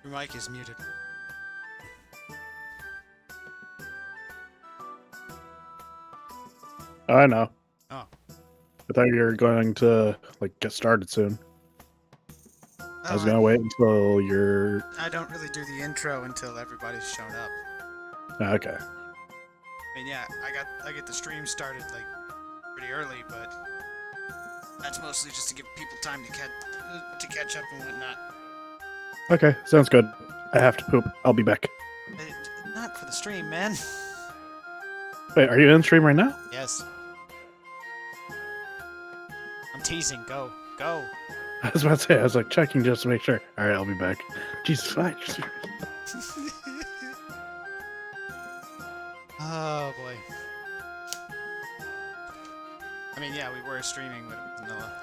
Your mic is muted. I know. Oh. I thought you were going to get started soon. I was Oh, gonna wait until you're I don't really do the intro until everybody's shown up. okay. I mean, yeah, I get the stream started like pretty early, but that's mostly just to give people time to catch up and whatnot. Okay, sounds good. I have to poop. I'll be back. Not for the stream, man. Wait, are you in stream right now? Yes. I'm teasing. Go. Go. I was about to say, I was checking just to make sure. All right, I'll be back. Jesus, fine. Oh boy. I mean, yeah, we were streaming with vanilla.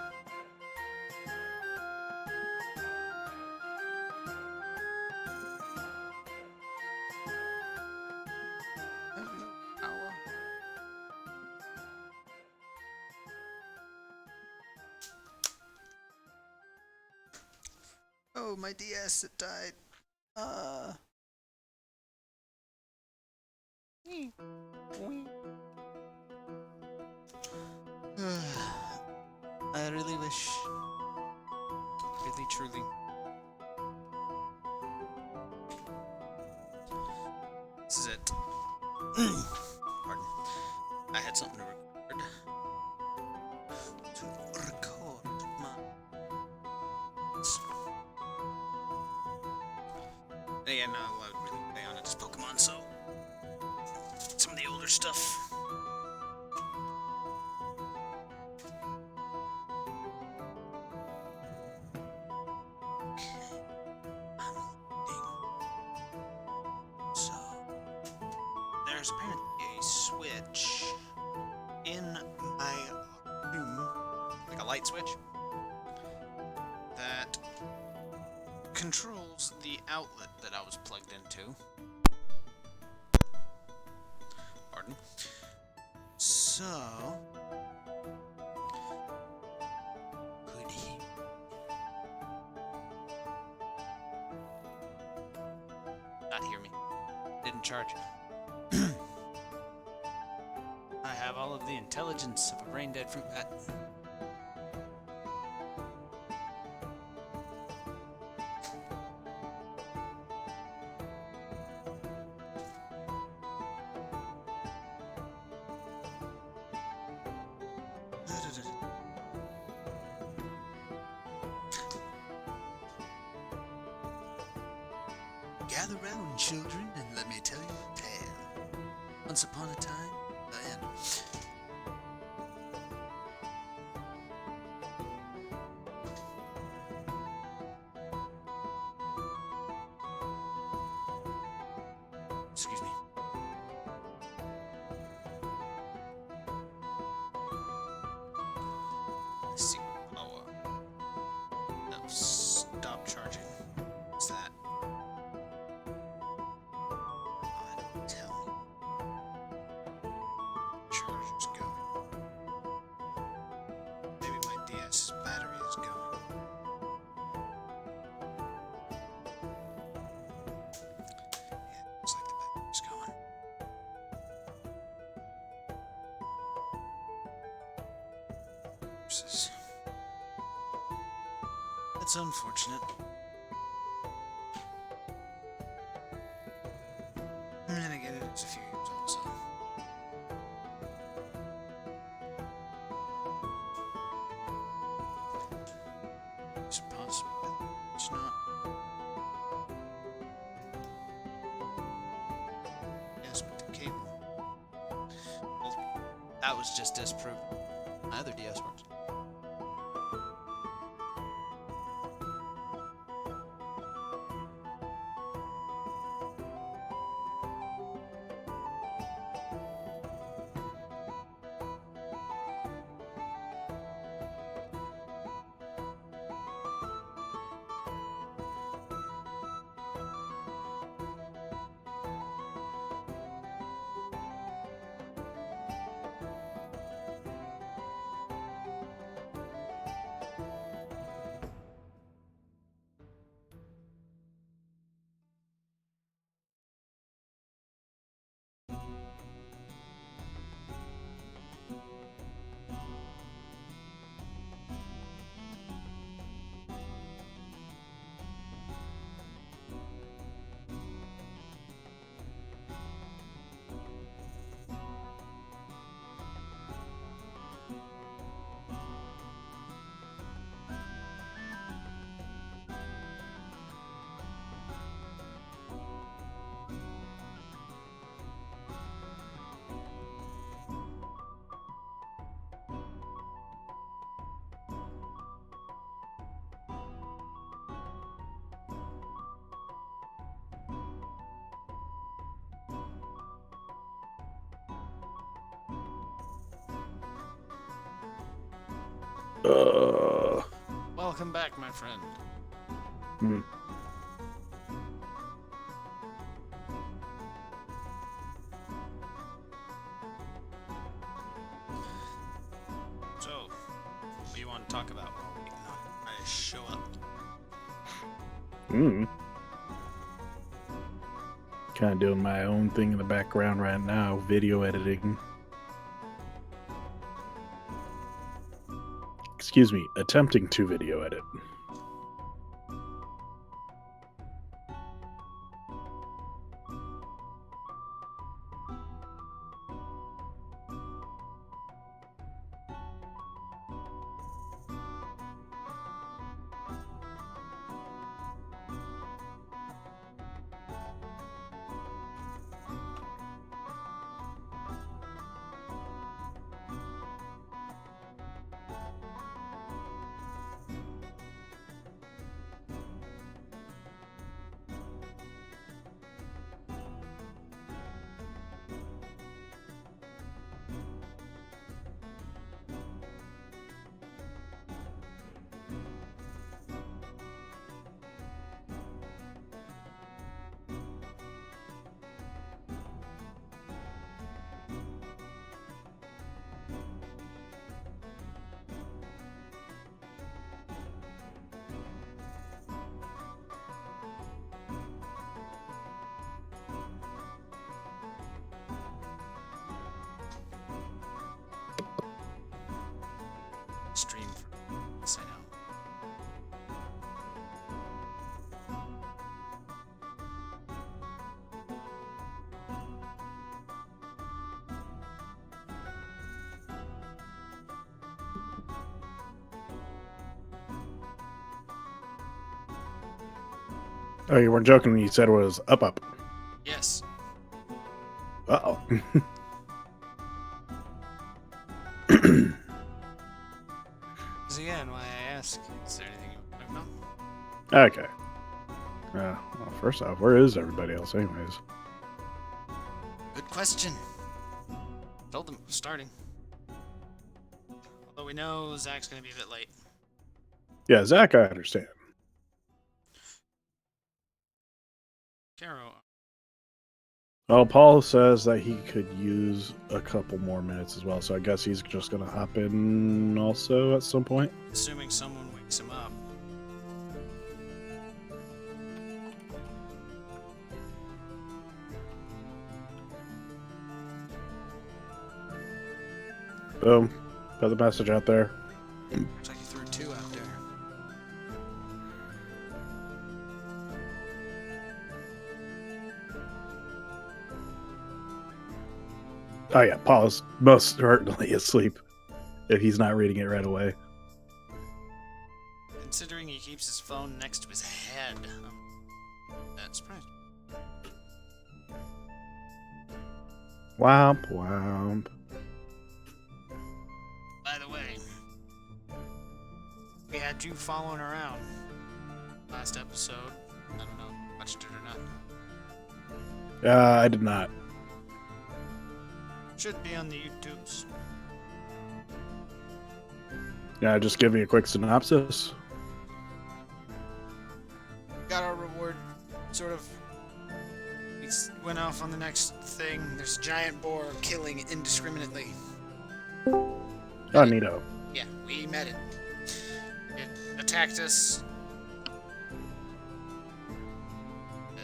Oh, my DS, it died. I really wish. Really, truly. This is it. Pardon. I had something to record. My. Yeah, no, I would really play on it as Pokemon, so. Some of the older stuff. So, there's apparently a switch in my room, like a light switch, that controls the outlet that I was plugged into. Pardon. So, could he? Not hear me. Didn't charge. I have all of the intelligence of a brain-dead fruit bat. Gather round, children, and let me tell you a tale. Once upon a time, Diana. Excuse me. Let's see what power. No, stop charging. What's that? Don't tell me. Charger's going. Maybe my DS battery is going. Yeah, looks like the battery's going. That's unfortunate. And then again, it's a few years old, so. It's possible. It's not. Yes, but the cable. Well, that was just disproven. My other DS works. Welcome back, my friend. Hmm. So, what do you want to talk about while waiting on I show up? Kind of doing my own thing in the background right now, video editing. Excuse me, attempting to video edit. Stream for this, I know. Oh, you weren't joking when you said it was up. Yes. Uh-oh. Again, why I ask, is there anything you want to know? Okay. Well, first off, where is everybody else anyways? Good question. Told them starting. Although we know Zach's gonna be a bit late. Yeah, Zach, I understand. Caro. Well, Paul says that he could use a couple more minutes as well, so I guess he's just going to hop in also at some point. Assuming someone wakes him up. Boom. Put the message out there. Looks like you threw 2 out there. Oh yeah, Paul is most certainly asleep if he's not reading it right away. Considering he keeps his phone next to his head, that's surprising. Womp womp. By the way, we had you following around last episode. I don't know if you watched it or not. I did not. Should be on the YouTubes. Yeah, just give me a quick synopsis. Got our reward, sort of. We went off on the next thing. There's a giant boar killing indiscriminately. Oh, neato. Yeah, we met it. It attacked us.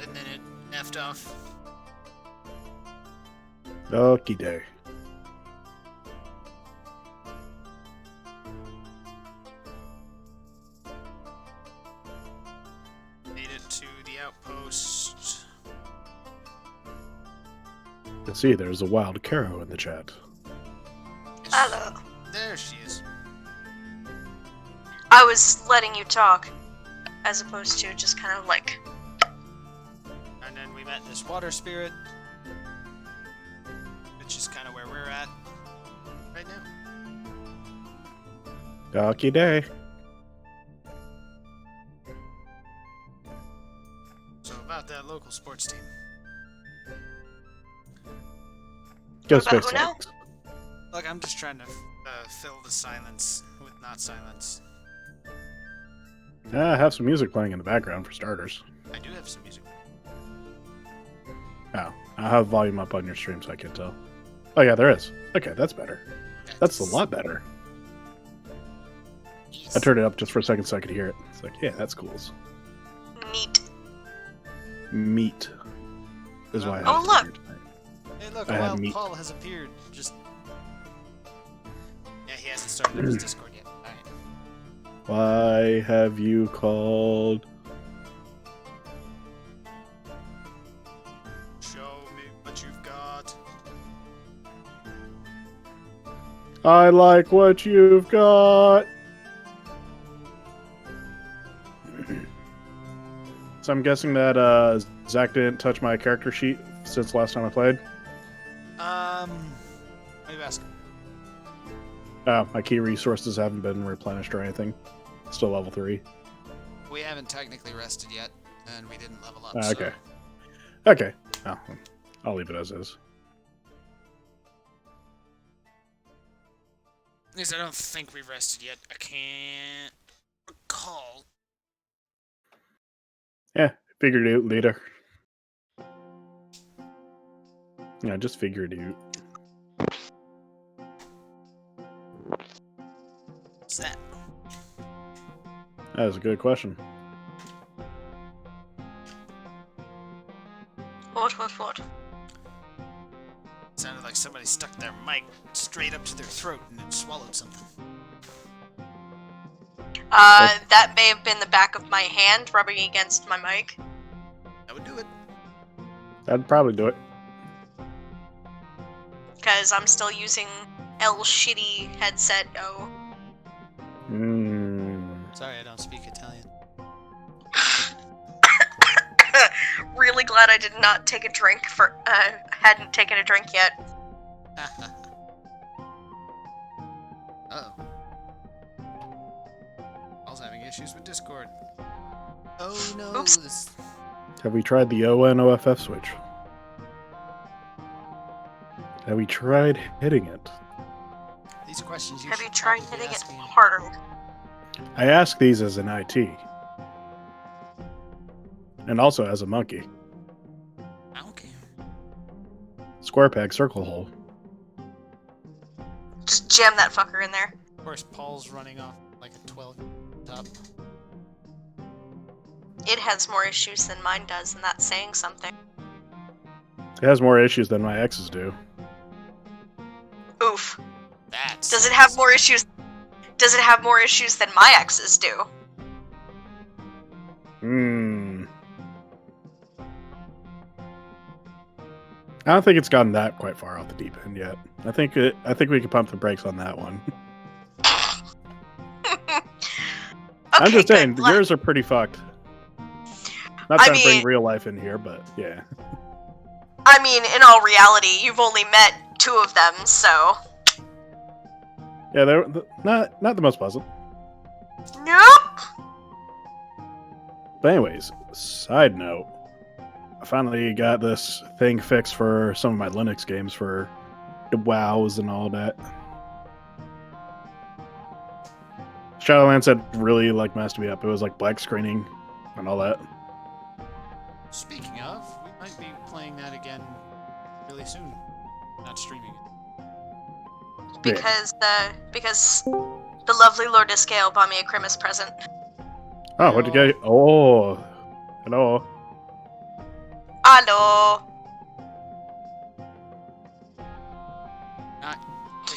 And then it effed off. Okie day. Made it to the outpost. Let's see, there's a wild Caro in the chat. Hello. There she is. I was letting you talk, as opposed to just kind of like... And then we met this water spirit, which is kind of where we're at right now. Okie day. So about that local sports team. Go What about Space who now? Dogs. Look, I'm just trying to fill the silence with not silence. I have some music playing in the background for starters. I do have some music. Oh, I have volume up on your stream so I can tell. Oh yeah, there is. Okay, that's better. That's a lot better. Yes. I turned it up just for a second so I could hear it. It's like, yeah, that's cool. Neat. Meat is why I Oh, have look. here tonight. Hey, look, I a had wild meat. Paul has appeared. Just. Yeah, he hasn't started his Discord yet. Alright. Why have you called? Show me what you've got. I like what you've got. So I'm guessing that Zach didn't touch my character sheet since last time I played. Maybe ask him. My key resources haven't been replenished or anything. Still level 3. We haven't technically rested yet, and we didn't level up. Okay. Okay. Oh, I'll leave it as is. At least I don't think we've rested yet. I can't recall. Yeah, figured it out later. Yeah, just figured it out. What's that? That was a good question. What? Sounded like somebody stuck their mic straight up to their throat and then swallowed something. That may have been the back of my hand rubbing against my mic. That would do it. That'd probably do it. Because I'm still using El Shitty headset. Oh. Sorry, I don't speak Italian. Really glad I did not take a drink for. Hadn't taken a drink yet. Uh-oh. I was having issues with Discord. Oh no. Oops. This... Have we tried the ONOFF switch? Have we tried hitting it? These questions you Have you should tried probably hitting it ask me. harder? I ask these as an IT. And also as a monkey. Okay. Square peg, circle hole. Just jam that fucker in there. Of course, Paul's running off like a 12 top. It has more issues than mine does, and that's saying something. It has more issues than my exes do. Oof. That's... Does it have more issues? Does it have more issues than my exes do? I don't think it's gotten that quite far off the deep end yet. I think we could pump the brakes on that one. Okay, I'm just saying, good. yours are pretty fucked. Not I trying to bring mean- real life in here, but yeah. I mean, in all reality, you've only met 2 of them, so... Yeah, they're not the most pleasant. Nope! But anyways, side note, I finally got this thing fixed for some of my Linux games for the WoWs and all that. Shadowlands had really messed me up. It was black screening and all that. Speaking of, we might be playing that again really soon. Not streaming it. Because the lovely Lord Iskael bought me a Christmas present. Oh, what'd you get? Oh, hello. Hello! Not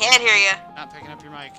Can't hear you. Not picking up your mic.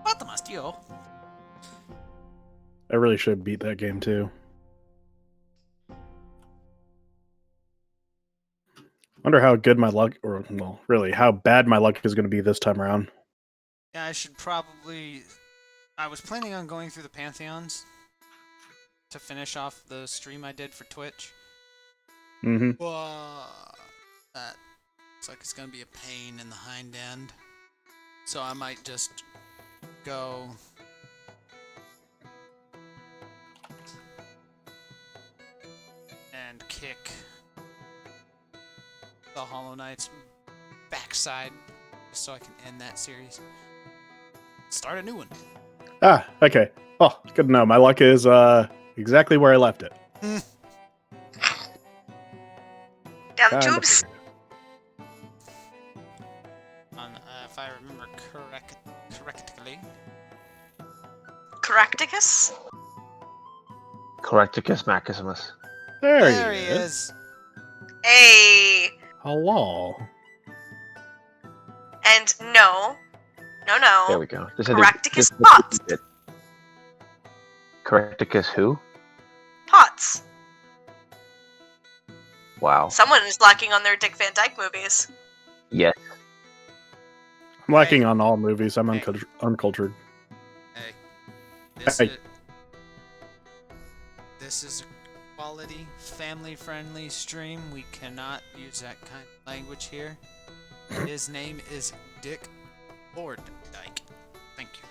What the mastio? I really should beat that game too. Wonder how good my luck, or well, really, how bad my luck is going to be this time around. Yeah, I should probably... I was planning on going through the Pantheons, to finish off the stream I did for Twitch. Mm-hmm. That looks like it's gonna be a pain in the hind end. So I might just go and kick the Hollow Knight's backside just so I can end that series. Start a new one. Ah, okay. Oh, good to know. My luck is exactly where I left it. Down the Kinda tubes. figured On, if I remember correctly. Correcticus? Correcticus Maximus. it. There, There he he is. is. Hey. Hello. And no. No. There we go. Correcticus Potts. Correcticus who? Potts. Wow. Someone is lacking on their Dick Van Dyke movies. Yes. I'm lacking on all movies. I'm Hey. uncultured. Hey. This Hey. this is a quality, family-friendly stream. We cannot use that kind of language here. His name is Dick Lord Dyke. Thank you.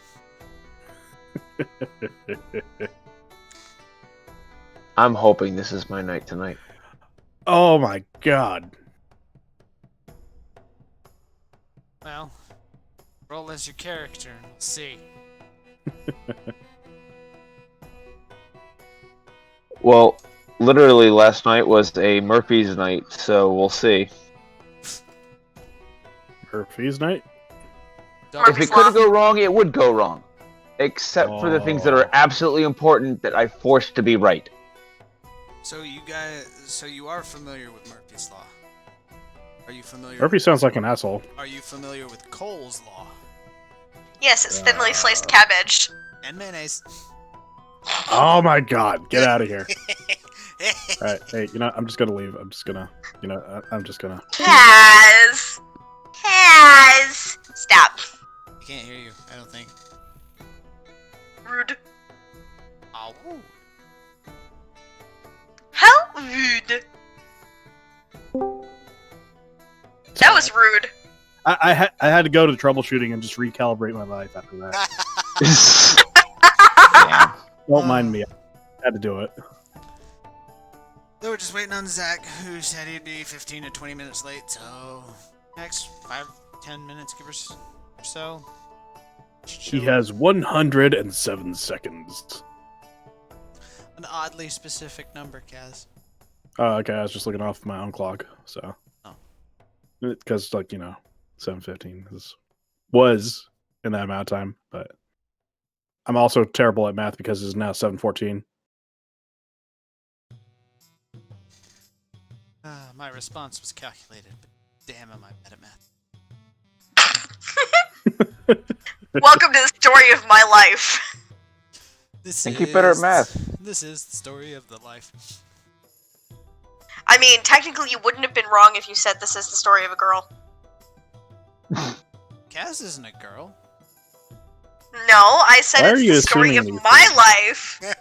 I'm hoping this is my night tonight. Oh my god. Well, roll as your character and we'll see. Well, literally last night was a Murphy's night, so we'll see. Murphy's night? Don't- If it could go wrong, it would go wrong. Except for the things that are Oh. absolutely important that I forced to be right. So you are familiar with Murphy's Law? Are you familiar? Murphy sounds like an asshole. Are you familiar with Cole's Law Yes, it's thinly sliced cabbage. and mayonnaise? Oh my god, get out of here. Alright, hey, you know, I'm just gonna leave. I'm just gonna. Kaz. Stop. I can't hear you. I don't think. Rude. Oh. How rude. That was rude. I had to go to troubleshooting and just recalibrate my life after that. Damn. Don't mind me. I had to do it. They were just waiting on Zach, who said he'd be 15 to 20 minutes late, so next 5-10 minutes, give or so. He has 107 seconds. An oddly specific number, Kaz. Oh, okay. I was just looking off my own clock, so. Oh. Because, like, you know, 7:15 was in that amount of time, but I'm also terrible at math because it's now 7:14. My response was calculated, but damn, am I bad at math. Welcome to the story of my life. Think you're better at math. This is the story of the life. I mean, technically you wouldn't have been wrong if you said this is the story of a girl. Kaz isn't a girl. No, I said Why are it's you the story of assuming these my things? life.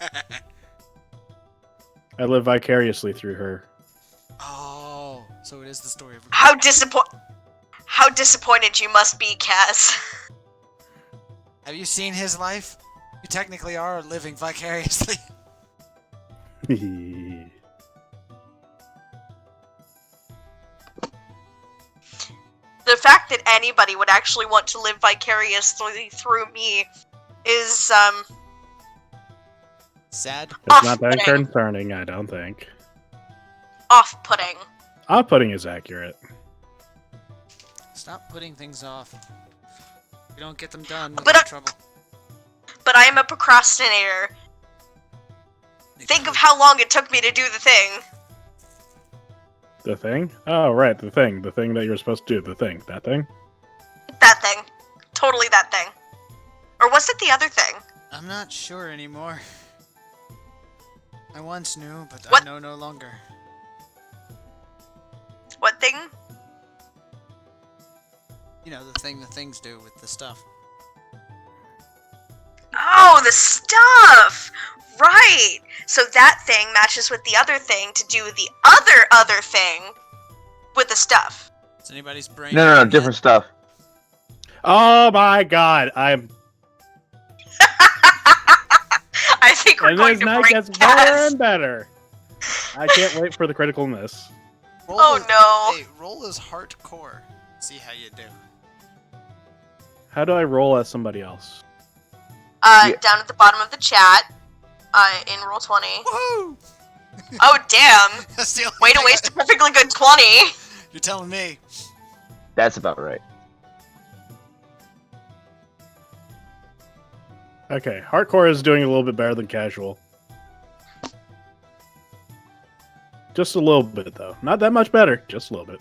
I live vicariously through her. Oh, so it is the story of a girl. How disappointed you must be, Kaz. Have you seen his life? You technically are living vicariously. The fact that anybody would actually want to live vicariously through me is, Sad. It's not that Off-putting. concerning, I don't think. off-putting. Off-putting is accurate. Stop putting things off. If you don't get them done, But we'll have trouble. But I am a procrastinator. Think of how long it took me to do the thing. The thing? Oh, right, the thing. The thing that you're supposed to do. The thing. That thing? That thing. Totally that thing. Or was it the other thing? I'm not sure anymore. I once knew, but What? I know no longer. What thing? You know, the thing the things do with the stuff. Oh, the stuff! Right! So that thing matches with the other thing to do the other thing with the stuff. Is anybody's brain? No, working different yet? stuff. Oh my god, I'm. I think we're And going this to night break gets better gas. and better. I can't wait for the critical miss. Roll Oh, is- no. Hey, roll is hardcore. See how you do. How do I roll as somebody else? Yeah. Down at the bottom of the chat, in roll 20. Woohoo! Oh, damn! That's the only Way to thing waste a perfectly good 20! You're telling me. That's about right. Okay, hardcore is doing a little bit better than casual. Just a little bit, though. Not that much better. Just a little bit.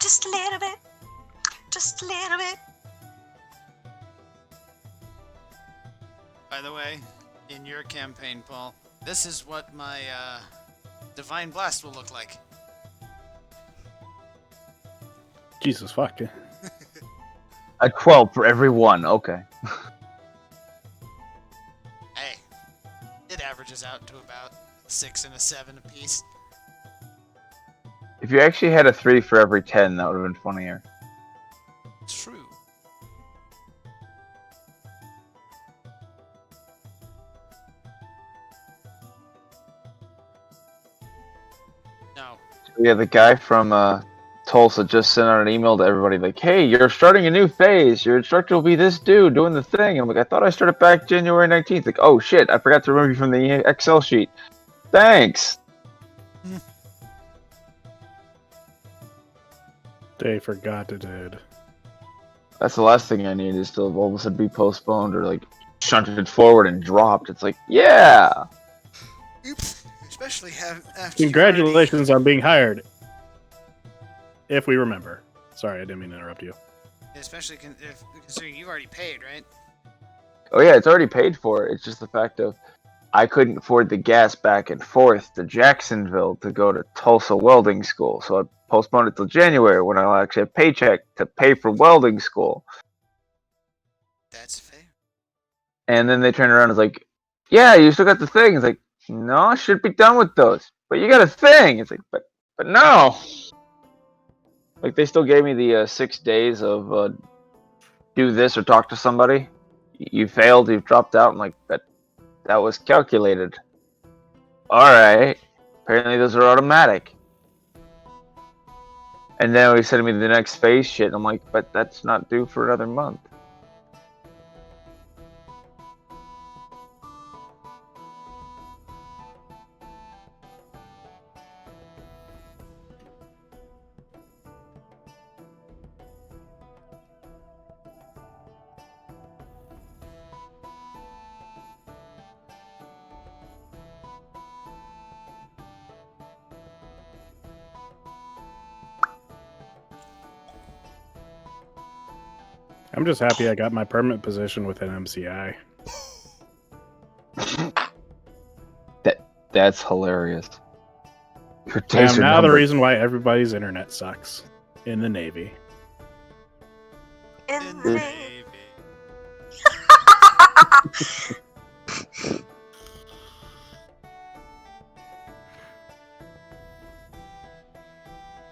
Just a little bit. Just a little bit. By the way, in your campaign, Paul, this is what my Divine Blast will look like. Jesus fuck. A 12 for every one. Okay. Hey, it averages out to about 6 and a 7 apiece. If you actually had a 3 for every 10, that would have been funnier. True. No. Yeah, the guy from Tulsa just sent out an email to everybody like, hey, you're starting a new phase. Your instructor will be this dude doing the thing. I'm like, I thought I started back January 19th. Like, oh shit, I forgot to remove you from the Excel sheet. Thanks. They forgot to do. That's the last thing I need is to all of a sudden be postponed or like shunted forward and dropped. It's like, yeah. Oops. Especially after Congratulations on being hired. If we remember. Sorry, I didn't mean to interrupt you. Especially considering you already paid, right? Oh yeah, it's already paid for. It's just the fact of I couldn't afford the gas back and forth to Jacksonville to go to Tulsa welding school, so I postponed it till January when I'll actually have a paycheck to pay for welding school. That's fair. And then they turned around and was like, yeah, you still got the thing. It's like, no, I should be done with those. But you got a thing. It's like, but no. Like they still gave me the 6 days of do this or talk to somebody. You failed, you've dropped out. I'm like, that was calculated. Alright. Apparently those are automatic. And then he sent me the next phase shit. And I'm like, but that's not due for another month. I'm just happy I got my permanent position within MCI. That's hilarious. Your I days am are now the numbered. reason why everybody's internet sucks in the Navy. In In the the name. Navy.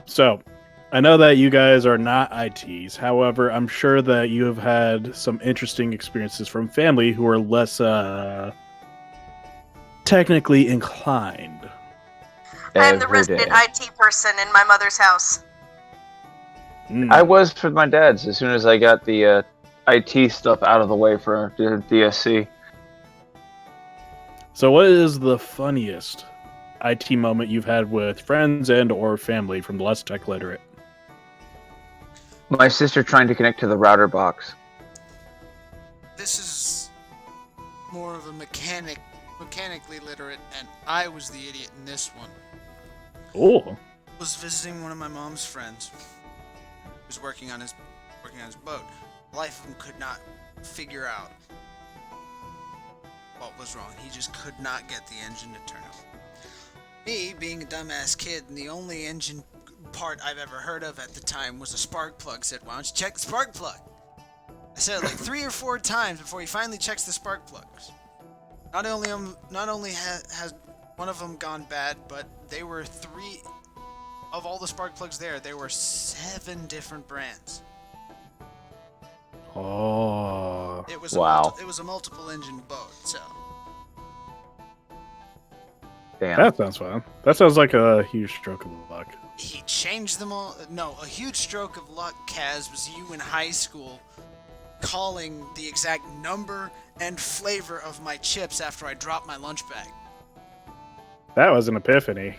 So, I know that you guys are not ITs. However, I'm sure that you have had some interesting experiences from family who are less technically inclined. I'm the Every resident day. IT person in my mother's house. I was for my dad's as soon as I got the IT stuff out of the way for the DSC. So, what is the funniest IT moment you've had with friends and or family from the less tech literate? My sister trying to connect to the router box. This is more of a mechanically literate, and I was the idiot in this one. Oh, Was visiting one of my mom's friends who was working on his boat. Life of him could not figure out what was wrong. He just could not get the engine to turn on. Me, being a dumbass kid, and the only engine part I've ever heard of at the time was a spark plug, said, why don't you check the spark plug? I said it like 3 or 4 times before he finally checks the spark plugs. Not only has one of them gone bad, but they were 3 of all the spark plugs there were 7 different brands. Oh. It was Wow. it was a multiple engine boat, so Damn. That sounds fun. That sounds like a huge stroke of luck. he changed them all. No, a huge stroke of luck, Kaz, was you in high school calling the exact number and flavor of my chips after I dropped my lunch bag. That was an epiphany.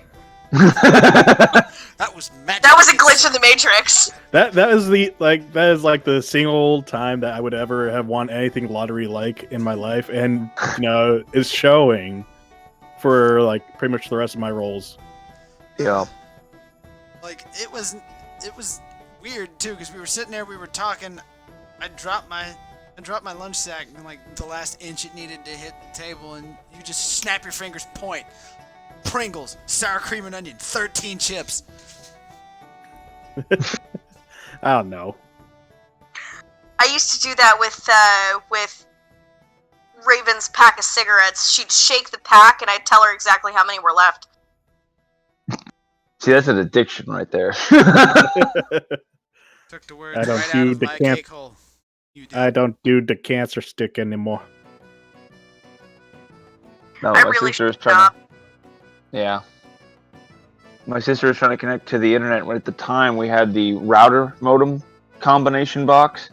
That was magic. That was a glitch in the Matrix. That is the single time that I would ever have won anything lottery like in my life, and is showing for like pretty much the rest of my rolls. Yeah. Like it was weird too, because we were sitting there, we were talking. I dropped my lunch sack, and like the last inch it needed to hit the table, and you just snap your fingers, point. Pringles, sour cream and onion, 13 chips. I don't know. I used to do that with Raven's pack of cigarettes. She'd shake the pack, and I'd tell her exactly how many were left. See, that's an addiction right there. Took the words I don't right do out of the my camp- cake hole. You did. I don't do the cancer stick anymore. No, I my really sister was should trying stop. to. Yeah. My sister was trying to connect to the internet. At the time, we had the router modem combination box,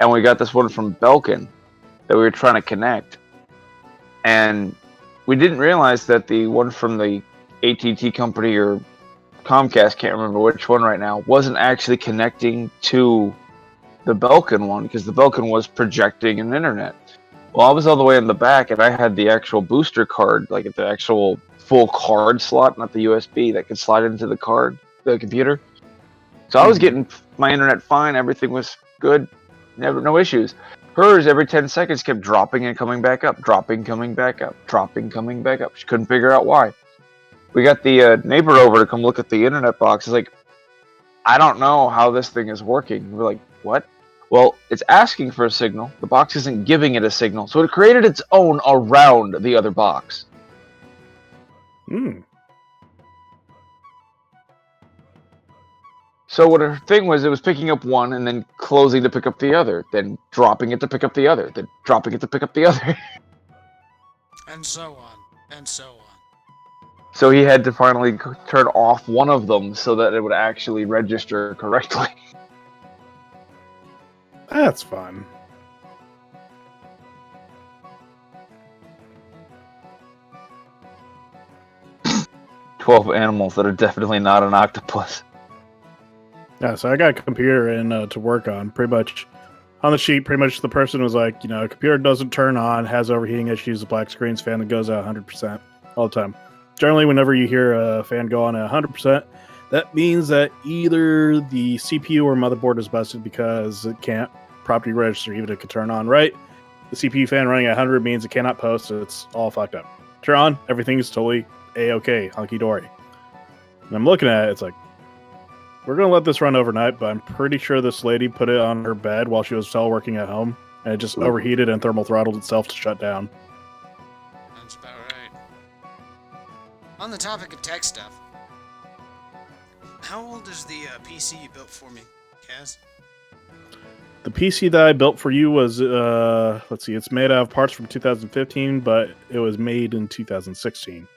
and we got this one from Belkin that we were trying to connect. And we didn't realize that the one from the AT&T company or Comcast, can't remember which one right now, wasn't actually connecting to the Belkin one, because the Belkin was projecting an internet. Well, I was all the way in the back, and I had the actual booster card, like at the actual full card slot, not the USB that could slide into the computer. So I was getting my internet fine, everything was good, no issues. Hers, every 10 seconds, kept dropping and coming back up, dropping, coming back up, dropping, coming back up. She couldn't figure out why. We got the neighbor over to come look at the internet box. He's like, I don't know how this thing is working. We're like, what? Well, it's asking for a signal. The box isn't giving it a signal. So it created its own around the other box. Hmm. So what her thing was, it was picking up one and then closing to pick up the other, then dropping it to pick up the other, then dropping it to pick up the other. And so on, and so on. So he had to finally turn off one of them so that it would actually register correctly. That's fun. "12 animals that are definitely not an octopus." Yeah, so I got a computer in to work on. Pretty much on the sheet, pretty much the person was like, computer doesn't turn on, has overheating issues, the black screen's fan that goes at 100% all the time. Generally, whenever you hear a fan go on at 100%, that means that either the CPU or motherboard is busted because it can't properly register even if it could turn on right. The CPU fan running at 100 means it cannot post, so it's all fucked up. Turn on, everything is totally A-okay, hunky-dory. And I'm looking at it, it's like, we're going to let this run overnight, but I'm pretty sure this lady put it on her bed while she was teleworking at home, and it just overheated and thermal throttled itself to shut down. That's about right. On the topic of tech stuff, how old is the PC you built for me, Kaz? The PC that I built for you was, let's see, it's made out of parts from 2015, but it was made in 2016.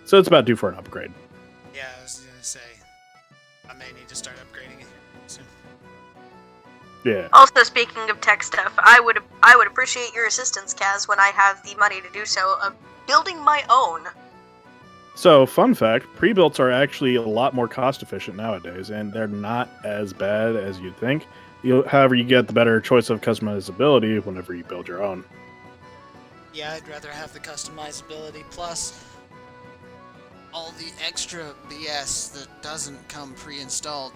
So it's about due for an upgrade. Yeah, I was gonna say, I may need to start upgrading it soon. Yeah. Also, speaking of tech stuff, I would appreciate your assistance, Kaz, when I have the money to do so, of building my own. So, fun fact, pre-builts are actually a lot more cost-efficient nowadays, and they're not as bad as you'd think. However, you get the better choice of customizability whenever you build your own. Yeah, I'd rather have the customizability plus all the extra BS that doesn't come pre-installed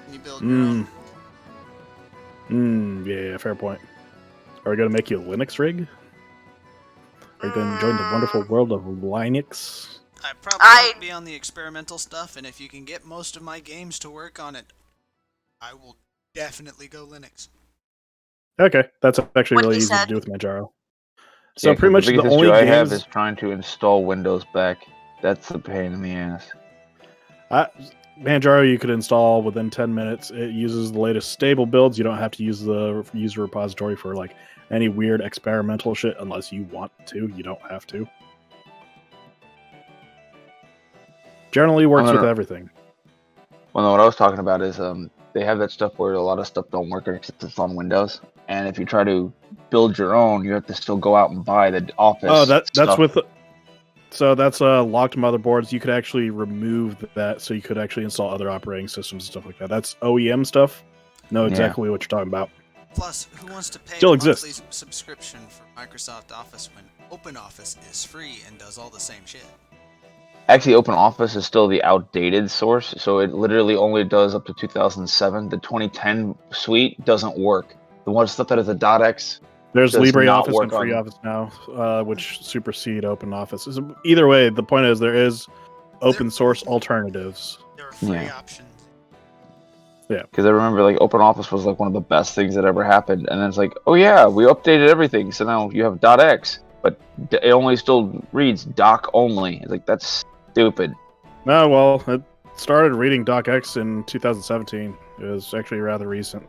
when you build your own. Yeah, fair point. Are we going to make you a Linux rig? Are you going to join the wonderful world of Linux? I probably won't be on the experimental stuff, and if you can get most of my games to work on it, I will definitely go Linux. Okay, that's actually What really he easy to said. do with Manjaro. So Yeah, 'cause pretty much the the biggest only issue I have games is trying to install Windows back. That's the pain in the ass. Manjaro you could install within 10 minutes. It uses the latest stable builds. You don't have to use the user repository for like any weird experimental shit unless you want to. You don't have to. Generally works with everything. Well, no, what I was talking about is they have that stuff where a lot of stuff don't work except it's on Windows. And if you try to build your own, you have to still go out and buy the Office. Oh, that's stuff. with. So that's locked motherboards. You could actually remove that, so you could actually install other operating systems and stuff like that. That's OEM stuff. Know exactly what you're talking about. Plus, who wants to pay Still a monthly exists. subscription for Microsoft Office when OpenOffice is free and does all the same shit? Actually, OpenOffice is still the outdated source, so it literally only does up to 2007. The 2010 suite doesn't work. The one stuff that is a .x There's does not LibreOffice work and on- FreeOffice now, which supersede OpenOffice. Either way, the point is there is open source alternatives. There are free Yeah. options. Because I remember like OpenOffice was like one of the best things that ever happened, and then it's like, oh yeah, we updated everything, so now you have .x, but it only still reads doc only. It's like that's stupid. No, well, it started reading DocX in 2017. It was actually rather recent.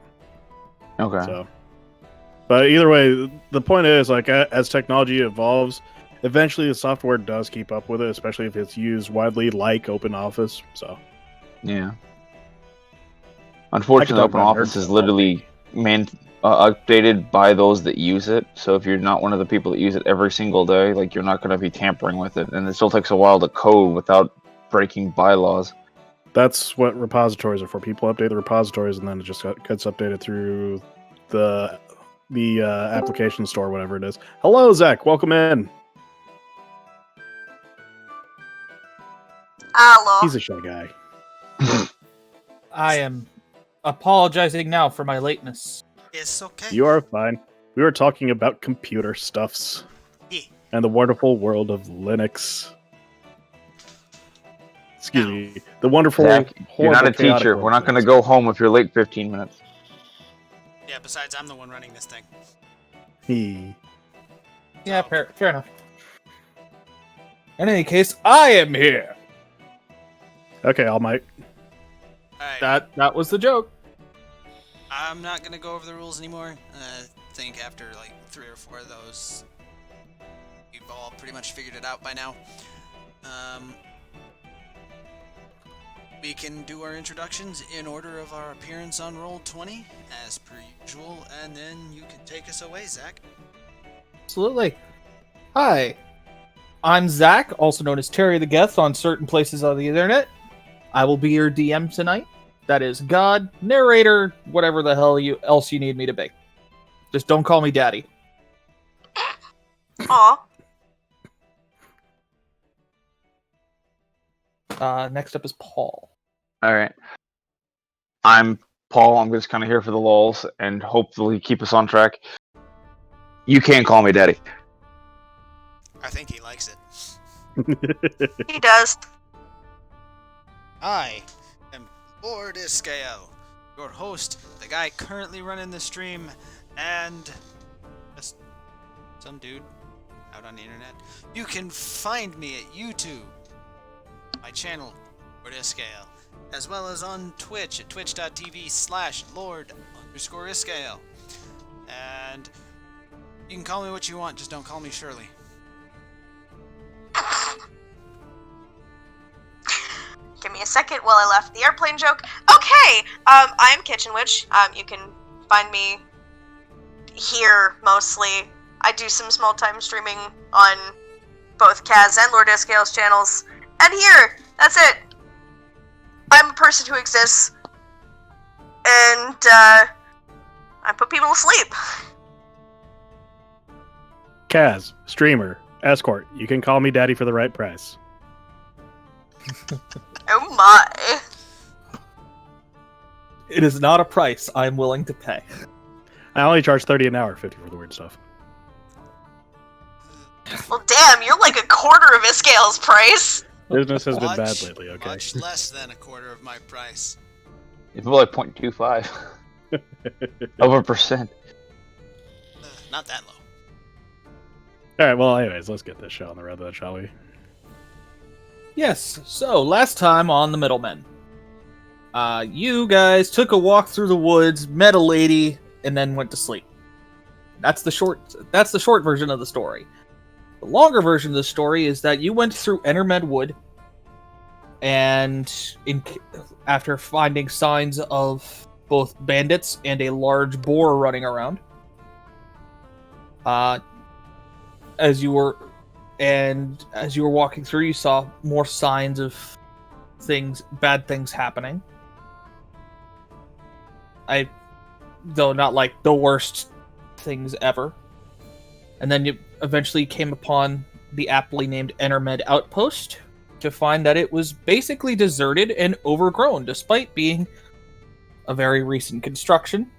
Okay. So, but either way, the point is, like, as technology evolves, eventually the software does keep up with it, especially if it's used widely, like OpenOffice. So, Yeah. Unfortunately, talk about OpenOffice nerds is all literally updated by those that use it. So if you're not one of the people that use it every single day, like you're not going to be tampering with it, and it still takes a while to code without breaking bylaws. that's what repositories are for. People update the repositories, and then it just gets updated through the application store, whatever it is. Hello, Zach. Welcome in. Hello. He's a shy guy. I am apologizing now for my lateness. It's okay. You are fine. We were talking about computer stuffs Yeah. and the wonderful world of Linux. Excuse me. The wonderful, Zach, you're not a horrible, chaotic teacher. world We're of not going to Linux. go home if you're late 15 minutes. Yeah, besides, I'm the one running this thing. He. Yeah, fair enough. In any case, I am here. Okay, All Might. Alright, That was the joke. I'm not gonna go over the rules anymore. I think after like 3 or 4 of those, we've all pretty much figured it out by now. We can do our introductions in order of our appearance on Roll20, as per usual, and then you can take us away, Zach. Absolutely. Hi. I'm Zach, also known as Terry the Guest on certain places on the internet. I will be your DM tonight. That is God, narrator, whatever the hell else you need me to be. Just don't call me daddy. Aw. Next up is Paul. All right. I'm Paul. I'm just kind of here for the lulz and hopefully keep us on track. You can't call me daddy. I think he likes it. He does. I am Boar Iskael, your host, the guy currently running the stream, and just some dude out on the internet. You can find me at YouTube, my channel, Lord Iskael, as well as on Twitch at twitch.tv/Lord_Iskael. And you can call me what you want, just don't call me Shirley. Give me a second while I left the airplane joke. Okay, I'm Kitchen Witch. You can find me here mostly. I do some small time streaming on both Kaz and Lord Iskael's channels. And here, that's it. I'm a person who exists. And, I put people to sleep. Kaz, streamer, escort. You can call me daddy for the right price. Oh my. It is not a price I'm willing to pay. I only charge 30 an hour, 50 for the weird stuff. Well, damn, you're like a quarter of Iskael's price. Business has been bad Much, lately, okay? Much less than a quarter of my price. It's more like 0.25 of a percent. Not that low. All right. Well, anyways, let's get this show on the road, then, shall we? Yes. So last time on the Middlemen, you guys took a walk through the woods, met a lady, and then went to sleep. That's the short version of the story. The longer version of the story is that you went through Endermed Wood, and after finding signs of both bandits and a large boar running around, as you were walking through, you saw more signs of bad things happening. Though not like the worst things ever. And then you eventually came upon the aptly named Endermed Outpost to find that it was basically deserted and overgrown, despite being a very recent construction.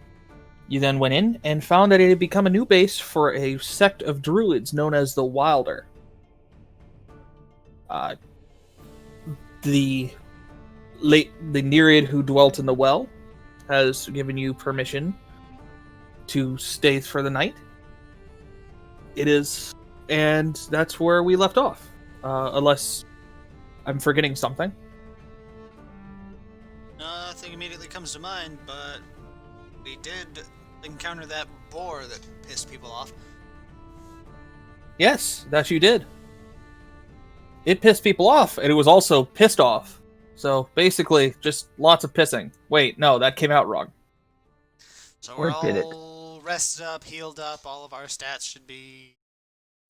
You then went in and found that it had become a new base for a sect of druids known as the Wilder. The Nereid who dwelt in the well has given you permission to stay for the night. And that's where we left off. Unless I'm forgetting something. Nothing immediately comes to mind, but we did encounter that boar that pissed people off. Yes, that you did. It pissed people off, and it was also pissed off. So basically, just lots of pissing. Wait, no, that came out wrong. So Or we're did it? all rested up, healed up. All of our stats should be.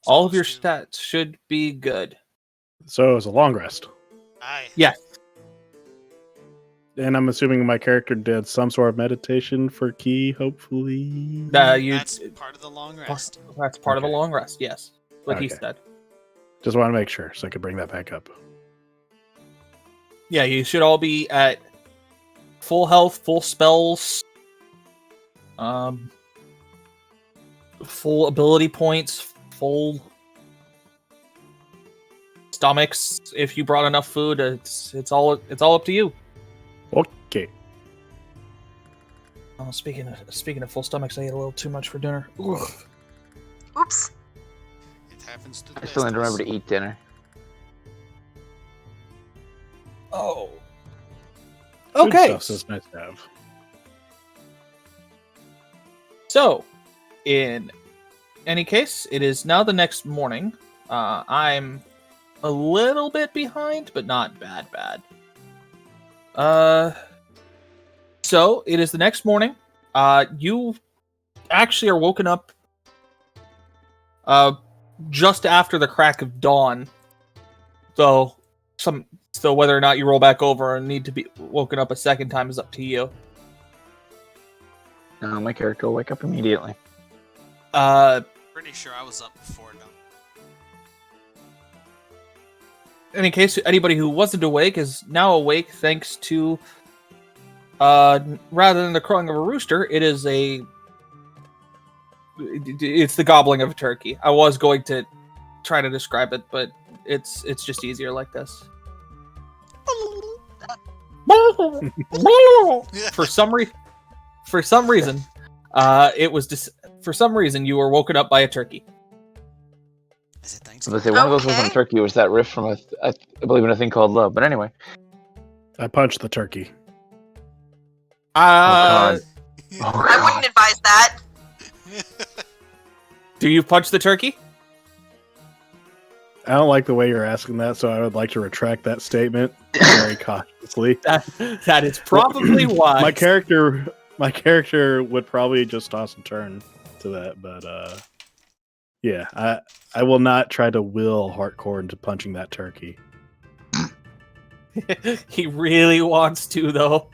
All of your supposed to- stats should be good. So it was a long rest. Aye. Yes. And I'm assuming my character did some sort of meditation for key, hopefully. That's part of the long rest. That's part of the Okay. long rest, yes. What he Okay. said. Just want to make sure so I could bring that back up. Yeah, you should all be at full health, full spells, full ability points, full stomachs. If you brought enough food, it's all up to you. Okay. Oh, speaking of full stomachs, I ate a little too much for dinner. Ugh. Oops. It happens to the I best still need to of us. remember to eat dinner. Oh. Food Okay. stuff's just nice to have. So, in any case, it is now the next morning. I'm a little bit behind, but not bad. So it is the next morning. You actually are woken up just after the crack of dawn. So whether or not you roll back over and need to be woken up a second time is up to you. No, my character will wake up immediately. Pretty sure I was up before dawn. In any case, anybody who wasn't awake is now awake thanks to rather than the crowing of a rooster, it's the gobbling of a turkey. I was going to try to describe it, but it's just easier like this. For some reason, you were woken up by a turkey. Is it I was Thanksgiving? gonna say, one of those wasn't a Okay. turkey, was that riff from I believe in a thing called love. But anyway. I punched the turkey. Oh, God. Oh, I God. wouldn't advise that. Do you punch the turkey? I don't like the way you're asking that, so I would like to retract that statement very cautiously. That is probably why. My character would probably just toss and turn to that, but yeah, I will not try to will Hartcore into punching that turkey. He really wants to, though.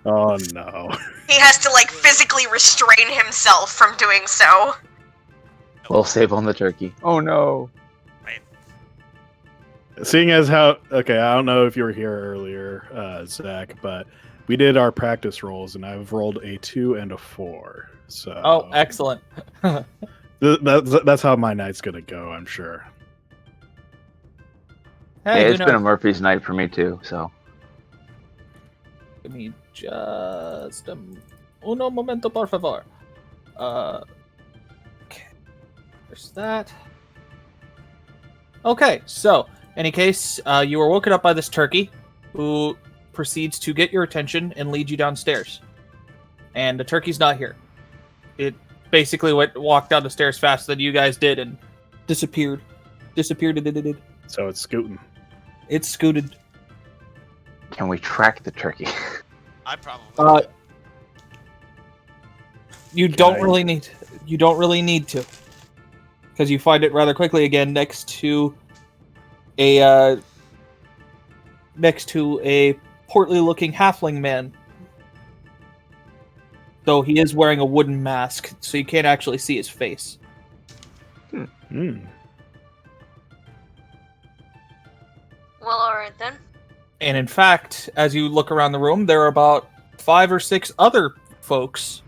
Oh no. He has to like physically restrain himself from doing so. We'll save on the turkey. Oh no. Seeing as how okay, I don't know if you were here earlier, Zach, but we did our practice rolls, and I've rolled a 2 and a 4. So Oh, excellent. that's how my night's gonna go, I'm sure. Hey, Yeah, who it's been a knows? Murphy's night for me too. So Give me just uno momento, por favor. Okay. There's that. Okay, so, any case, you are woken up by this turkey, who proceeds to get your attention and lead you downstairs. And the turkey's not here. It basically walked down the stairs faster than you guys did and disappeared. Disappeared. So it's scooting. It scooted. Can we track the turkey? I probably. You don't really need to, because you find it rather quickly again next to a portly-looking halfling man. Though he is wearing a wooden mask, so you can't actually see his face. Hmm. Well, alright then. And in fact, as you look around the room, there are about 5 or 6 other folks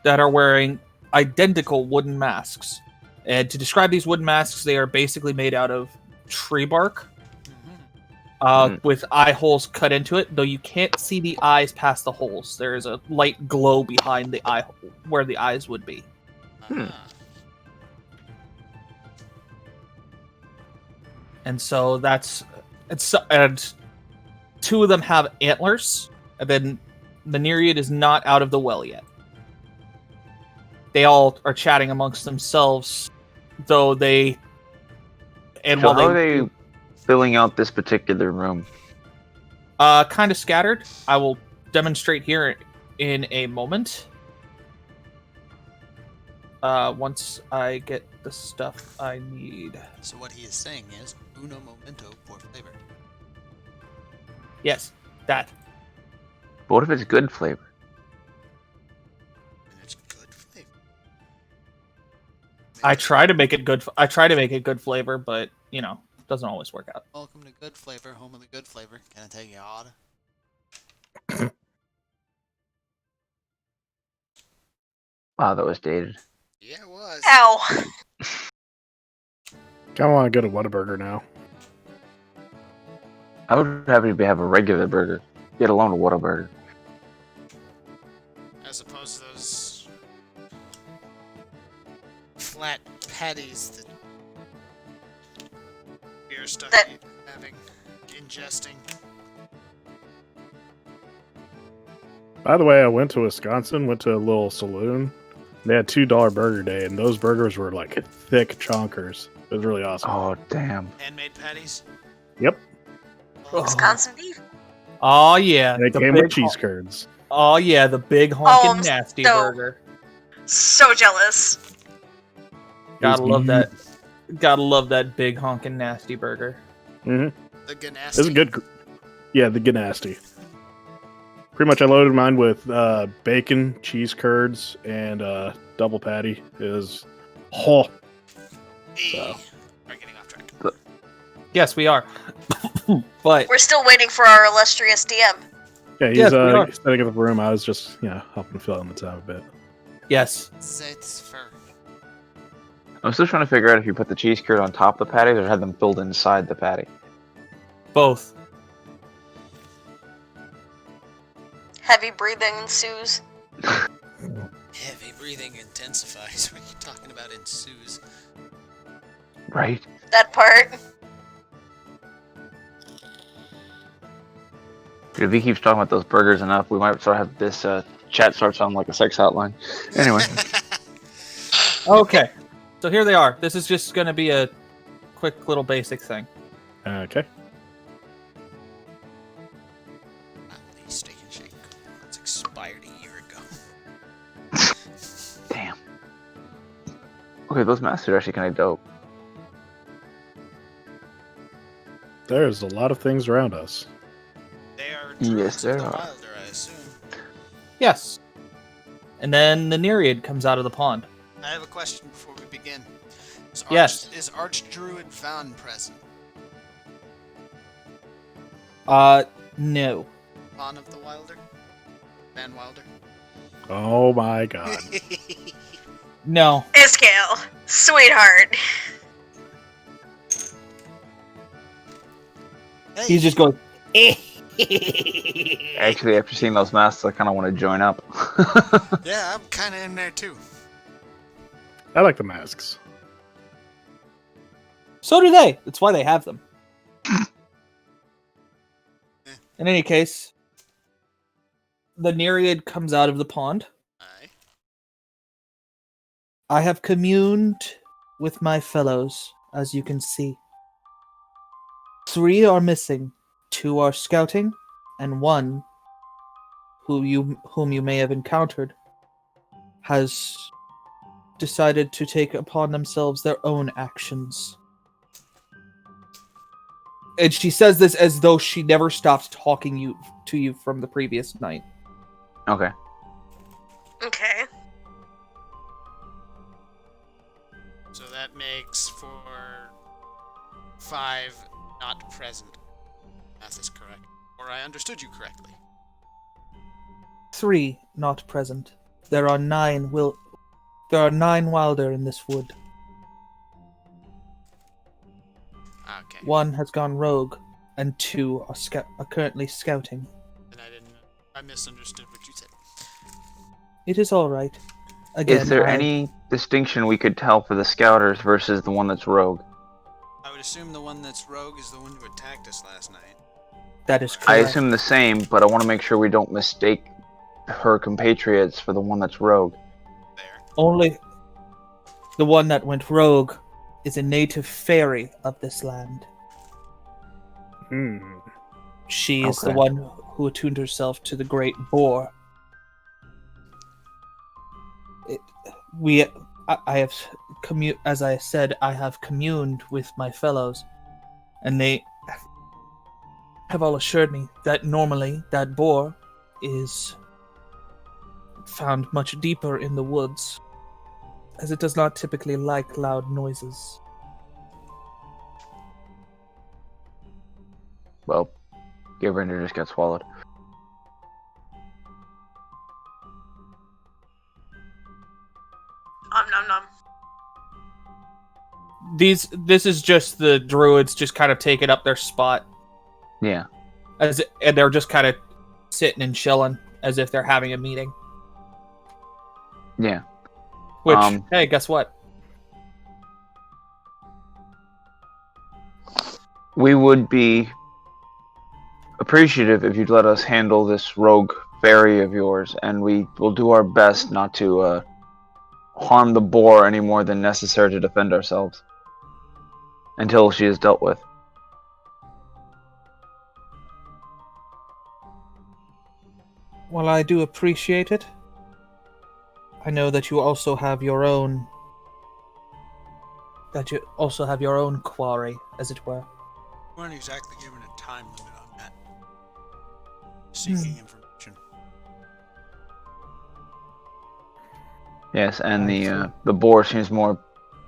that are wearing identical wooden masks. And to describe these wooden masks, they are basically made out of tree bark, with eye holes cut into it, though you can't see the eyes past the holes. There is a light glow behind the eye hole, where the eyes would be. And so and 2 of them have antlers, and then the Nereid is not out of the well yet. They all are chatting amongst themselves, though they... And So while how are they filling out this particular room? Kind of scattered. I will demonstrate here in a moment. Once I get the stuff I need. So what he is saying is uno momento for flavor. Yes, that. But what if it's good flavor? And it's good flavor. I try to make it good. I try to make it good flavor, but you know, it doesn't always work out. Welcome to Good Flavor, home of the good flavor. Can I take you odd? Wow, that was dated. Yeah, it was. Ow. Kind of want to go to Whataburger now. I would have to have a regular burger, get alone a Whataburger. As opposed to those flat patties that you're stuck ingesting. By the way, I went to Wisconsin, went to a little saloon. They had $2 burger day, and those burgers were like thick chonkers. It was really awesome. Oh, damn. Handmade patties. Yep. Wisconsin beef. Oh yeah, They came with cheese curds. Oh yeah, the big honking I'm nasty so- burger. So jealous. Gotta It was love that. Gotta love that big honking nasty burger. Mm-hmm. The Ganasty. It was a good. Yeah, the Ganasty. Pretty much, I loaded mine with bacon, cheese curds, and double patty. It was Hey. So. We're getting off track. Yes, we are. But We're still waiting for our illustrious DM. Yeah, he's Yes, we are. setting up the room. I was just, helping fill in the time a bit. yes, That's fair. I'm still trying to figure out if you put the cheese curd on top of the patties or had them filled inside the patty. both. Heavy breathing ensues. Heavy breathing intensifies. What are you talking about ensues? Right? That part. Dude, if he keeps talking about those burgers enough, we might start have this chat start sounding like a sex hotline. Anyway. Okay, so here they are. This is just gonna be a quick little basic thing. Okay. Steak and Shake. It's expired a year ago. Damn. Okay, those masks are actually kind of dope. There's a lot of things around us. They are Yes, druids there of the are. Wilder, I assume. Yes. And then the Nereid comes out of the pond. I have a question before we begin. Yes. Is Archdruid Van present? No. Van of the Wilder? Van Wilder? Oh my god. No. Iskael. Sweetheart. Hey, He's just going, Actually, after seeing those masks, I kind of want to join up. Yeah, I'm kind of in there too. I like the masks. So do they. That's why they have them. In any case, the Nereid comes out of the pond. Aye. I have communed with my fellows, as you can see. 3 are missing. 2 are scouting, and 1, whom you may have encountered, has decided to take upon themselves their own actions. And she says this as though she never stopped talking to you from the previous night. Okay. Okay. So that makes for 5 not present. Math is correct. Or I understood you correctly. 3 not present. There are 9 wilder in this wood. Okay. 1 has gone rogue, and 2 are currently scouting. And I misunderstood what you said. It is all right. Again, Is there any distinction we could tell for the scouters versus the one that's rogue? I would assume the one that's rogue is the one who attacked us last night. That is correct. I assume the same, but I want to make sure we don't mistake her compatriots for the one that's rogue. There. Only the one that went rogue is a native fairy of this land. She is the Okay. one who attuned herself to the great Boar. I have as I said, I have communed with my fellows, and they have all assured me that normally that boar is found much deeper in the woods, as it does not typically like loud noises. Well, Gabrinder just got swallowed. Nom nom. This is just the druids just kind of taking up their spot, Yeah. and they're just kind of sitting and chilling as if they're having a meeting. Yeah. Which, hey, guess what? We would be appreciative if you'd let us handle this rogue fairy of yours, and we will do our best not to harm the boar any more than necessary to defend ourselves until she is dealt with. Well, I do appreciate it. I know that you also have your own... quarry, as it were. We weren't exactly given a time limit on that. Seeking information. Yes, and I the boar seems more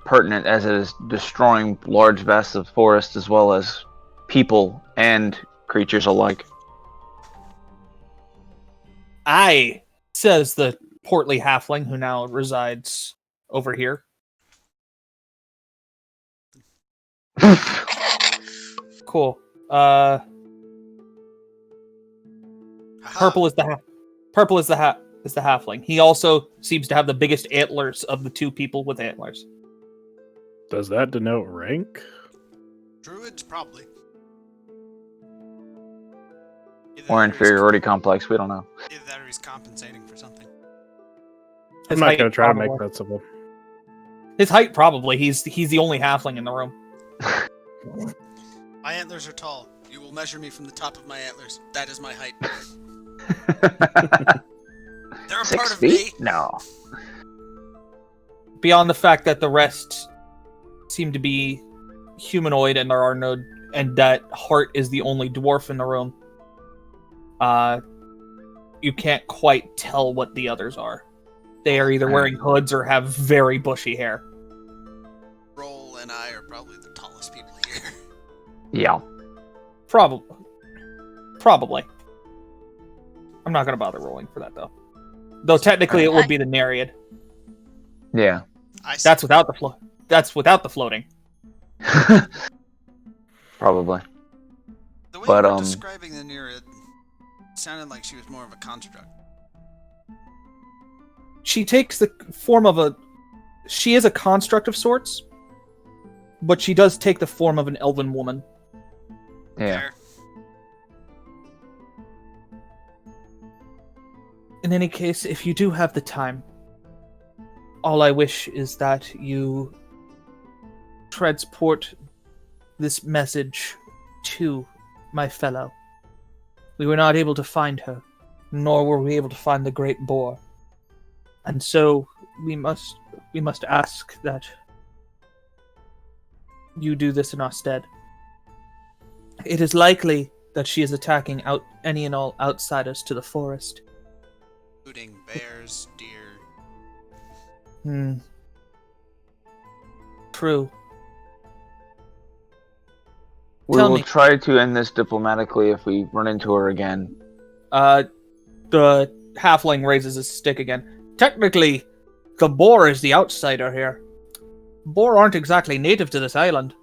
pertinent as it is destroying large vast of forest as well as people and creatures alike. Aye, says the portly halfling who now resides over here. Cool. Haha. Purple is the halfling. He also seems to have the biggest antlers of the 2 people with antlers. Does that denote rank? Druids, probably. Either Or that he's- inferiority complex, we don't know. Either that or he's compensating for something. I'm His not height, going to try to probably. make that simple. His height, probably. He's the only halfling in the room. My antlers are tall. You will measure me from the top of my antlers. That is my height. They're a 6 part of feet? me. No. Beyond the fact that the rest seem to be humanoid and and that Hart is the only dwarf in the room, you can't quite tell what the others are. They are either wearing hoods or have very bushy hair. Roll and I are probably the tallest people here. Yeah. Probably. I'm not gonna bother rolling for that though. Though technically it would be the Nereid. Yeah. That's without the floating. Probably. The way But, you were describing the Nereid sounded like she was more of a construct. She takes the form of she is a construct of sorts, but she does take the form of an elven woman. Yeah. Fair. In any case, if you do have the time, all I wish is that you transport this message to my fellow. We were not able to find her, nor were we able to find the great boar. And so we must ask that you do this in our stead. It is likely that she is attacking any and all outsiders to the forest. Including bears, deer. True. We Tell will me. try to end this diplomatically if we run into her again. The halfling raises his stick again. Technically, the boar is the outsider here. Boar aren't exactly native to this island.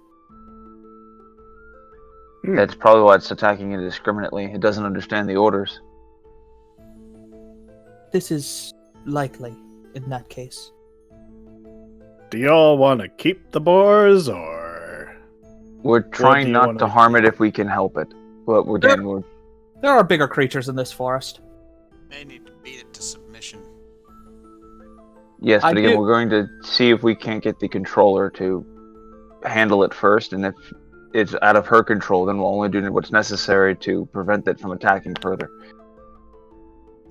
That's probably why it's attacking indiscriminately. It doesn't understand the orders. This is likely, in that case. Do y'all want to keep the boars, or We're do trying you not wanna to harm it if we can help it. But we're There are bigger creatures in this forest. May need to beat it to submission. yes, I but again, do- we're going to see if we can't get the controller to handle it first, and if it's out of her control, then we'll only do what's necessary to prevent it from attacking further.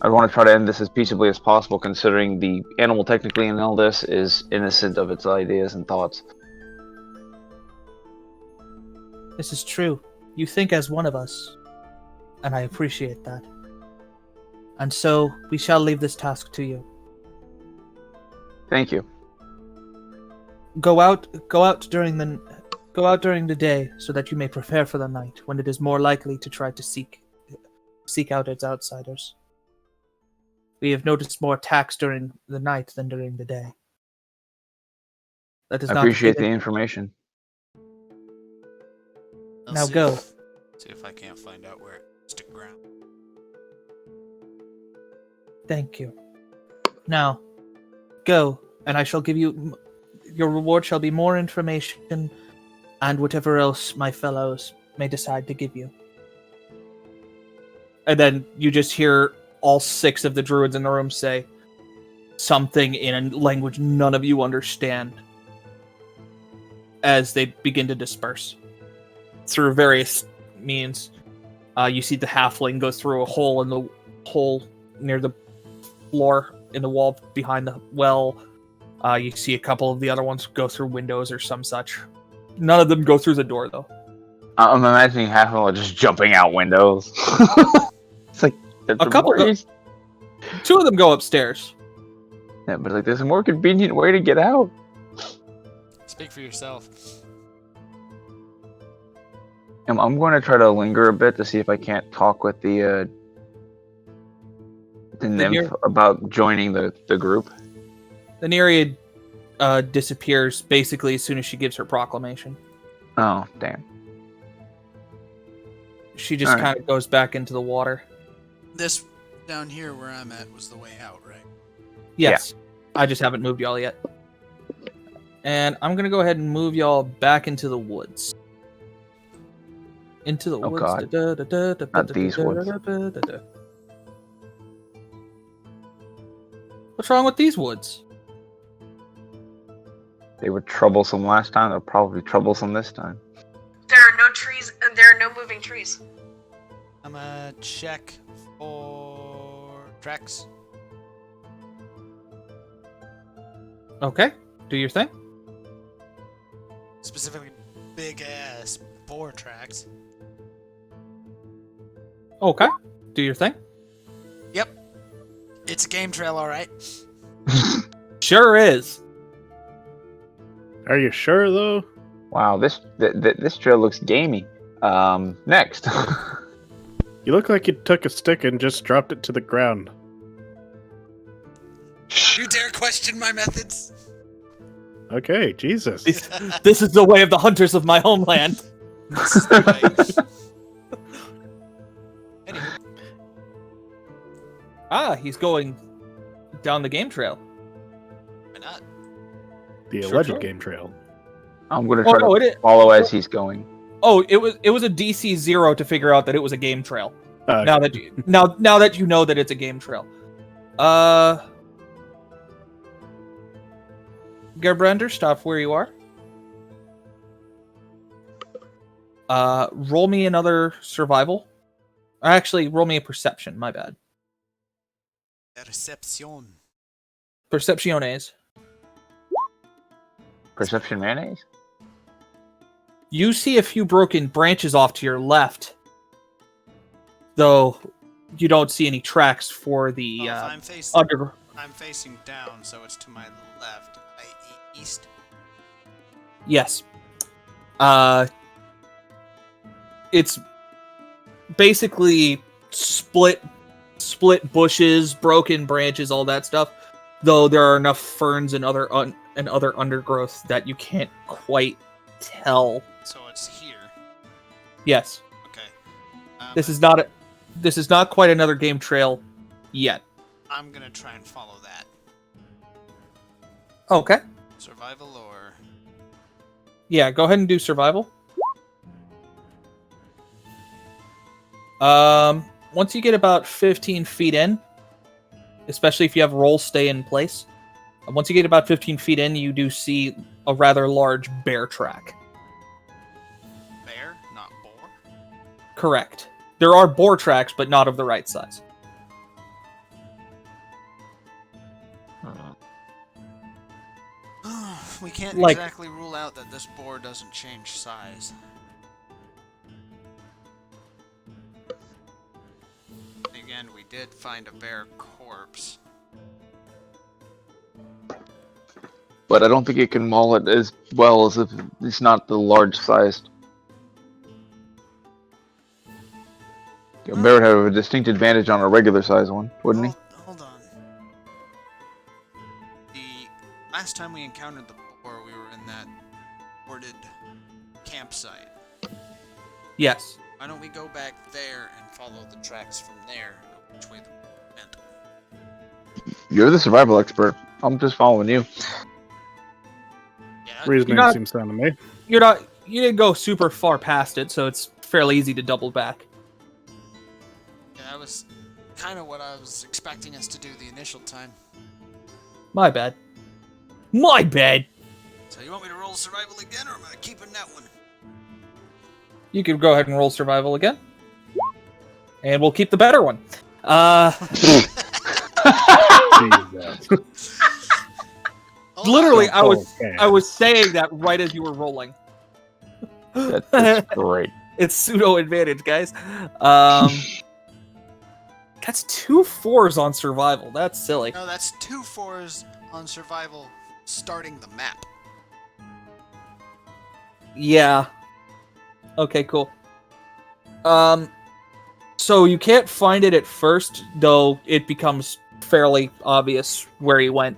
I want to try to end this as peaceably as possible, considering the animal technically in all this is innocent of its ideas and thoughts. This is true. You think as one of us, and I appreciate that. And so, we shall leave this task to you. Thank you. Go out during the day, so that you may prepare for the night, when it is more likely to try to seek out its outsiders. We have noticed more attacks during the night than during the day. That is I not to say appreciate that- the information. I'll Now see go. See if I can't find out where it's to ground. Thank you. Now, go, and I shall give you... Your reward shall be more information, and whatever else my fellows may decide to give you. And then you just hear all 6 of the druids in the room say something in a language none of you understand as they begin to disperse. Through various means. You see the halfling go through a hole near the floor in the wall behind the well. You see a couple of the other ones go through windows or some such. None of them go through the door, though. I'm imagining half of them are just jumping out windows. It's like A couple of 2 of them go upstairs. Yeah, but like there's a more convenient way to get out. Speak for yourself. I'm going to try to linger a bit to see if I can't talk with the nymph about joining the group. The Nereid disappears basically as soon as she gives her proclamation. Oh, damn. She just Alright. kind of goes back into the water. This down here where I'm at was the way out, right? Yes. I just haven't moved y'all yet. And I'm going to go ahead and move y'all back into the woods. Into the Oh, woods. God. Not these woods. What's wrong with these woods? They were troublesome last time. They're probably troublesome this time. There are no trees. There are no moving trees. I'm gonna check for tracks. Okay. Do your thing. Specifically, big ass boar tracks. Okay. Do your thing. Yep. It's a game trail, alright. Sure is. are you sure though? Wow, this trail looks gamey. Next. You look like you took a stick and just dropped it to the ground. You dare question my methods? Okay, Jesus. This is the way of the hunters of my homeland. This is the way. Anyway, He's going down the game trail. why not? The Sure, alleged sure. game trail. I'm gonna try to follow as he's going. Oh, it was a DC 0 to figure out that it was a game trail. Okay. Now that you know that it's a game trail. Gerbrander, stop where you are. Roll me another survival. Actually, roll me a perception. My bad. Reception. Percepciones. Perception mayonnaise? You see a few broken branches off to your left, though you don't see any tracks for the I'm facing under. I'm facing down, so it's to my left, i.e. east. Yes. It's basically split bushes, broken branches, all that stuff. Though there are enough ferns and other undergrowth that you can't quite tell. So it's here. Yes. Okay. This is not quite another game trail yet. I'm gonna try and follow that. Okay. Survival or... Yeah, go ahead and do survival. Once you get about 15 feet in, especially if you have roll stay in place, once you get about 15 feet in, you do see a rather large bear track. Bear, not boar? Correct. There are boar tracks, but not of the right size. We can't Like- exactly rule out that this boar doesn't change size. Again, we did find a bear corpse. But I don't think it can maul it as well as if it's not the large sized. A bear would have a distinct advantage on a regular sized one, wouldn't he? Hold on. The last time we encountered the boar, we were in that boarded campsite. Yes. Why don't we go back there and follow the tracks from there, which way the boar went? You're the survival expert. I'm just following you. Yeah, Reasoning not- seems sound to me. You didn't go super far past it, so it's fairly easy to double back. that was kind of what I was expecting us to do the initial time. My bad. My bad. So you want me to roll survival again, or am I keeping that one? You can go ahead and roll survival again. And we'll keep the better one. Jesus. Literally, I Okay. was saying that right as you were rolling. That's great. It's pseudo advantage, guys. That's 2 4s on survival. That's silly. No, that's 2 4s on survival starting the map. Yeah. Okay, cool. So you can't find it at first, though it becomes fairly obvious where he went.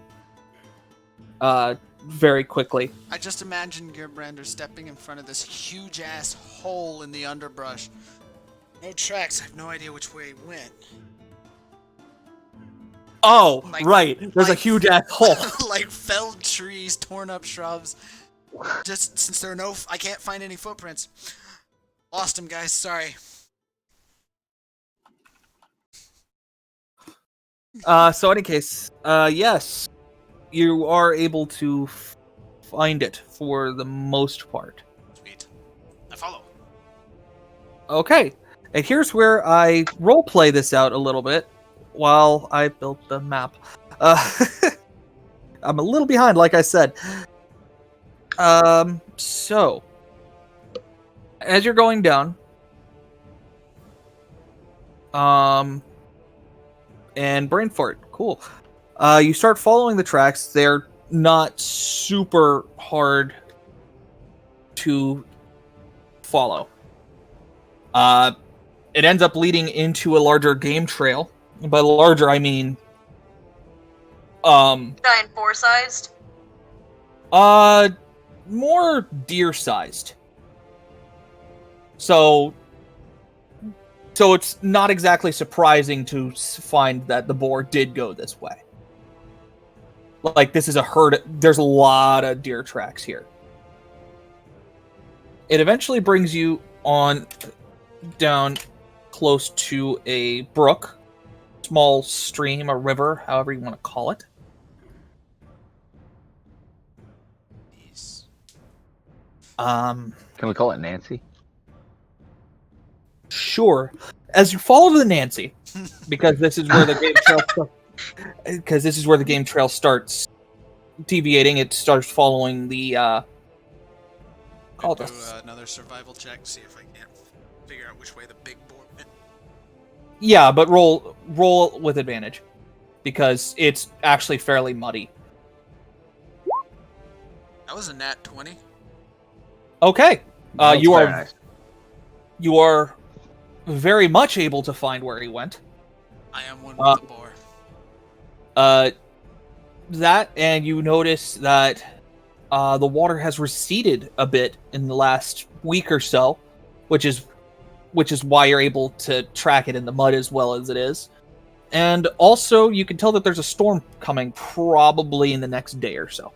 Very quickly. I just imagine Gerbrander stepping in front of this huge ass hole in the underbrush. No tracks, I have no idea which way he went. Oh, Like- right. There's a like- huge ass hole. Like felled trees, torn up shrubs. Just since there are I can't find any footprints. Lost him, guys, sorry. So in any case, yes, you are able to find it for the most part. Sweet. I follow. Okay, and here's where I roleplay this out a little bit while I built the map. I'm a little behind, like I said. So, as you're going down, and brain fart, cool. You start following the tracks. They're not super hard to follow. It ends up leading into a larger game trail. By larger, I mean, Giant boar sized. more deer-sized. So it's not exactly surprising to find that the boar did go this way. Like, this is a herd. There's a lot of deer tracks here. It eventually brings you on down close to a brook, small stream, a river, however you want to call it. Jeez. Can we call it Nancy? Sure. As you follow the Nancy, because this is where the game trail because this is where the game trail starts deviating. It starts following the I'll called do us. another survival check, see if I can't figure out which way the big boar went. Yeah, but roll with advantage because it's actually fairly muddy. That was a nat 20. Okay, That's you very are nice. you are very much able to find where he went. I am one with the boar. That, and you notice that the water has receded a bit in the last week or so, which is why you're able to track it in the mud as well as it is. And also, you can tell that there's a storm coming probably in the next day or so.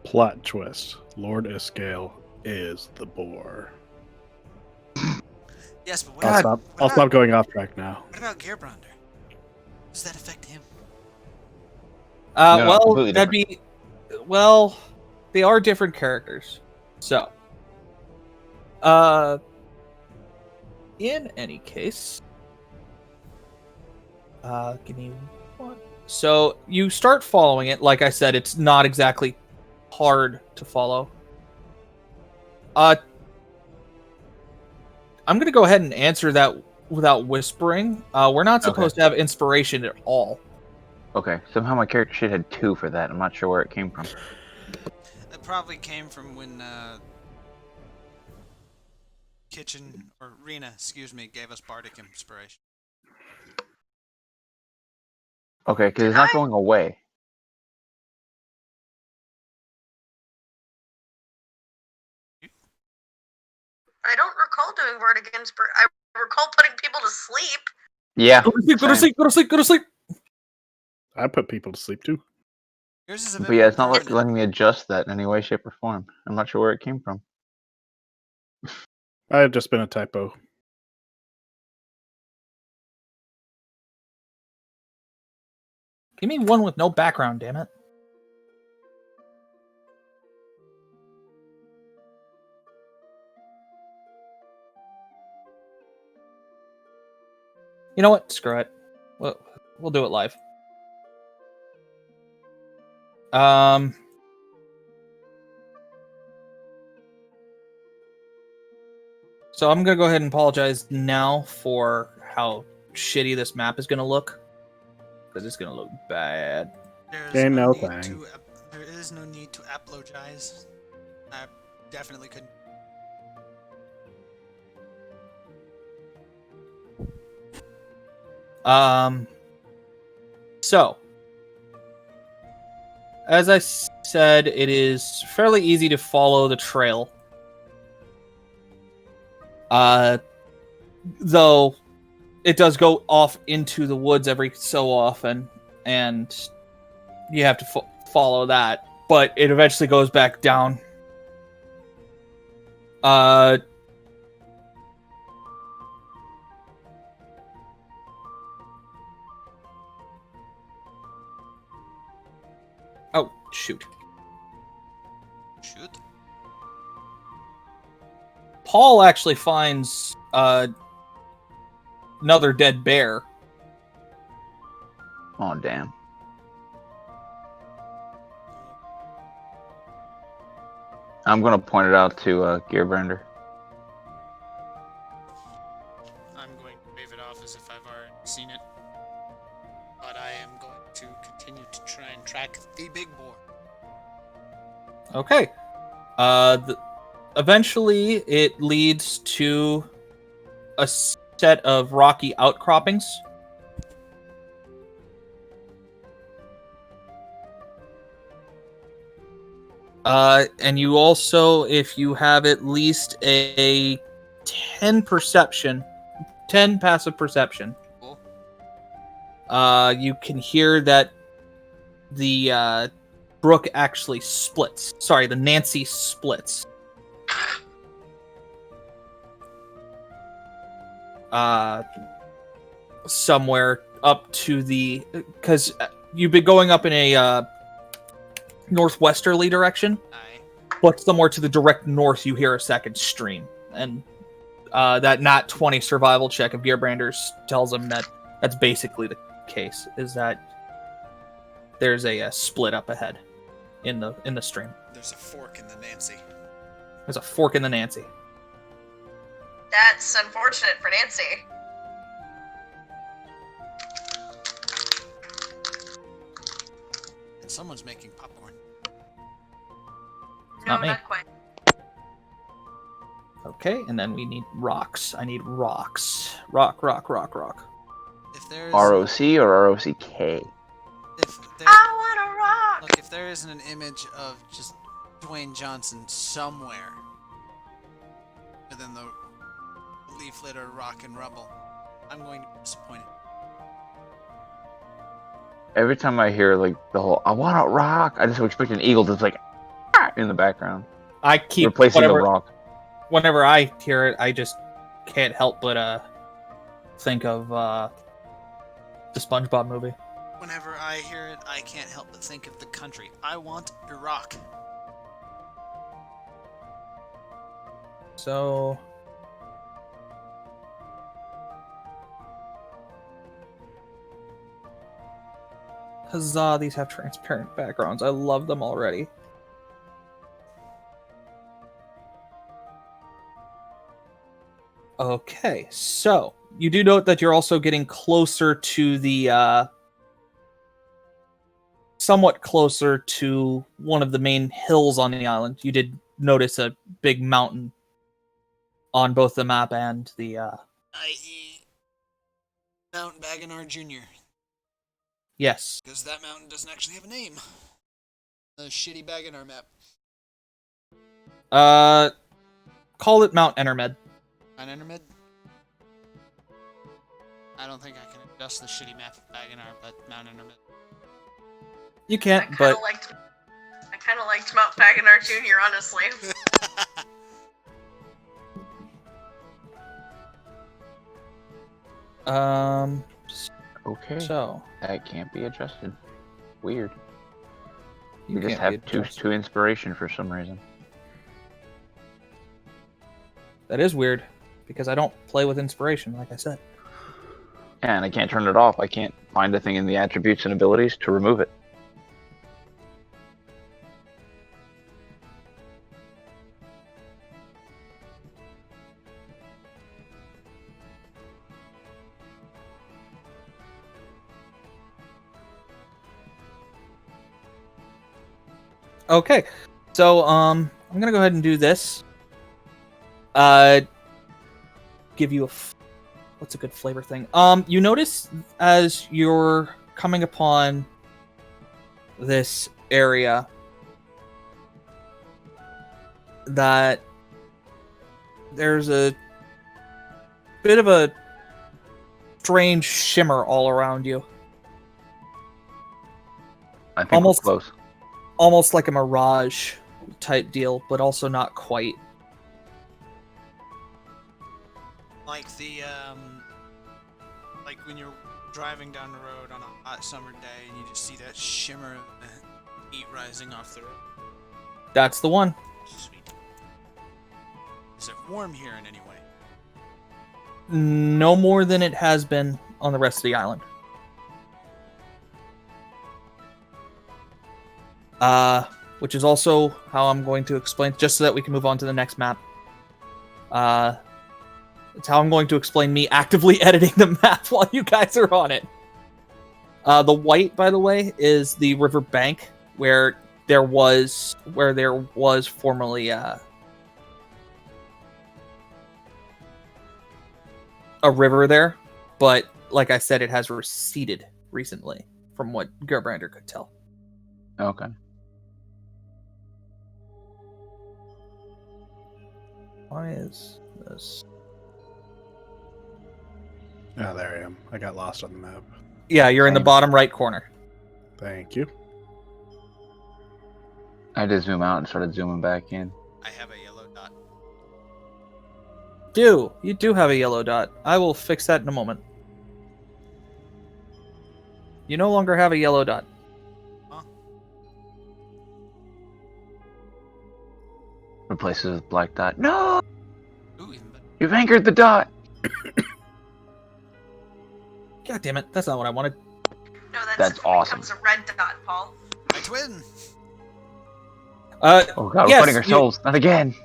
Plot twist: Lord Iskael is the boar. Yes, but what I'll about, stop going off track now. what about Gearbrander? Does that affect him? No, Well, completely that'd be... Well, they are different characters. So... in any case... give me one... So, you start following it. Like I said, it's not exactly hard to follow. I'm going to go ahead and answer that without whispering. We're not supposed to have inspiration at all. Okay, somehow my character sheet had 2 for that. I'm not sure where it came from. That probably came from when Rena, gave us bardic inspiration. Okay, because it's not going away. I don't recall doing Bardic Inspiration. I recall putting people to sleep. Yeah. Go to sleep, go to same. sleep, go to sleep, go to sleep! I put people to sleep too. Yours is a bit But yeah, more it's not permanent. letting me adjust that in any way, shape, or form. I'm not sure where it came from. I had just been a typo. Give me one with no background, damn it. You know what? Screw it. We'll do it live. So I'm gonna go ahead and apologize now for how shitty this map is gonna look, because it's gonna look bad. Ain't no need thing. there is no need to apologize. I definitely couldn't. So, as I said, it is fairly easy to follow the trail. Though it does go off into the woods every so often, and you have to follow that. But it eventually goes back down. Oh, shoot. Shoot. Paul actually finds another dead bear. Oh, damn. I'm going to point it out to Gearbrander. I'm going to wave it off as if I've already seen it. But I am going to continue to try and track the big boar. Okay. Eventually, it leads to a set of rocky outcroppings. And you also, if you have at least a 10 passive perception, Cool. you can hear that the brook actually splits. Sorry, the Nancy splits. somewhere up to the, because you've been going up in a northwesterly direction, Aye. but somewhere to the direct north you hear a second stream, and that nat 20 survival check of Gearbranders tells them that that's basically the case, is that there's a split up ahead in the stream. There's a fork in the Nancy. There's a fork in the Nancy. That's unfortunate for Nancy. And someone's making popcorn. No, Not me. not quite. Okay, and then we need rocks. I need rocks. Rock. If there's ROC or ROCK? if there I wanna rock! look, if there isn't an image of just Dwayne Johnson somewhere within the leaflet or rock and rubble, I'm going to be disappointed. Every time I hear like the whole "I want to rock," I just expect an eagle that's like "Ah," in the background, I keep replacing whatever, the rock. Whenever I hear it, I just can't help but think of the SpongeBob movie. Whenever I hear it, I can't help but think of the country. I want Iraq. So huzzah, these have transparent backgrounds. I love them already. Okay, so you do note that you're also getting closer to the somewhat closer to one of the main hills on the island. You did notice a big mountain on both the map and the I.e. Mount Bagonar Jr. yes. Because that mountain doesn't actually have a name. The shitty Bagonar map. Call it Mount Enermed. Mount Enermed? I don't think I can adjust the shitty map of Bagonar, but Mount Enermed. You can't, but I kind of liked Mount Bagonar Jr., honestly. Okay, so that can't be adjusted. Weird. you We just can't have be two adjusted. two inspiration for some reason. That is weird because I don't play with inspiration, like I said. Yeah, and I can't turn it off. I can't find a thing in the attributes and abilities to remove it. Okay, so I'm gonna go ahead and do this. Give you what's a good flavor thing? You notice as you're coming upon this area that there's a bit of a strange shimmer all around you, I think Almost- we're close. almost like a mirage type deal, but also not quite. Like the, like when you're driving down the road on a hot summer day and you just see that shimmer of the heat rising off the road. That's the one. Sweet. Is it warm here in any way? No more than it has been on the rest of the island. Which is also how I'm going to explain, just so that we can move on to the next map. It's how I'm going to explain me actively editing the map while you guys are on it. The white, by the way, is the river bank where there was formerly a river there, but like I said, it has receded recently, from what Gerbrander could tell. Okay. Why is this? Oh, there I am. I got lost on the map. Yeah, you're in the Same. bottom right corner. Thank you. I had to zoom out and started zooming back in. I have a yellow dot. You do have a yellow dot. I will fix that in a moment. You no longer have a yellow dot. Huh? Replaces with black dot. No! Ooh, even better. You've anchored the dot! God damn it, that's not what I wanted. No, That's awesome. becomes a red dot, Paul. My twin. Oh god, we're Yes, putting ourselves. Not again!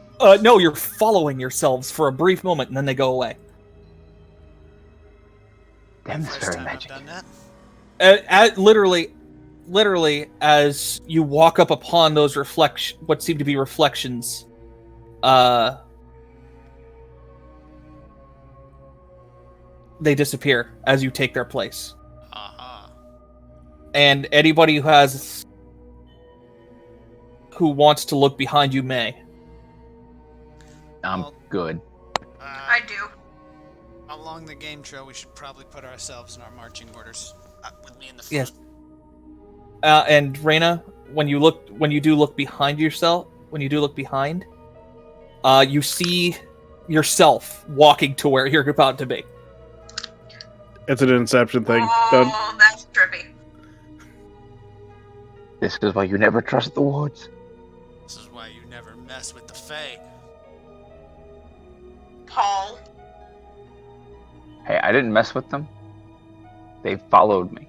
No, you're following yourselves for a brief moment and then they go away. Damn, this is First very time magic. I've done that. Literally, as you walk up upon those what seem to be reflections, they disappear as you take their place. Aha. And anybody who wants to look behind you may. I'm Well, good. I do. Along the game trail, we should probably put ourselves in our marching orders. With me in the front. Yes. And Reyna, when you do look behind yourself, you see yourself walking to where you're about to be. It's an Inception thing. Oh, that's trippy. This is why you never trust the woods. This is why you never mess with the Fae. Paul. Hey, I didn't mess with them. They followed me.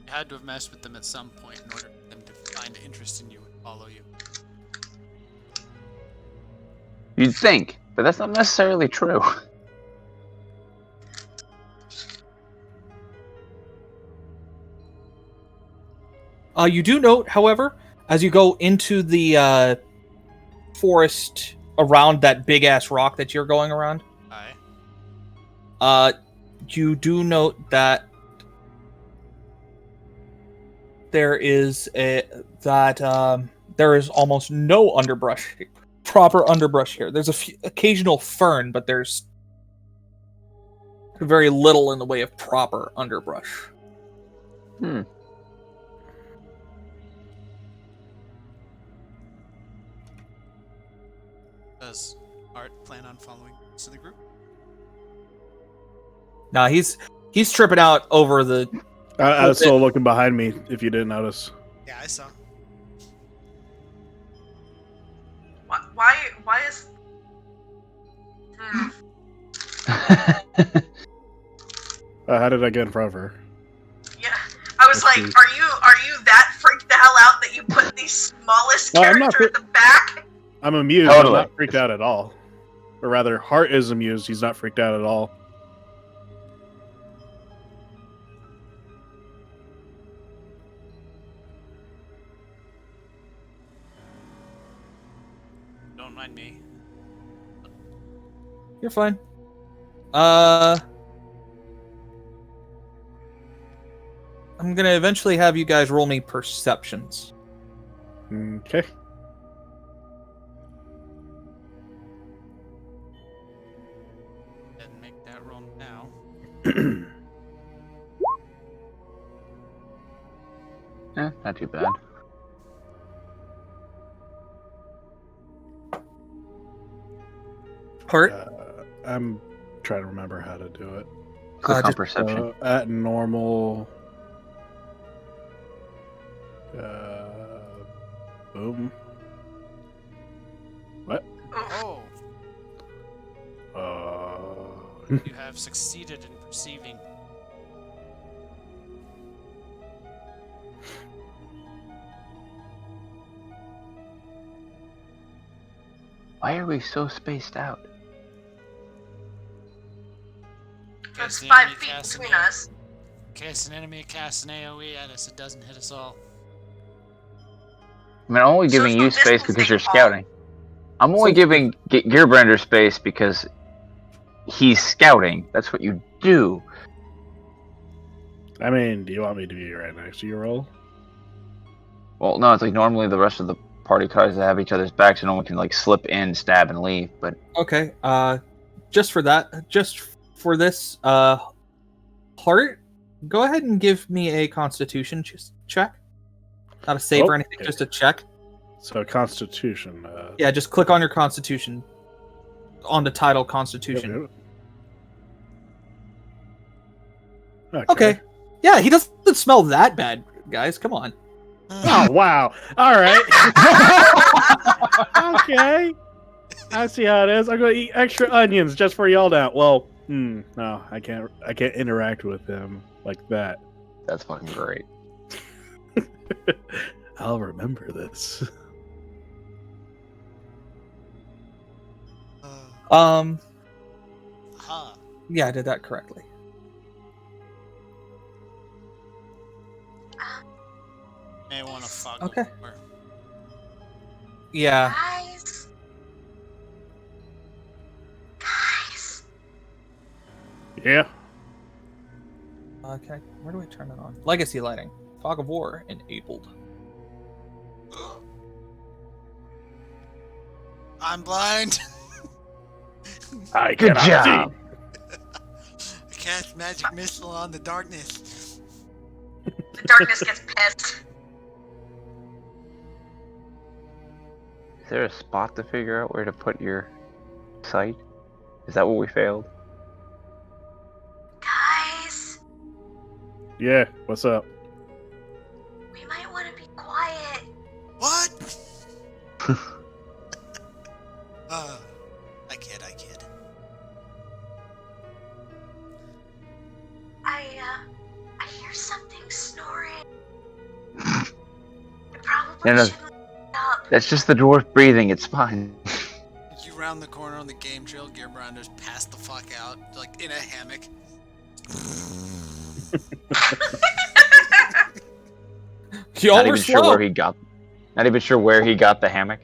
You had to have messed with them at some point in order for them to find interest in you and follow you. You'd think, but that's not necessarily true. You do note, however, as you go into the forest around that big ass rock that you're going around, Aye. you do note that there is almost no proper underbrush here. There's a few occasional fern, but there's very little in the way of proper underbrush. Does Art plan on following us to the group? Nah, he's tripping out over the. I was still looking behind me, if you didn't notice. Yeah, I saw. Why is... How did I get in front of her? Yeah, I was like, Let's are you that freaked the hell out that you put the smallest No, I'm not character at the back? I'm amused. Totally. I'm not freaked out at all. Or rather, Hart is amused. He's not freaked out at all. Don't mind me. You're fine. I'm gonna eventually have you guys roll me perceptions. Okay. And make that roll now. Not too bad. Hurt. I'm trying to remember how to do it. Click on just, perception. At normal. Boom. What? Oh, Uh, you have succeeded in perceiving. Why are we so spaced out? There's the 5 enemy feet casts between an us. In case an enemy casts an AoE at us, it doesn't hit us all. I mean, I'm only So giving it's no you space distance because you're thing, Paul. scouting. I'm only giving Gearbrender space because he's scouting. That's what you do. I mean, do you want me to be right next to your roll? Well, no, it's like normally the rest of the party tries to have each other's backs so no one can like slip in, stab, and leave. But Okay. Just for this, Hart, go ahead and give me a Constitution check. Not a save or anything, Okay. just a check. So Constitution. Yeah, just click on your Constitution. on the title Constitution. Okay. Yeah, he doesn't smell that bad, guys. Come on. Oh wow! All right. Okay. I see how it is. I'm gonna eat extra onions just for y'all now. Well, no, I can't. I can't interact with him like that. That's fucking great. I'll remember this. Huh. Yeah, I did that correctly. May want to fuck. Okay. More. Yeah. Guys. Yeah. Okay, where do I turn it on? Legacy lighting. Fog of War enabled. I'm blind. I Good cannot job. I cast magic missile on the darkness. The darkness gets pissed. Is there a spot to figure out where to put your sight? Is that what we failed? Guys, See. Yeah. What's up? we might want to be quiet. What? I kid. I hear something snoring. It probably No. shouldn't wake up. That's just the dwarf breathing. It's fine. You round the corner on the game trail, Gearbranders pass the fuck out, like in a hammock. Y'all Not were even sure slow. where he got. Not even sure where he got the hammock.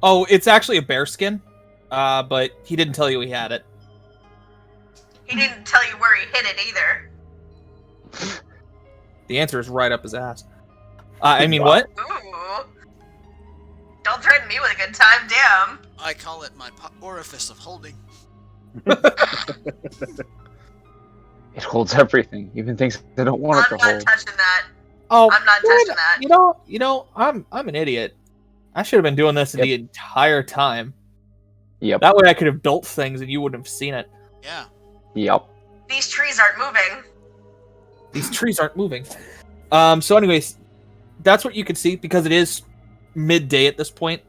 Oh, it's actually a bear skin. But he didn't tell you he had it. He didn't tell you where he hid it either. The answer is right up his ass. I mean, Wow. what? Ooh. Don't threaten me with a good time, damn. I call it my orifice of holding. It holds everything, even things I don't want it I'm to not hold. touching that. Oh, I'm not wait, touching that. You know, I'm an idiot. I should have been doing this Yep. the entire time. Yep. That way I could have built things and you wouldn't have seen it. Yeah. Yep. These trees aren't moving. These trees aren't moving. So anyways, that's what you can see because it is midday at this point.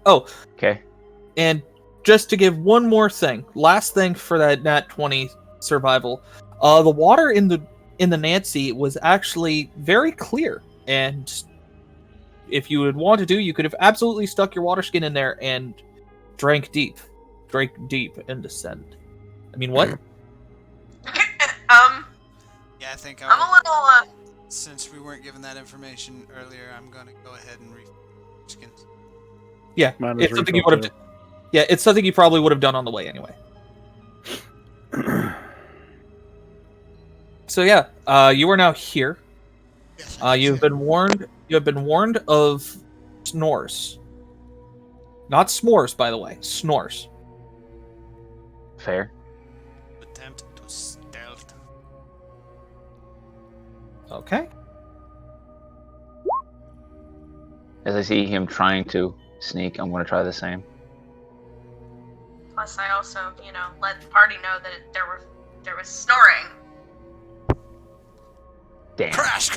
Oh, Okay. and just to give one more thing, last thing for that Nat 20 survival, the water in the Nancy was actually very clear, and if you would want to do, you could have absolutely stuck your water skin in there and drank deep and descend. I mean, what? Yeah, I think I'm a little, since we weren't given that information earlier, I'm gonna go ahead and refill skins. Yeah, Mine was it's something you refilled, would have. Yeah, it's something you probably would have done on the way anyway. So yeah, you are now here. Yes. You have been warned. You have been warned of snores. Not s'mores, by the way. Snores. Fair. Attempt to stealth. Okay. As I see him trying to sneak, I'm going to try the same. plus I also, let the party know that there was snoring. Damn. Crash!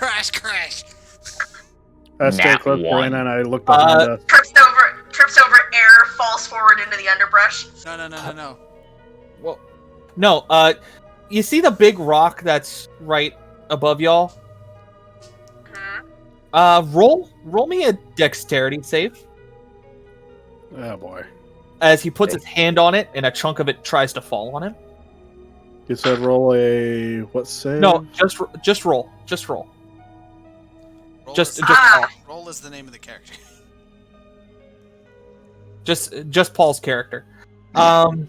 I stay Nat close to one. Raina and I look behind us. Trips over air, falls forward into the underbrush. No. Well, no. You see the big rock that's right above y'all? Hmm. Roll me a dexterity save. Oh boy. As he puts his hand on it and a chunk of it tries to fall on him. You said roll a what save? No, just roll. Just roll. Roll Just is, roll is the name of the character. Just Paul's character. Keep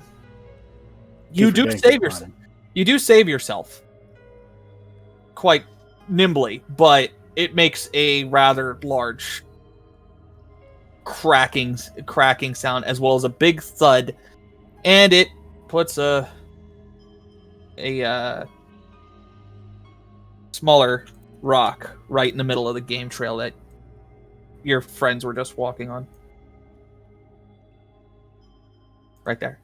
You do forgetting save to yourself. find him. You do save yourself quite nimbly, but it makes a rather large cracking sound as well as a big thud, and it puts a smaller rock right in the middle of the game trail that your friends were just walking on. Right there.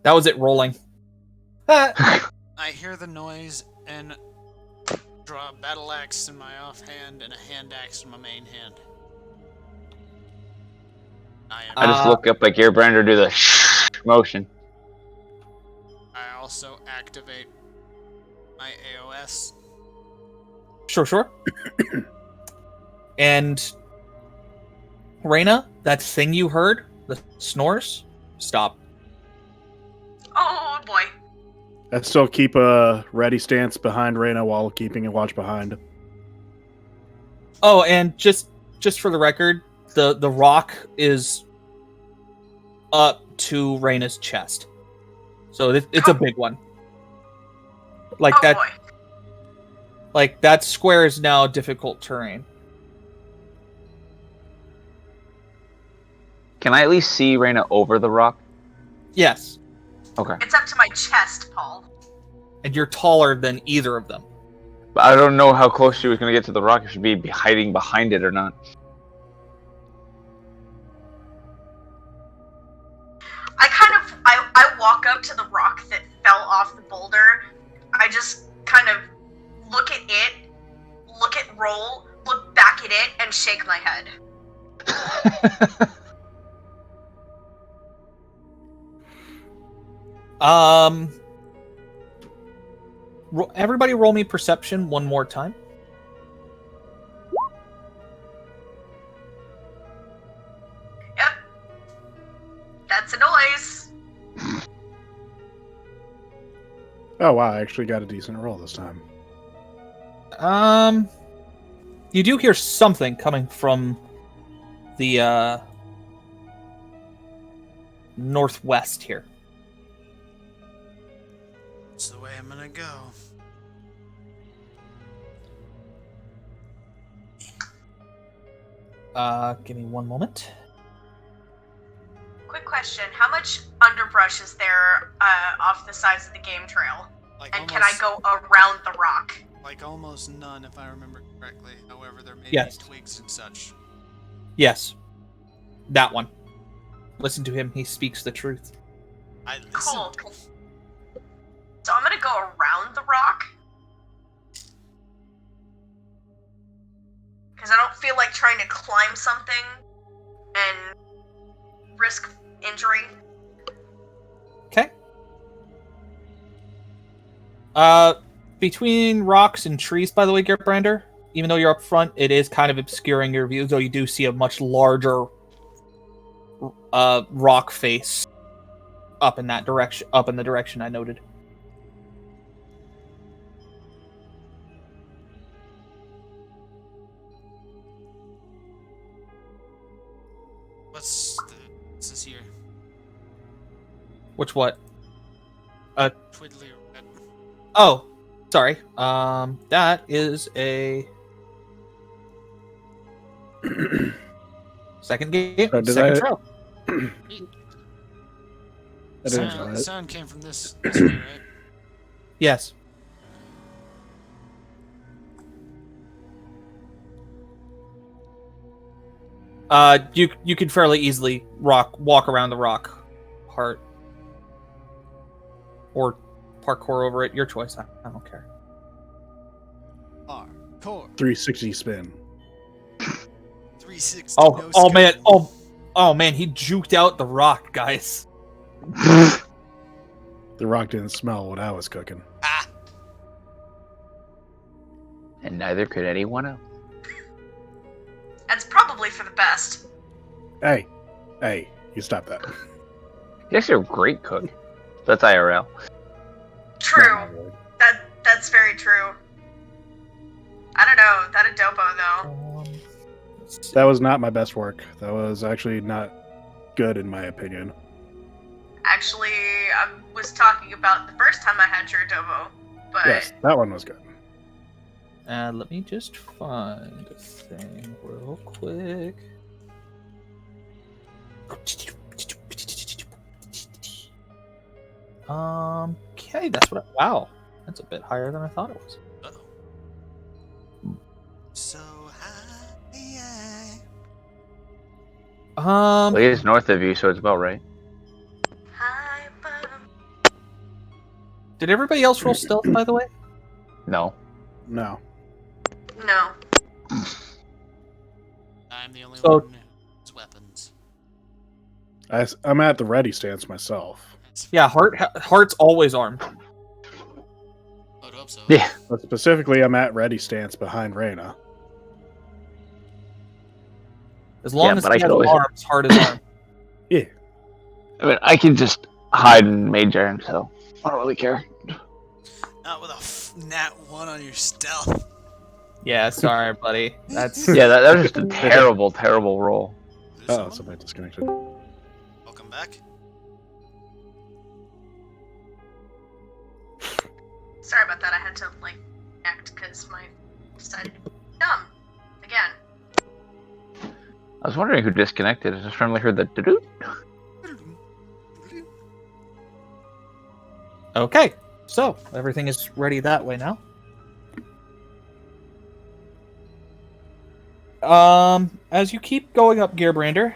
That was it rolling. Ah. I hear the noise and draw a battle axe in my offhand and a hand axe in my main hand. I just look up like Gearbrander, do the motion. I also activate my AOS. Sure. And Reyna, that thing you heard, the snores, stop. Oh boy. I still keep a ready stance behind Reyna while keeping a watch behind. Oh, and just for the record, the rock is up to Reyna's chest, so it's a big one. Like Oh that. boy. Like that square is now difficult terrain. Can I at least see Reyna over the rock? Yes, Okay. It's up to my chest, Paul. and you're taller than either of them. But I don't know how close she was going to get to the rock, if she'd be hiding behind it or not. I walk up to the rock that fell off the boulder. I just kind of look at it, look at Roll, look back at it, and shake my head. Everybody roll me perception one more time. Yep. That's a noise. Oh wow, I actually got a decent roll this time. You do hear something coming from the northwest here. That's the way I'm gonna go. Give me one moment. Quick question: how much underbrush is there off the sides of the game trail? Like And can I go around the rock? Like almost none, if I remember correctly. However, there may Yes. be twigs and such. Yes, that one. Listen to him; he speaks the truth. I listen. Cool. So I'm gonna go around the rock. Because I don't feel like trying to climb something and risk injury. Okay. Between rocks and trees, by the way, Gearbrander, even though you're up front, it is kind of obscuring your view, though you do see a much larger rock face up in that direction, up in the direction I noted. What's this here? Which what? Twiddly or red? Oh, sorry. That is a second game. Oh, did Second I- trail. I didn't know The that. sound came from this way, right? Yes. You could fairly easily walk around the rock part, or parkour over it. Your choice. I don't care. Hardcore. 360 spin. 360. Oh, no oh scope. man, oh man, he juked out the rock, guys. The rock didn't smell what I was cooking. Ah, And neither could anyone else. That's probably for the best. Hey, you stop that. Yes, you're a great cook. That's IRL. True. Not really. That's very true. I don't know. That adobo though. That was not my best work. That was actually not good in my opinion. Actually, I was talking about the first time I had your adobo, but Yes, that one was good. Let me just find a thing real quick. Okay, that's what. Wow, that's a bit higher than I thought it was. uh-oh. So high. Well, he is north of you, so it's about right. Did everybody else roll stealth, by the way? No. No. No. I'm the only So- one who has weapons. I'm at the ready stance myself. Yeah, Heart's always armed. I would hope so. Yeah. But specifically, I'm at ready stance behind Reyna. As long Yeah, as but I he could has always- arms, Heart is armed. Yeah. I mean, I can just hide in Mage Iron, so I don't really care. Not with a nat 1 on your stealth. Yeah, sorry, buddy. That's Yeah, that was just a terrible, terrible roll. Lose Oh, someone? somebody disconnected. Welcome back. Sorry about that. I had to act because my decided dumb again. I was wondering who disconnected. I just randomly heard the doo-doo. okay. So everything is ready that way now. As you keep going up, Gearbrander.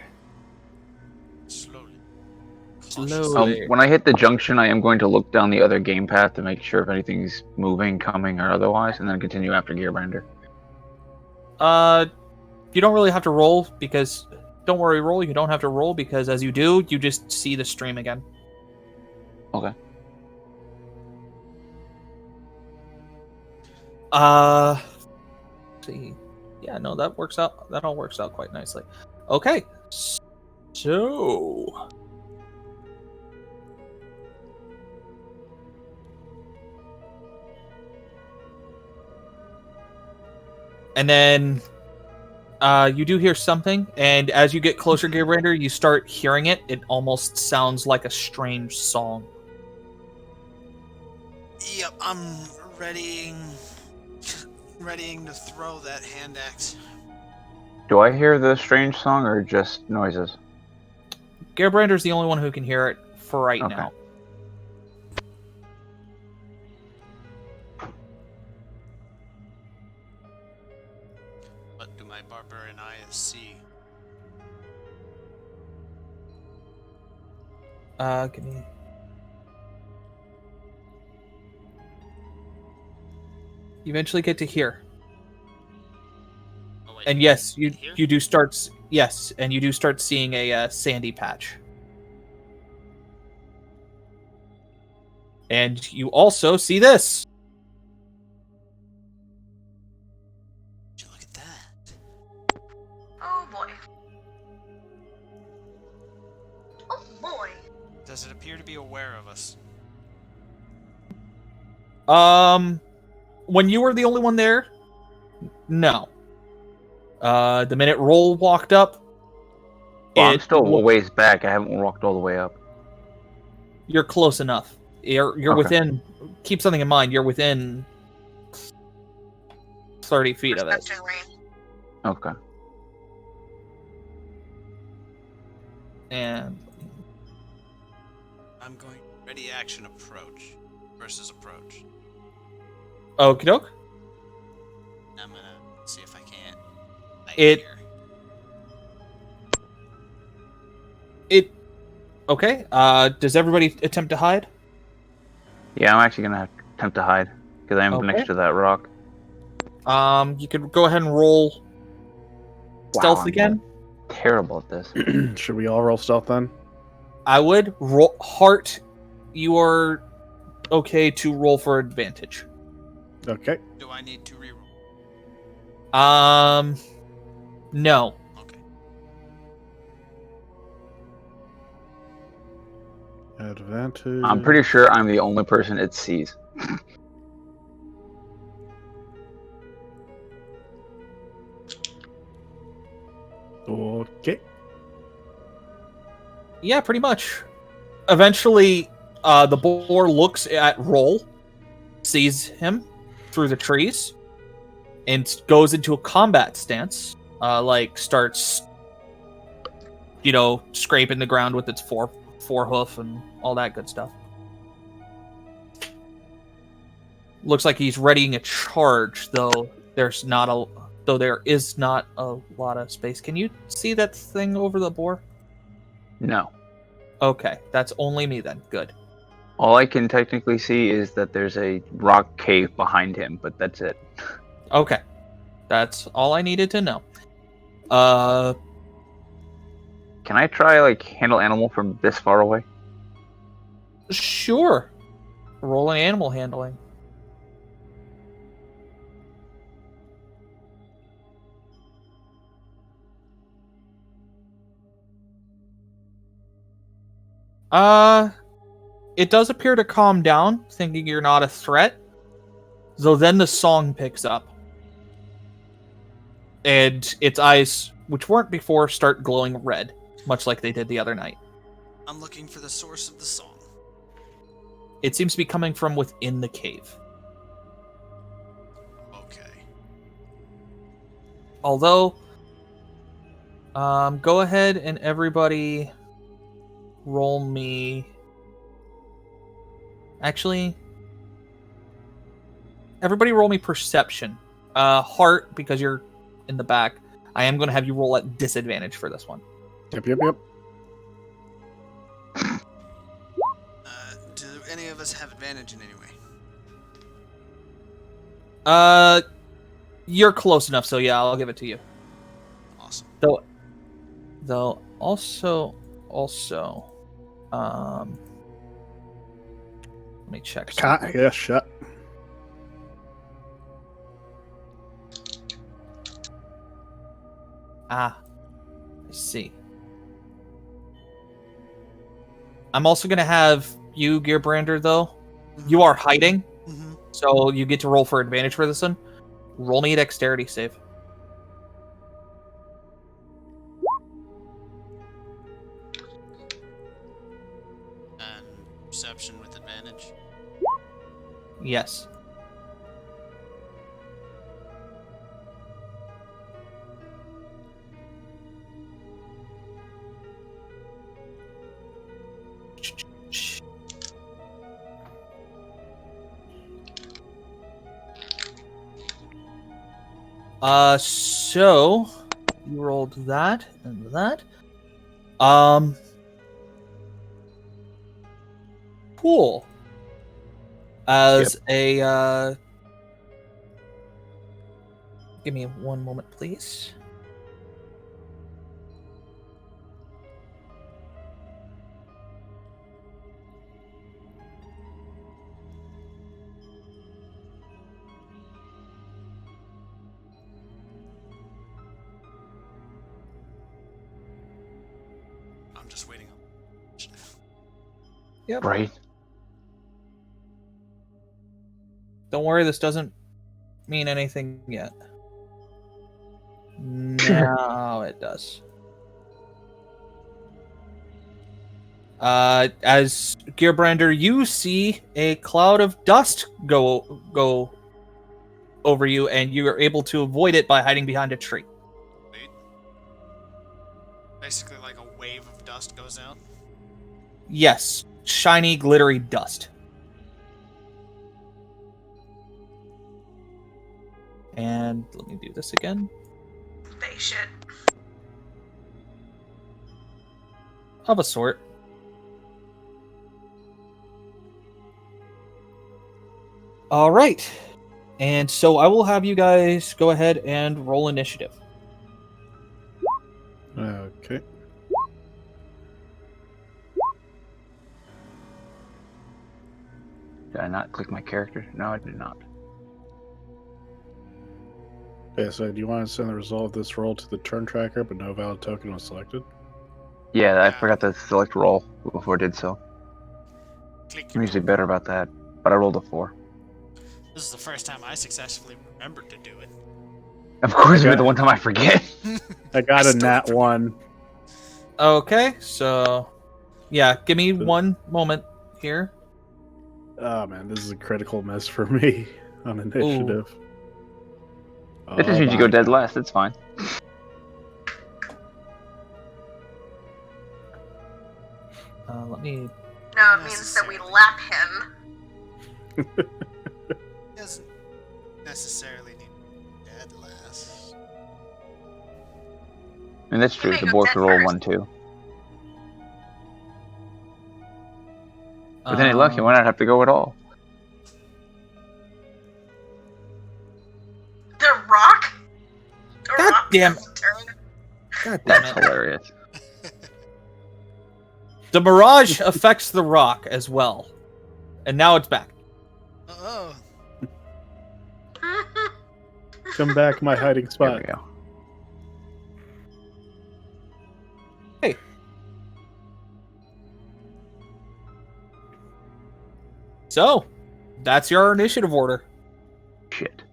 Slowly. Slowly. When I hit the junction, I am going to look down the other game path to make sure if anything's moving, coming, or otherwise, and then continue after Gearbrander. You don't really have to roll because don't worry, roll. You don't have to roll because as you do, you just see the stream again. Okay. Let's see. Yeah, no, that works out. That all works out quite nicely. Okay. So and then you do hear something, and as you get closer, Gearbrander, you start hearing it. It almost sounds like a strange song. Yep, I'm readying to throw that hand axe. Do I hear the strange song or just noises? Gearbrander's the only one who can hear it for right Okay. now. What do my barbarian eyes see? Give me. You eventually get to hear, Oh, wait. and yes, you Here? you do start. Yes, and you do start seeing a sandy patch, and you also see this. Would you look at that? Oh boy. Oh boy. Does it appear to be aware of us? When you were the only one there, no. The minute Roll walked up, Well, I'm it still a looked- ways back. I haven't walked all the way up. You're close enough. You're Okay. within. Keep something in mind. You're within 30 feet of it. Perception range. Okay. And I'm going ready action approach versus approach. okie doke. I'm gonna see if I can't. It- Hear. It. Okay. Does everybody attempt to hide? Yeah, I'm actually gonna have to attempt to hide because I am Okay. next to that rock. You could go ahead and roll stealth I'm again. Terrible at this. Should we all roll stealth then? I would roll Heart. You are okay to roll for advantage. Okay. Do I need to reroll? No. Okay. Advantage. I'm pretty sure I'm the only person it sees. Okay. Yeah, pretty much. Eventually, the boar looks at Roll, sees him through the trees, and goes into a combat stance. Starts, scraping the ground with its forehoof and all that good stuff. Looks like he's readying a charge, though though there is not a lot of space. Can you see that thing over the boar? No. Okay, that's only me then. Good. All I can technically see is that there's a rock cave behind him, but that's it. Okay, that's all I needed to know. Can I try, like, handle animal from this far away? Sure. Roll an animal handling. It does appear to calm down, thinking you're not a threat. So then the song picks up. And its eyes, which weren't before, start glowing red, much like they did the other night. I'm looking for the source of the song. It seems to be coming from within the cave. Okay. Although, go ahead and everybody roll me. Actually, everybody roll me perception. Heart, because you're in the back. I am going to have you roll at disadvantage for this one. Yep. Do any of us have advantage in any way? You're close enough, so yeah, I'll give it to you. Awesome. Though also, let me check. Can't hear shit. I see. I'm also gonna have you, Gearbrander, though. You are hiding, Mm-hmm. so you get to roll for advantage for this one. Roll me a dexterity save. And perception with advantage. Yes. So you rolled that and that. Cool. As a give me one moment, please. I'm just waiting on. Yep. Right. Don't worry, this doesn't mean anything yet. Now it does. As Gearbrander, you see a cloud of dust go over you, and you are able to avoid it by hiding behind a tree. Wait. Basically, like a wave of dust goes out. Yes, shiny, glittery dust. And let me do this again. They shit. Of a sort. All right. And so I will have you guys go ahead and roll initiative. Okay. Did I not click my character? No, I did not. Okay, so do you want to send the result of this roll to the turn tracker, but no valid token was selected? Yeah, I forgot to select roll before I did so. Click I'm your usually better about that, but I rolled a 4. This is the first time I successfully remembered to do it. Of course, Okay. you're the one time I forget. I got a still nat forget. 1. Okay, so yeah, give me one moment here. Oh man, this is a critical miss for me on initiative. That just means you go dead last. It's fine. Let me. No, it means that we lap him. Doesn't necessarily need to be at last. And that's true. may The go boar dead could roll first. 1 too. With any luck, he might not have to go at all. The rock? The God rock damn- doesn't turn. God damn That's it. hilarious. The mirage affects the rock as well. And now it's back. Oh, Come back, my hiding There spot. we go. So, that's your initiative order. Shit.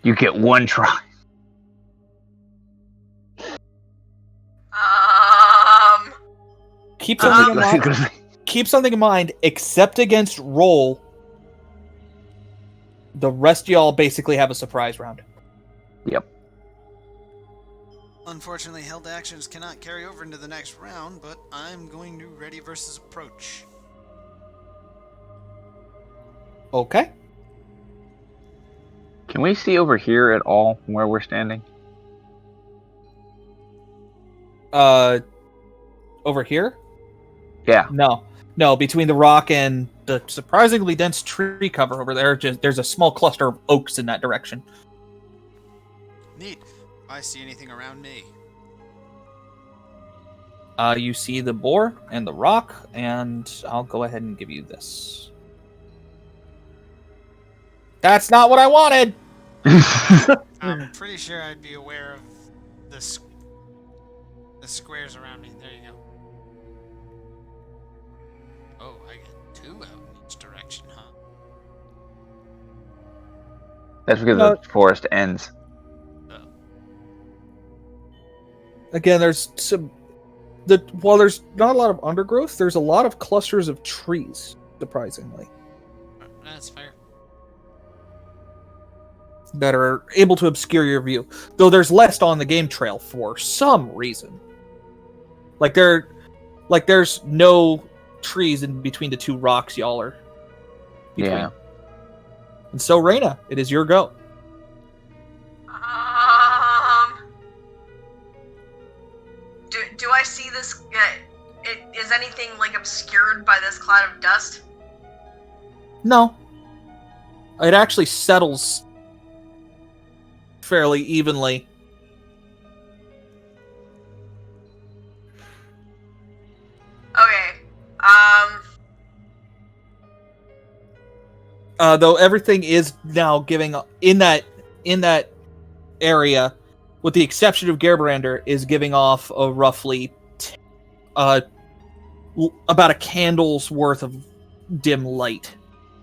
You get 1 try. Keep something in Uh, mind. Keep something in mind. Except against roll, the rest of y'all basically have a surprise round. Yep. unfortunately, held actions cannot carry over into the next round, but I'm going to ready versus approach. Okay. Can we see over here at all from where we're standing? Over here? Yeah. No. Between the rock and the surprisingly dense tree cover over there, there's a small cluster of oaks in that direction. Neat. If I see anything around me. You see the boar and the rock, and I'll go ahead and give you this. That's not what I wanted. I'm pretty sure I'd be aware of the squares around me. There you go. Oh, I get 2 out in each direction, huh? That's because No. the forest ends. Oh. Again, while there's not a lot of undergrowth, there's a lot of clusters of trees, surprisingly, That's fair. that are able to obscure your view. Though there's less on the game trail for some reason. There's no trees in between the 2 rocks y'all are between. Yeah. And so, Reyna, it is your go. Do I see this? Is anything like obscured by this cloud of dust? No. It actually settles fairly evenly. Okay. Though everything is now giving in that area, with the exception of Gerbrander, is giving off a roughly about a candle's worth of dim light.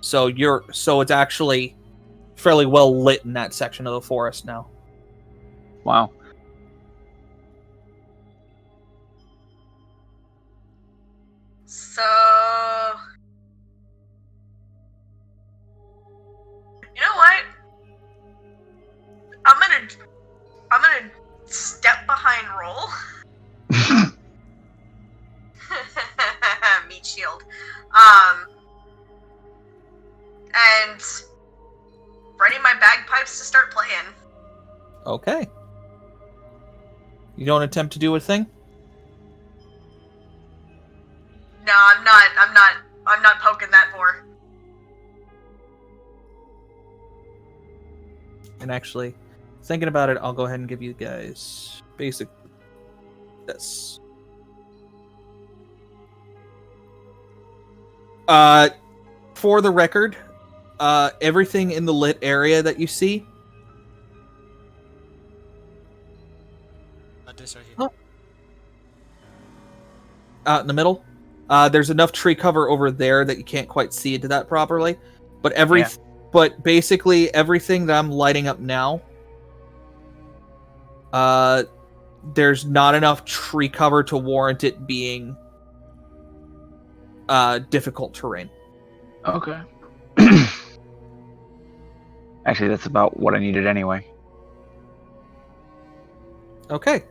So it's actually fairly well lit in that section of the forest now. Wow. So, you know what? I'm gonna step behind Roll. Meat shield. And ready my bagpipes to start playing. Okay. You don't attempt to do a thing? No, I'm not poking that boar. And actually, thinking about it, I'll go ahead and give you guys basic this. For the record, everything in the lit area that you see, This right here. Oh. Out in the middle, there's enough tree cover over there that you can't quite see into that properly. But but basically everything that I'm lighting up now, there's not enough tree cover to warrant it being difficult terrain. Okay. Actually, that's about what I needed anyway. Okay,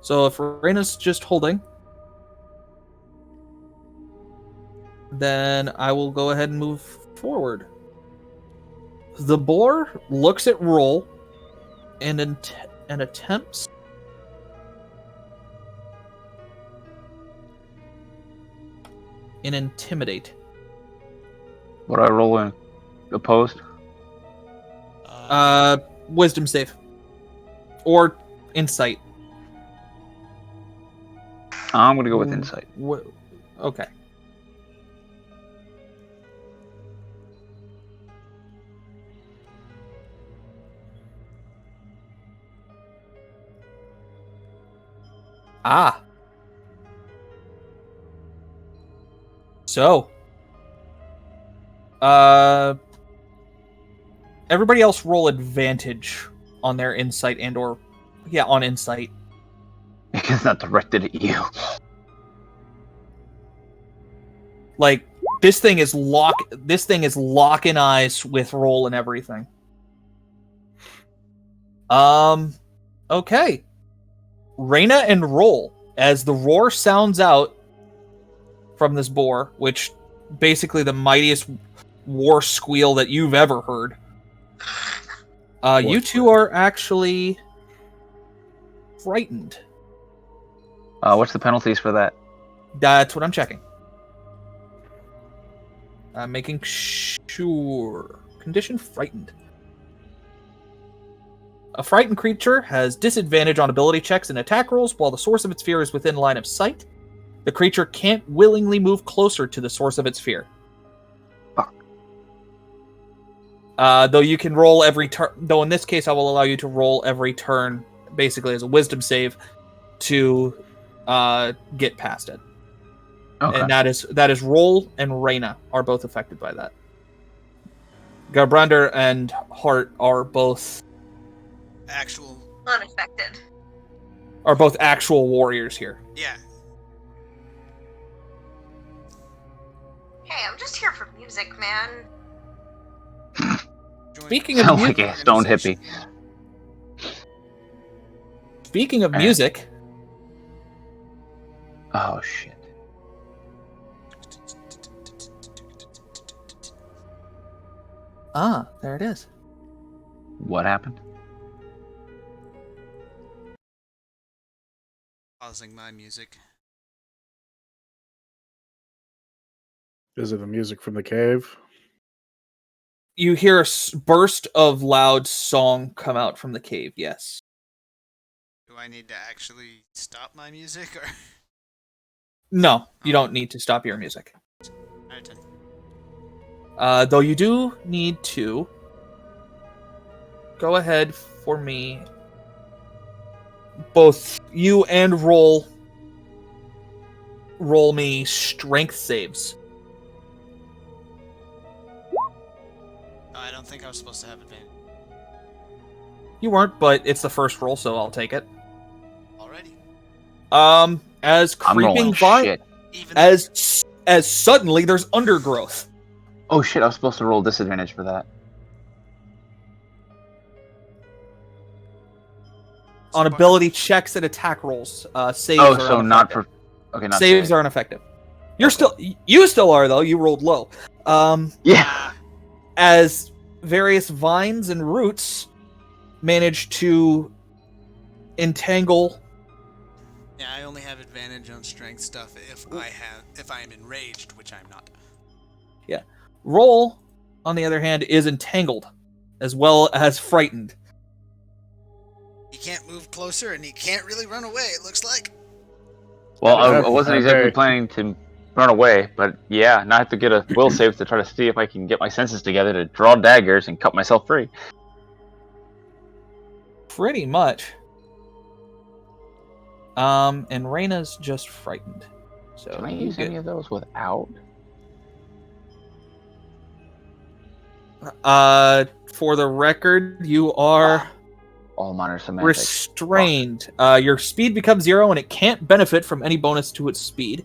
so if Reina's just holding, then I will go ahead and move forward. The boar looks at Roll and attempts an intimidate. What do I roll in? Opposed? Wisdom save. Or insight. I'm gonna go with insight. Okay. Ah. So. Everybody else roll advantage on their insight on insight. It's not directed at you. Like, this thing is locking eyes with Roll and everything. Okay. Reyna and Roll, as the roar sounds out from this boar, which basically the mightiest war squeal that you've ever heard. You two are actually frightened. What's the penalties for that? That's what I'm checking. Making sure. Condition frightened. A frightened creature has disadvantage on ability checks and attack rolls while the source of its fear is within line of sight. The creature can't willingly move closer to the source of its fear. Fuck. Though you can roll every turn. Though in this case, I will allow you to roll every turn, basically as a wisdom save, to get past it. Okay. And that is Roll and Reyna are both affected by that. Garbrander and Hart are both Unaffected. Are both actual warriors here. Yeah. Hey, I'm just here for music, man. Speaking of Sound like a stoned hippie. Speaking of music, Oh shit. there it is. What happened? Pausing my music. Is it the music from the cave? You hear a burst of loud song come out from the cave. Yes. Do I need to actually stop my music or? No, you don't need to stop your music. Alright then. Though you do need to go ahead for me. Both you and roll me strength saves. I don't think I was supposed to have advantage. You weren't, but it's the first roll, so I'll take it. Alrighty. As I'm rolling shit. Even as suddenly there's undergrowth. Oh shit, I was supposed to roll disadvantage for that. On ability checks and attack rolls. Saves Oh, are so unaffected. not for... Okay, not Saves save. are ineffective. You still are, though. You rolled low. Yeah. As various vines and roots manage to entangle. Yeah, I only have advantage on strength stuff if I am enraged, which I'm not. Yeah. Roll, on the other hand, is entangled, as well as frightened. He can't move closer, and he can't really run away. It looks like. Well, I wasn't exactly Okay. planning to run away, but yeah, now I have to get a will save to try to see if I can get my senses together to draw daggers and cut myself free. Pretty much. And Reyna's just frightened. So Can I use any of those without? For the record, you are All minor semantics. restrained. Your speed becomes 0, and it can't benefit from any bonus to its speed.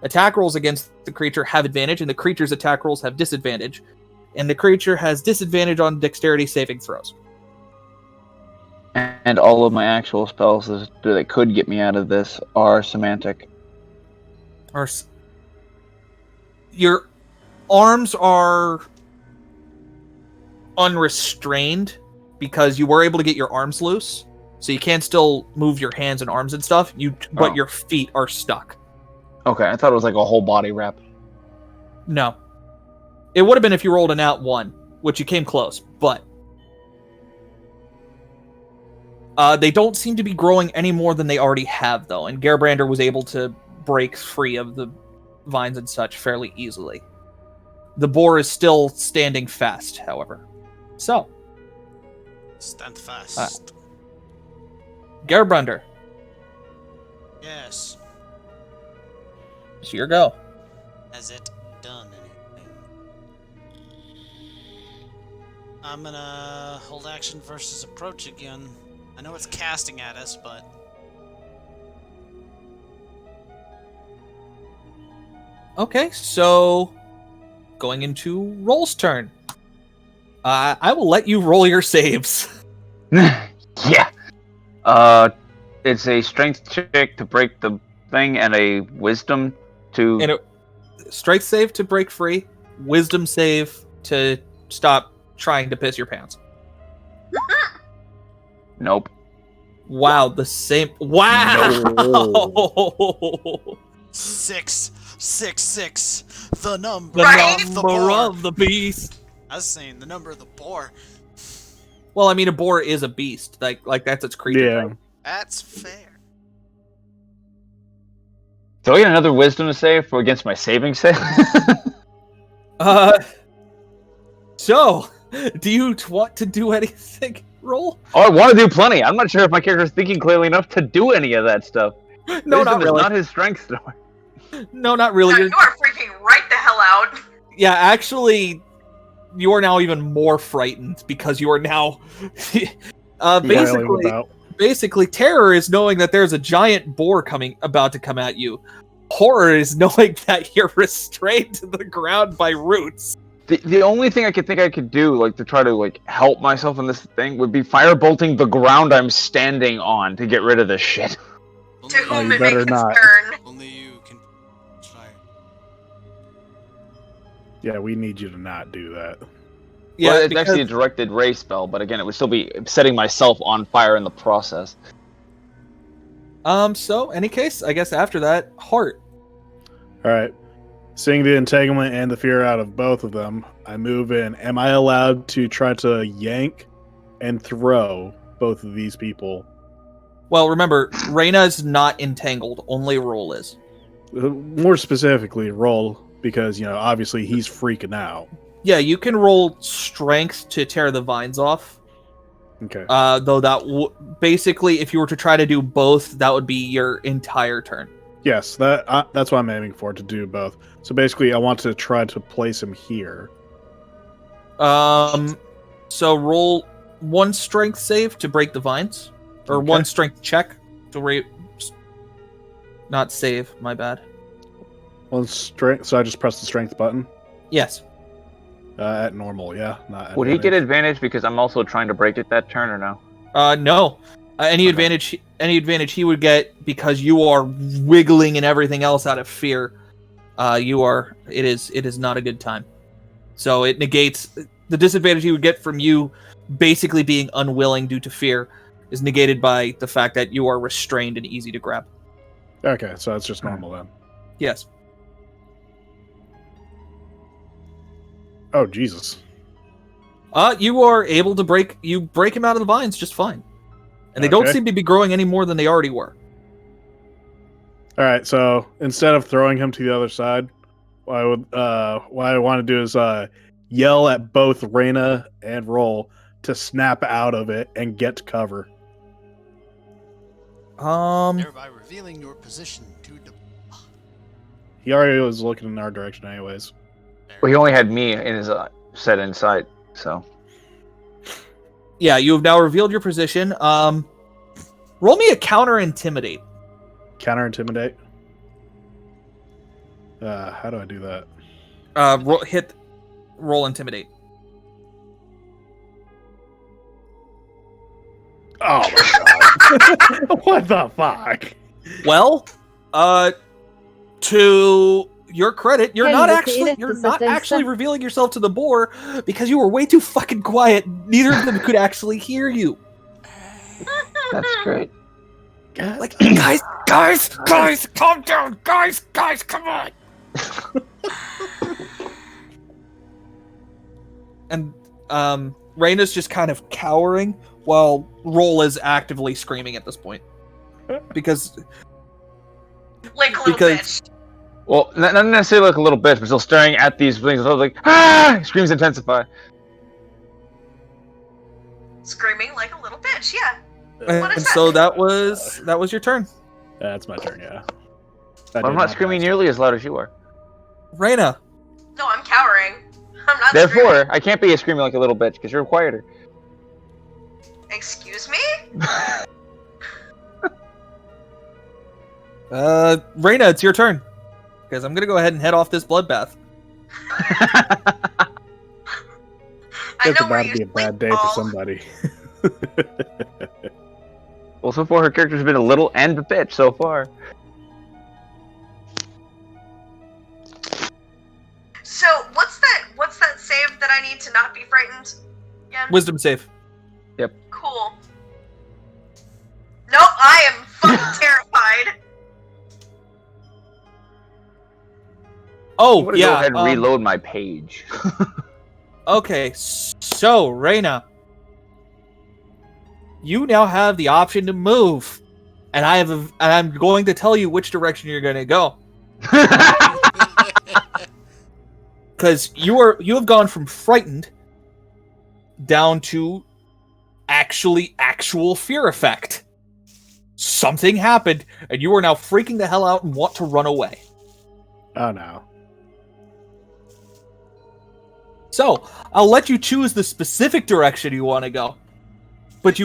Attack rolls against the creature have advantage, and the creature's attack rolls have disadvantage. And the creature has disadvantage on dexterity saving throws. And all of my actual spells that could get me out of this are semantic. Your arms are unrestrained because you were able to get your arms loose, so you can still move your hands and arms and stuff. But your feet are stuck. Okay, I thought it was like a whole body wrap. No, it would have been if you rolled an out 1, which you came close, but they don't seem to be growing any more than they already have, though. And Gerbrander was able to break free of the vines and such fairly easily. The boar is still standing fast, however. So, Stand fast. Gerbrander, Yes. it's your go. Has it done anything? I'm gonna hold action versus approach again. I know it's casting at us, but Okay, so going into Roll's turn. I will let you roll your saves. Yeah. It's a strength check to break the thing and a wisdom to. And strength save to break free, wisdom save to stop trying to piss your pants. Nope. Wow, the same. Wow. 6, 6, 6. The number The Right? of the number boar. of the beast. I was saying the number of the boar. Well, I mean, a boar is a beast. Like that's its creature. Yeah. Right? That's fair. Do I get another wisdom to save for against my saving save? So, do you want to do anything? Roll? Oh, I want to do plenty. I'm not sure if my character's thinking clearly enough to do any of that stuff. No, Wisdom not is really. not his strength, though. No, not really. Yeah, You're- you are freaking right the hell out. Yeah, actually, you are now even more frightened because you are now. Flailing about. Basically, terror is knowing that there's a giant boar about to come at you. Horror is knowing that you're restrained to the ground by roots. The only thing I could think I could do, like, to try to, like, help myself in this thing would be firebolting the ground I'm standing on to get rid of this shit. To Only, whom you it may better not. concern. only you can fire. Yeah, we need you to not do that. Yeah, Well, it's because, actually a directed ray spell, but again, it would still be setting myself on fire in the process. So, any case, I guess after that, heart. All right. Seeing the entanglement and the fear out of both of them, I move in. Am I allowed to try to yank and throw both of these people? Well, remember, Reyna's not entangled. Only Roll is. More specifically, roll, because, you know, obviously he's freaking out. Yeah, you can roll strength to tear the vines off. Okay. Though that basically, if you were to try to do both, that would be your entire turn. Yes, that's what I'm aiming for, to do both. So basically, I want to try to place him here. So roll 1 strength save to break the vines, or Okay. 1 strength check to not save. My bad. One strength. So I just press the strength button Yes. at normal. Yeah. Not Would he get advantage. advantage because I'm also trying to break it that turn, or no? No. Any Okay. advantage he would get because you are wiggling and everything else out of fear. It is not a good time. So it negates the disadvantage he would get from you basically being unwilling due to fear is negated by the fact that you are restrained and easy to grab. Okay, so that's just normal then. Yes. Oh Jesus. You are able to break him out of the vines just fine. And they don't Okay. seem to be growing any more than they already were. All right, so instead of throwing him to the other side, what I want to do is yell at both Reyna and Roll to snap out of it and get to cover. Thereby revealing your position to the. He already was looking in our direction, anyways. Well, he only had me in his set in sight, so. Yeah, you have now revealed your position. Roll me a counter intimidate. Counter intimidate. How do I do that? Roll intimidate. Oh my god! What the fuck? Well, your credit, you're Hey, not the actually creative you're not assistance actually stuff. revealing yourself to the boar because you were way too fucking quiet. Neither of them could actually hear you. That's great. Like, guys, calm down, guys, come on. And Raina's just kind of cowering while Roll is actively screaming at this point. Because Like a little Because- bitch. Well, not necessarily like a little bitch, but still staring at these things. So I was like, ah! Screams intensify. Screaming like a little bitch, yeah. What and is so that was your turn. That's my turn, yeah. But I'm not screaming nearly as loud as you are. Raina, No, I'm cowering. I'm not Therefore, screaming. I can't be screaming like a little bitch because you're quieter. Excuse me? Raina, it's your turn. Because I'm gonna go ahead and head off this bloodbath. I It's know where about you to be a bad sleep, day for Paul. somebody. Well, so far her character's been a little and a bitch so far. So, what's that save that I need to not be frightened? Again? Wisdom save. Cool. Nope, I am fucking terrified. Oh, I'm gonna yeah. go ahead and reload my page. Okay, so Raina, you now have the option to move, and I'm going to tell you which direction you're going to go, because you have gone from frightened down to actual fear effect. Something happened, and you are now freaking the hell out and want to run away. Oh no. So I'll let you choose the specific direction you want to go, but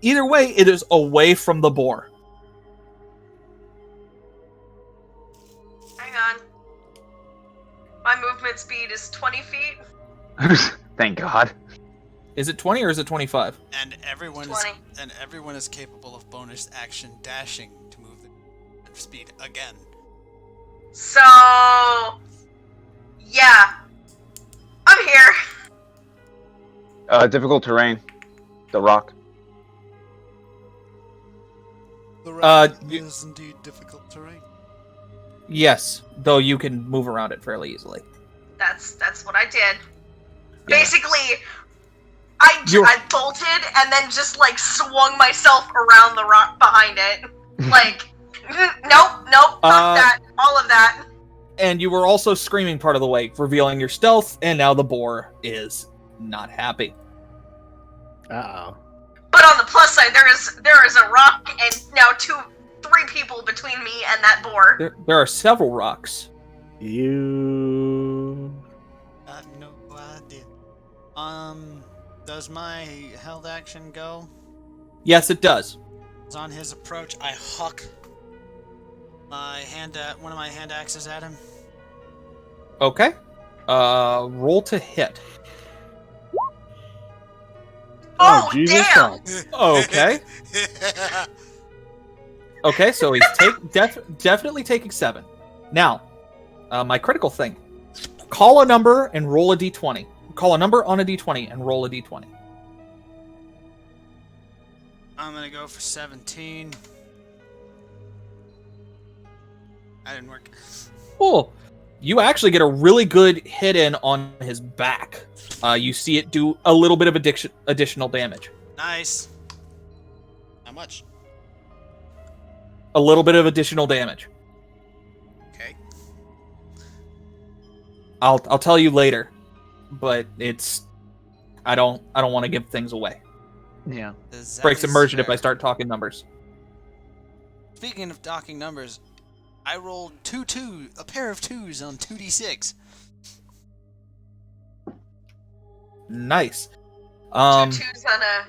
either way, it is away from the boar. Hang on. My movement speed is 20 feet. Thank God. Is it 20 or is it 25? And everyone 20. is capable of bonus action dashing to move the speed again. So, yeah. I'm here. Difficult terrain. The rock. The rock is indeed difficult terrain. Yes, though you can move around it fairly easily. That's what I did. Yeah. Basically, I You're- bolted and then just like swung myself around the rock behind it. Like, nope, fuck that, all of that. And you were also screaming part of the way, revealing your stealth, and now the boar is not happy. Uh-oh. But on the plus side, there is a rock and now 3 people between me and that boar. There are several rocks. You... No idea. Does my held action go? Yes, it does. On his approach, I huck one of my hand axes at him. Okay. Roll to hit. Oh, Jesus damn! Christ. Okay. Okay, so he's definitely taking 7. Now, my critical thing. Call a number and roll a d20. Call a number on a d20 and roll a d20. I'm gonna go for 17. That didn't work. Cool. You actually get a really good hit in on his back. You see it do a little bit of additional damage. Nice. How much? A little bit of additional damage. Okay. I'll tell you later, but it's I don't want to give things away. Yeah. Breaks immersion if I start talking numbers. Speaking of talking numbers, I rolled a pair of 2s on 2d6. Nice. 2 2s on a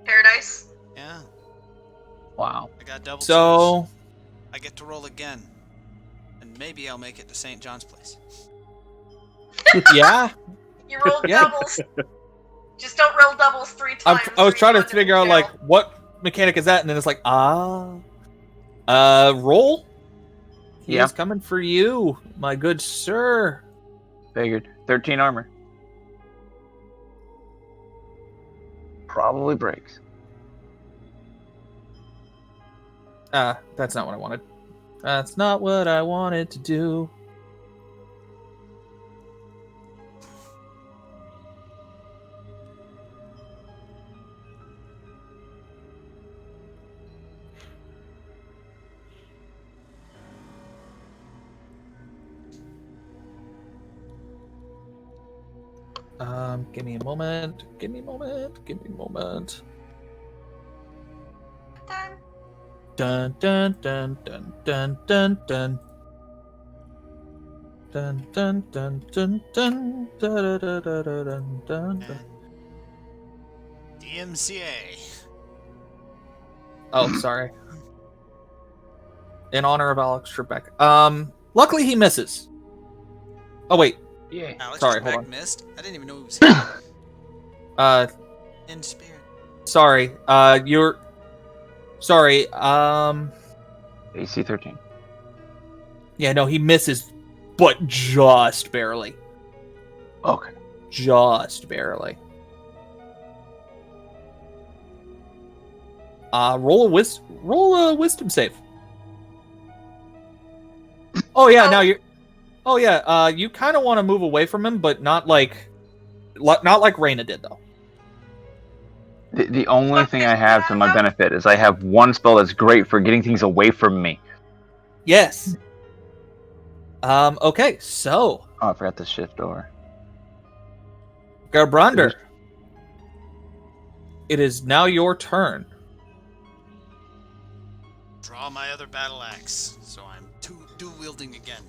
paradise. Yeah, Wow. I got double 2s. So I get to roll again, and maybe I'll make it to St. John's Place. yeah, You rolled Yeah. doubles. Just don't roll doubles 3 times. I was or trying you to figure out fail. like what mechanic is that, and then it's like roll. He Yeah. is coming for you, my good sir. Figured. 13 armor. Probably breaks. That's not what I wanted. That's not what I wanted to do. Give me a moment. Give me a moment. Give me a moment. Done. Dun dun dun dun dun dun dun. Dun dun dun dun dun dun dun dun dun dun dun. DMCA. Oh, sorry. In honor of Alex Trebek. Luckily he misses. Oh wait. Yeah. Alex Sorry, Trebek hold on. missed. I didn't even know he was here. In spirit. Sorry. You're. Sorry. AC 13. Yeah, no, he misses, but just barely. Okay. Just barely. Roll a wisdom save. Oh yeah, now you're. Oh yeah, you kind of want to move away from him, but not like Reyna did though. The only thing I have to my benefit is I have one spell that's great for getting things away from me. Yes. Okay, so Oh, I forgot to shift over. Garbrander, it is now your turn. Draw my other battle axe, so I'm dual wielding again.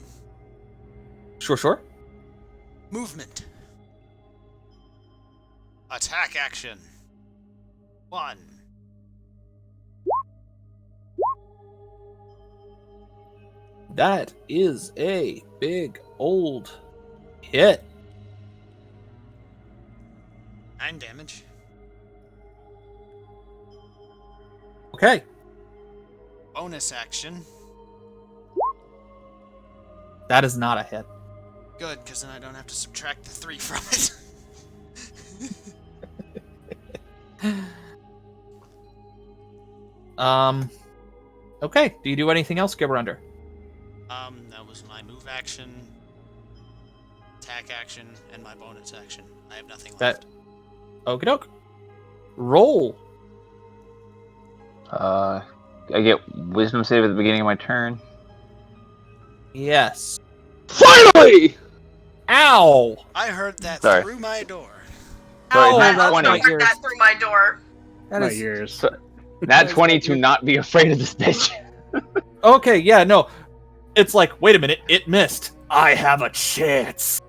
Sure. Movement. Attack action. 1. That is a big old hit. 9 damage. Okay. Bonus action. That is not a hit. Good, because then I don't have to subtract the 3 from it. Okay. Do you do anything else, Gibber? That was my move action, attack action, and my bonus action. I have nothing left. Okie doke. Roll. I get wisdom save at the beginning of my turn. Yes. Finally! Ow! I heard that Sorry. through my door. Sorry, Ow, nat that's 20. my ears. That through my door. That My is ears. Nat 20 to not be afraid of this bitch. okay. Yeah, no. It's like, wait a minute, it missed. I have a chance.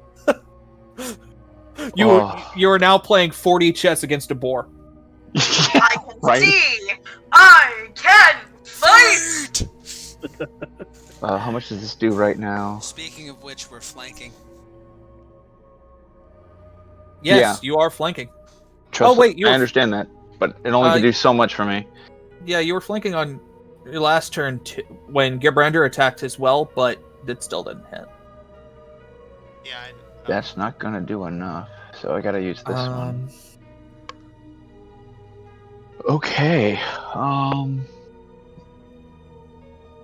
You are now playing 40 chess against a boar. I can Right? see. I can fight. How much does this do right now? Speaking of which, we're flanking. Yes, Yeah. you are flanking. Trust Oh, wait, you I were- understand that, but it only can do so much for me. Yeah, you were flanking on your last turn when Gibbrander attacked as well, but it still didn't hit. Yeah, That's not gonna do enough, so I gotta use this one. Okay.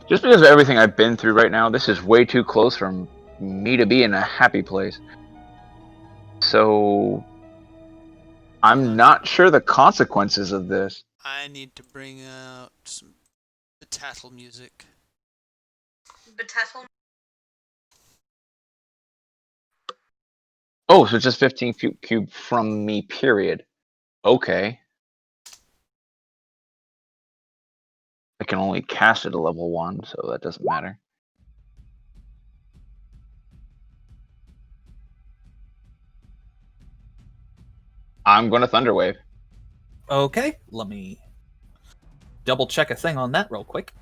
Just because of everything I've been through right now, this is way too close for me to be in a happy place. So I'm not sure the consequences of this. I need to bring out some tattle music. Betettle. Oh, so it's just 15 cube from me, period. Okay. I can only cast it at level 1, so that doesn't matter. I'm gonna Thunderwave. Okay, let me double check a thing on that real quick.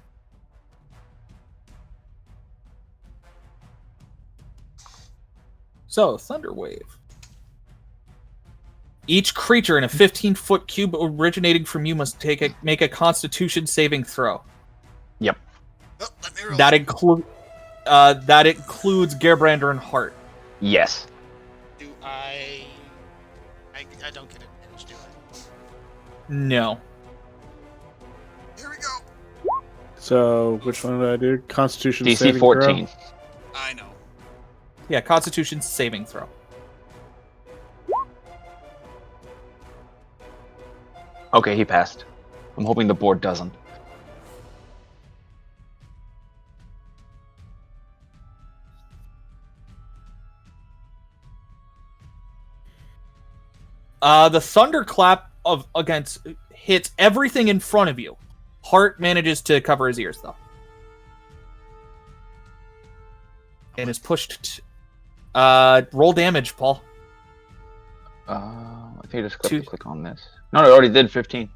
So, Thunderwave. Each creature in a 15-foot cube originating from you must make a Constitution saving throw. Yep. Oh, let me roll. That That includes Gerbrander and Hart. Yes. Do I don't get advantage, do I? No. Here we go. So, which one did I do? Constitution DC saving 14. throw? I know. Yeah, Constitution saving throw. Okay, he passed. I'm hoping the board doesn't. The thunderclap against hits everything in front of you. Hart manages to cover his ears though, and is pushed. Roll damage, Paul. I think I just got to click on this. No, I already did 15.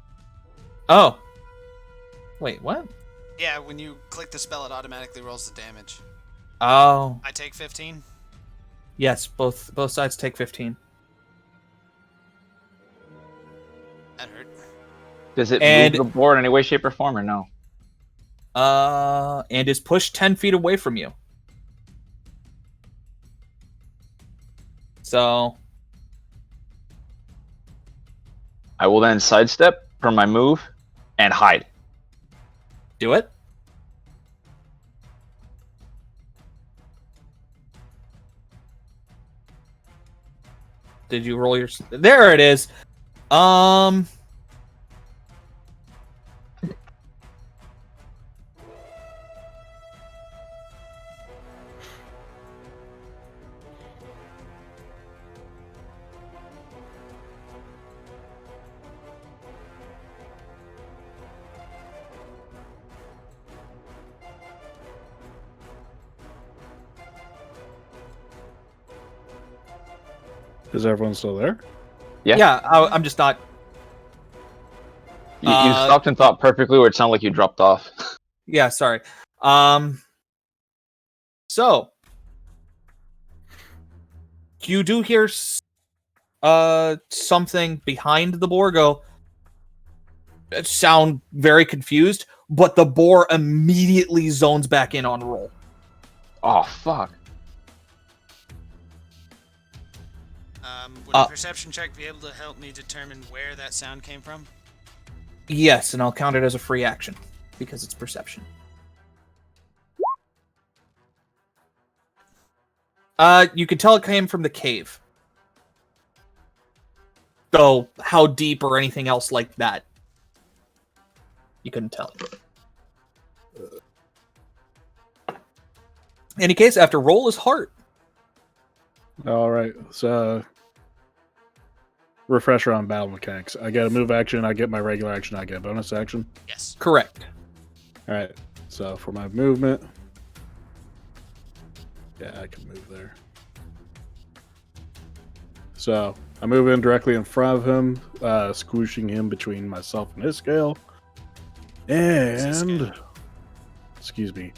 Oh. Wait, what? Yeah, when you click the spell, it automatically rolls the damage. Oh. I take 15. Yes, both sides take 15. That hurt. Does it And- move the board in any way, shape, or form, or no? And is pushed 10 feet away from you. So, I will then sidestep from my move and hide. do it. Did you roll your... There it is. Is everyone still there? Yeah. I'm just not... You stopped and thought perfectly, where it sounded like you dropped off. Yeah, sorry. So you do hear something behind the boar go. Sound very confused, but the boar immediately zones back in on roll. Oh, fuck. Would a perception check be able to help me determine where that sound came from? Yes, and I'll count it as a free action because it's perception. You could tell it came from the cave. Though how deep or anything else like that, you couldn't tell. In any case, after roll is heart. All right. So, refresher on battle mechanics. I get a move action. I get my regular action. I get a bonus action. Yes. Correct. All right. So for my movement, yeah, I can move there. So I move in directly in front of him, squishing him between myself and Iskael. And excuse me,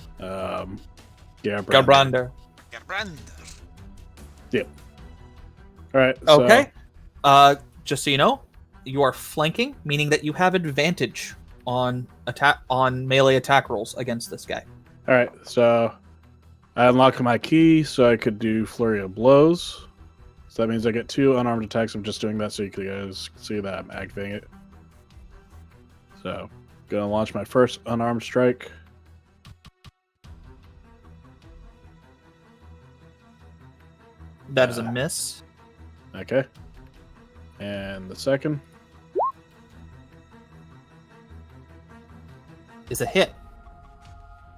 Gabrander. Gabrander. Yep. All right. Okay. Just so you know, you are flanking, meaning that you have advantage on melee attack rolls against this guy. All right. So I unlock my key, so I could do flurry of blows. So that means I get 2 unarmed attacks. I'm just doing that so you guys can see that I'm activating it. So gonna launch my first unarmed strike. That is a miss. Okay. And the second Is a hit.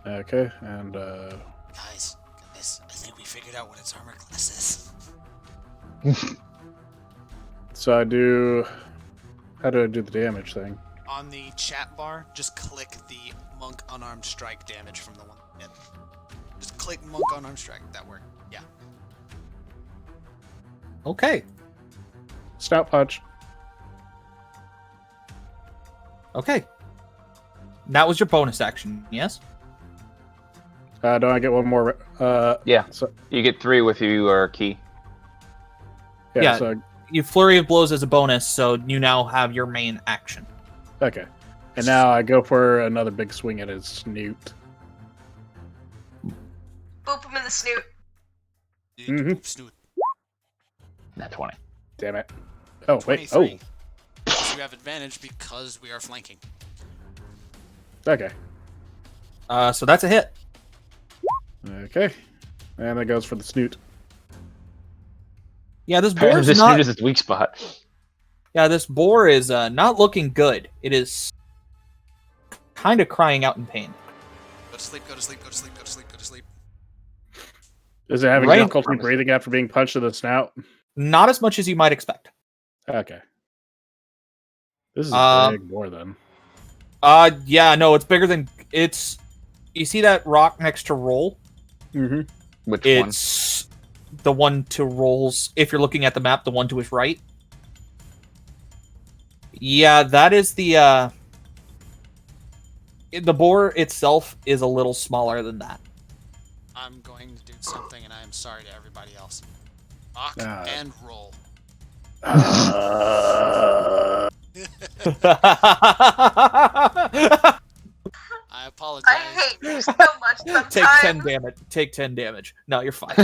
okay, and Guys, goodness, I think we figured out what its armor class is. so I do. How do I do the damage thing? On the chat bar, just click the monk unarmed strike damage from the one. Yeah. Just click monk unarmed strike. That worked. Yeah. Okay. Stout punch. Okay. That was your bonus action, yes? Don't I get one more? Yeah. So, You get 3 with your key. Yeah. So, You flurry of blows as a bonus, so you now have your main action. okay. And now I go for another big swing at his snoot. Boop. snoot. Snoot. Not 20. Damn it. Oh, wait. 23. So you have advantage because we are flanking. Oh, okay. So that's a hit. Okay. And that goes for the snoot. Yeah, this boar's This not. is its weak spot. Yeah, this boar is not looking good. It is kind of crying out in pain. Go to sleep, go to sleep, go to sleep, go to sleep, go to sleep. Is it having Right. difficulty breathing after being punched in the snout? Not as much as you might expect. Okay. This is a big boar then. Yeah, no, it's bigger than it's. You see that rock next to Roll? Mm-hmm. Which one? It's the one to Roll's. If you're looking at the map, the one to his right. Yeah, that is the boar itself is a little smaller than that. I'm going to do something, and I am sorry to everybody else. Rock and roll. I apologize. I hate you so much sometimes. Take 10 damage. Take 10 damage. No, you're fine.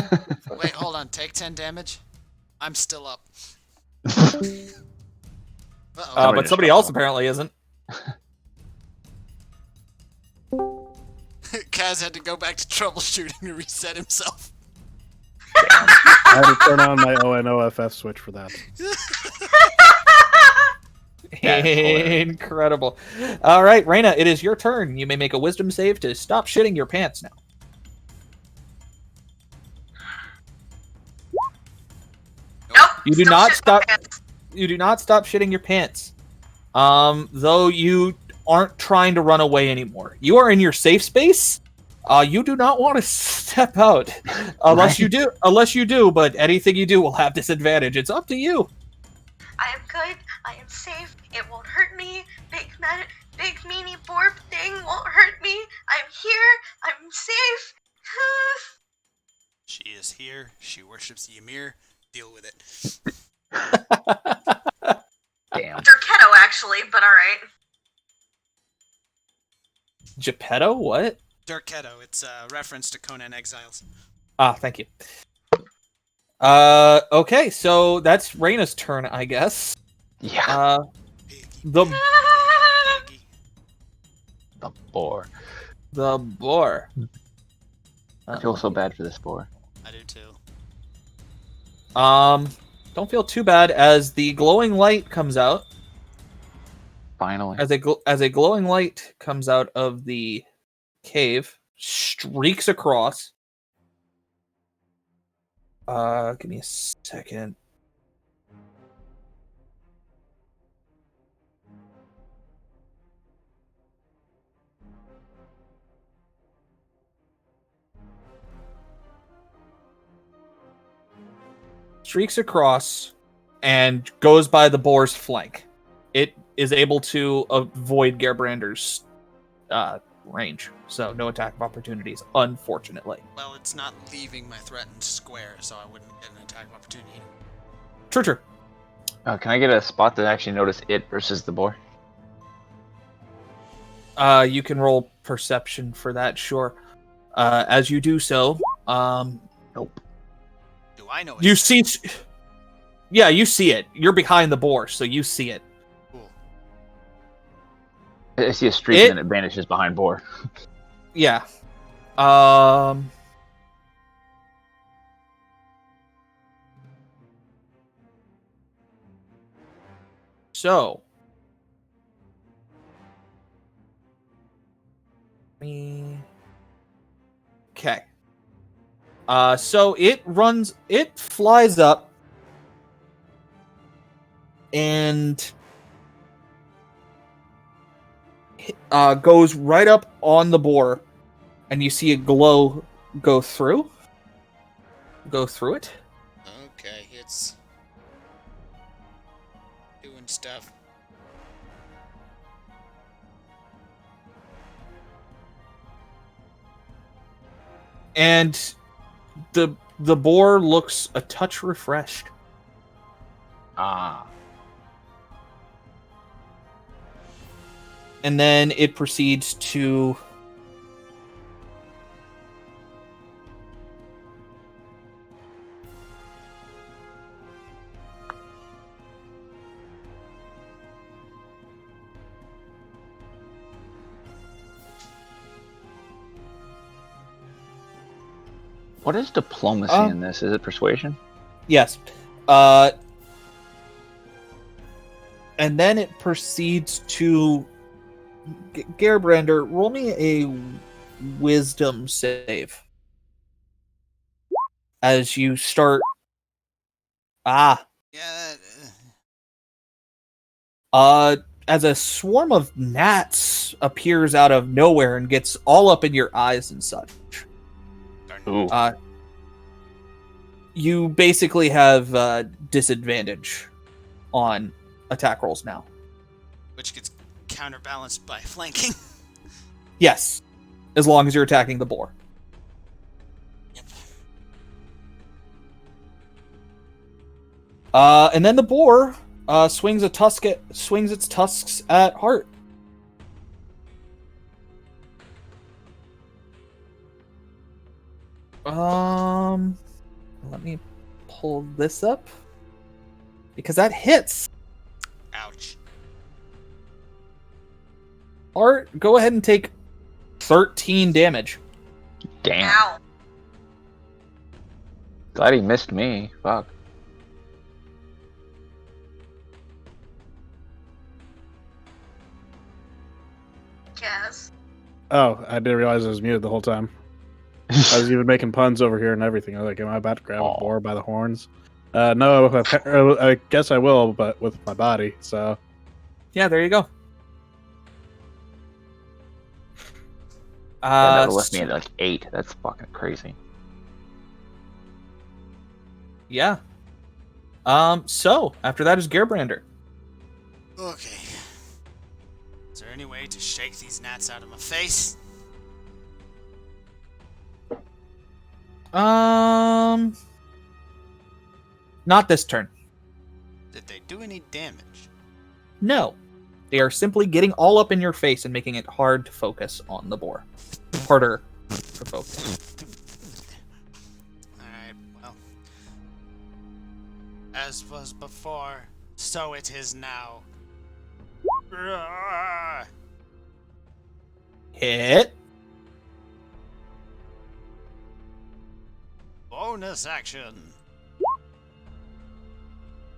Wait, hold on. Take 10 damage? I'm still up. Uh-oh. But somebody else apparently isn't. Kaz had to go back to troubleshooting to reset himself. I had to turn on my ONOFF switch for that. Incredible. All right, Reyna, it is your turn. You may make a wisdom save to stop shitting your pants now. Nope. You do still not shit stop. my pants. You do not stop shitting your pants. Though you aren't trying to run away anymore. You are in your safe space. You do not want to step out unless you do. Unless you do, but anything you do will have disadvantage. It's up to you. I am good. I am safe. It won't hurt me. Big meanie borb thing won't hurt me. I'm here. I'm safe. She is here. She worships Ymir. Deal with it. Damn. Geppetto, actually, but alright. Geppetto, what? Dirketto. It's a reference to Conan Exiles. Ah, thank you. Okay, so that's Reyna's turn, I guess. Yeah. Piggy, The piggy. The boar. boar. I feel so bad for this boar. I do too. Don't feel too bad as the glowing light comes out. Finally. As a glowing light comes out of the cave, streaks across. Give me a second. Streaks across and goes by the boar's flank. It is able to avoid Gerbrander's range, so no attack of opportunities, unfortunately. Well, it's not leaving my threatened square, so I wouldn't get an attack of opportunity. True. Can I get a spot to actually notice it versus the boar? You can roll perception for that, sure. As you do so, Nope. Do I know it? you see... Yeah, you see it. You're behind the boar, so you see it. Cool. I see a streak and then it vanishes behind boar. Yeah. So. Okay. So it flies up and goes right up on the boar, and you see a glow go through it. Okay, it's doing stuff. And the boar looks a touch refreshed. Ah. And then it proceeds to What is diplomacy in this? Is it persuasion? Yes. And then it proceeds to... Gerbrander, roll me a wisdom save. As you start... Yeah. As a swarm of gnats appears out of nowhere and gets all up in your eyes and such. Ooh. You basically have disadvantage on attack rolls now. Which gets counterbalanced by flanking. Yes, as long as you're attacking the boar. Yep. And then the boar swings its tusks at Hart. Let me pull this up because that hits. Ouch. Hart, go ahead and take 13 damage. Damn. Ow. Glad he missed me. Fuck. Yes. Oh, I didn't realize I was muted the whole time. I was even making puns over here and everything. I was like, am I about to grab a boar by the horns? No, I guess I will, but with my body, so... Yeah, there you go. Yeah, that left me at like 8. That's fucking crazy. Yeah. So, after that is Gerbrander. Okay. Is there any way to shake these gnats out of my face? Not this turn. Did they do any damage? No. They are simply getting all up in your face and making it hard to focus on the boar. Harder to focus. Alright, well. As was before, so it is now. Roar! Hit. Bonus action.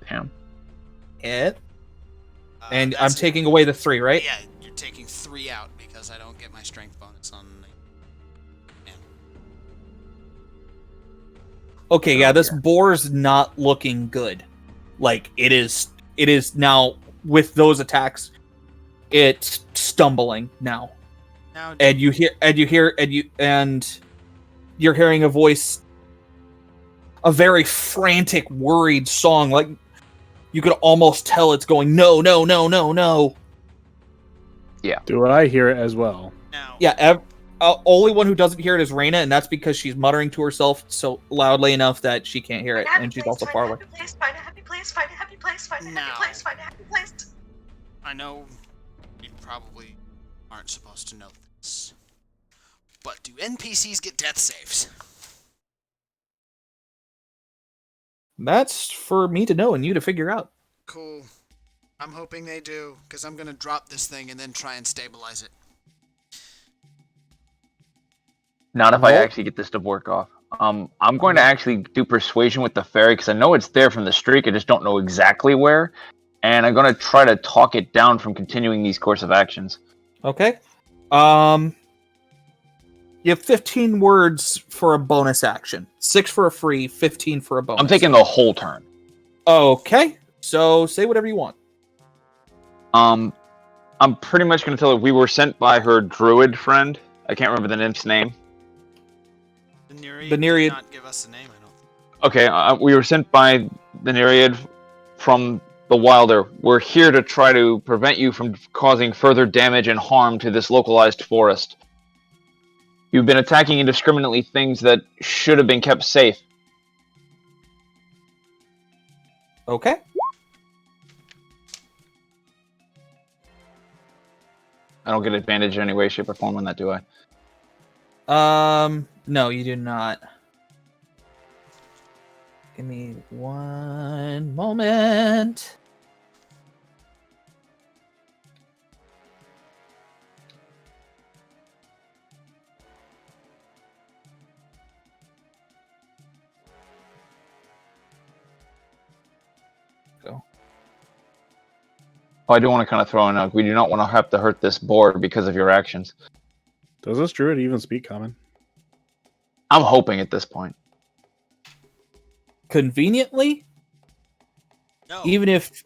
Damn. Hit. And I'm That's- taking away the 3, right? Yeah, you're taking 3 out because I don't get my strength bonus on. Yeah. Okay, yeah, this boar's not looking good. Like, it is now, with those attacks, it's stumbling now. Now, And you're hearing a voice, a very frantic, worried song, like you could almost tell it's going, no, no, no, no, no. Do I hear it as well? now, Yeah, only one who doesn't hear it is Reyna, and that's because she's muttering to herself so loudly enough that she can't hear it, and she's also far away. Find a happy place, find a happy place, find a happy place, find a happy place. I know you probably aren't supposed to know this, but do NPCs get death saves? That's for me to know and you to figure out. Cool. I'm hoping they do, because I'm going to drop this thing and then try and stabilize it. Not if I Roll. actually get this to work off. I'm going to actually do persuasion with the fairy because I know it's there from the streak. I just don't know exactly where, and I'm going to try to talk it down from continuing these course of actions. Okay. You have 15 words for a bonus action. 6 for a free, 15 for a bonus. I'm taking the whole turn. Okay. So say whatever you want. I'm pretty much going to tell her we were sent by her druid friend. I can't remember the nymph's name. The The Nereid- did not give us a name, I don't think. Okay, we were sent by the Nereid from the Wilder. We're here to try to prevent you from causing further damage and harm to this localized forest. You've been attacking indiscriminately things that should have been kept safe. Okay. I don't get advantage in any way, shape, or form on that, do I? No, you do not. Give me one moment. Oh, I do want to kind of throw in out. We do not want to have to hurt this boar because of your actions. Does this druid even speak common? I'm hoping at this point. Conveniently, No. even if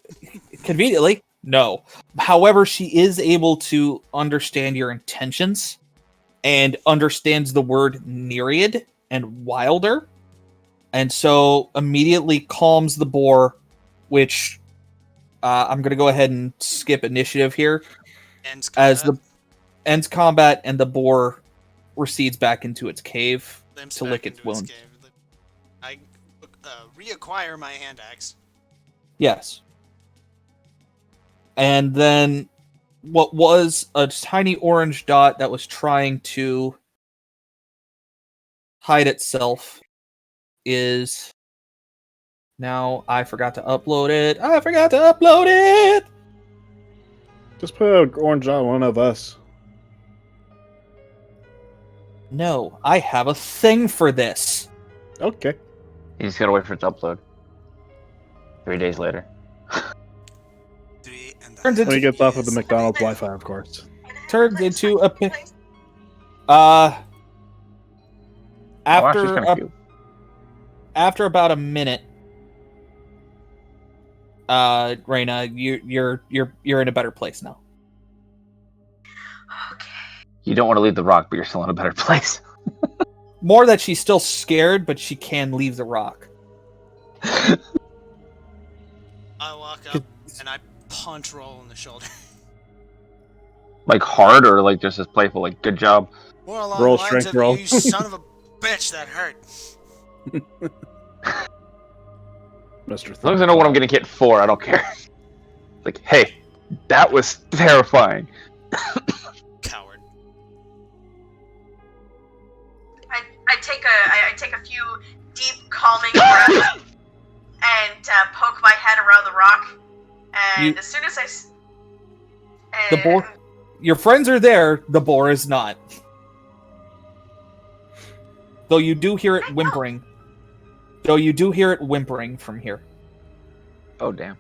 conveniently, no. However, she is able to understand your intentions and understands the word nereid and wilder, and so immediately calms the boar, which I'm going to go ahead and skip initiative here Ends as combat. the ends combat and the boar recedes back into its cave Limps to back lick its into its wounds. cave. I reacquire my hand axe. Yes. And then what was a tiny orange dot that was trying to hide itself is now I forgot to upload it. I forgot to upload it. Just put an orange on one of us. No, I have a thing for this. Okay. You just gotta wait for it to upload. 3 days later. 3 and a Turns half When he gets off of the years. McDonald's Wi-Fi, of course. Turns into a Oh, wow, she's after kind of cute. after about a minute, Reyna, you're in a better place now. Okay. You don't want to leave the rock, but you're still in a better place. More that she's still scared, but she can leave the rock. I walk up and I punch Roll in the shoulder. Like hard or like just as playful? Like good job. More along Roll the lines strength of roll. you son of a bitch that hurt. Mr. As long as I know what I'm getting hit for, I don't care. Like, hey, that was terrifying. Coward. I take a few deep, calming breaths and poke my head around the rock. And as soon as The boar. Your friends are there. The boar is not. Though you do hear it whimpering. From here. Oh, damn.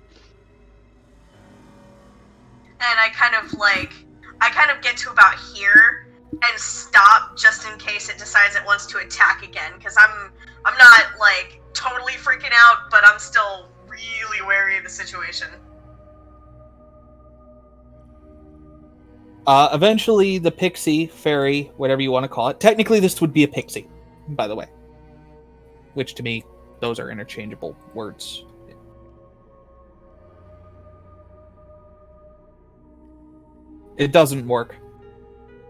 And I kind of get to about here and stop just in case it decides it wants to attack again, because I'm not like totally freaking out, but I'm still really wary of the situation. Eventually, the pixie, fairy, whatever you want to call it. Technically, this would be a pixie, by the way. Which, to me, those are interchangeable words. It doesn't work.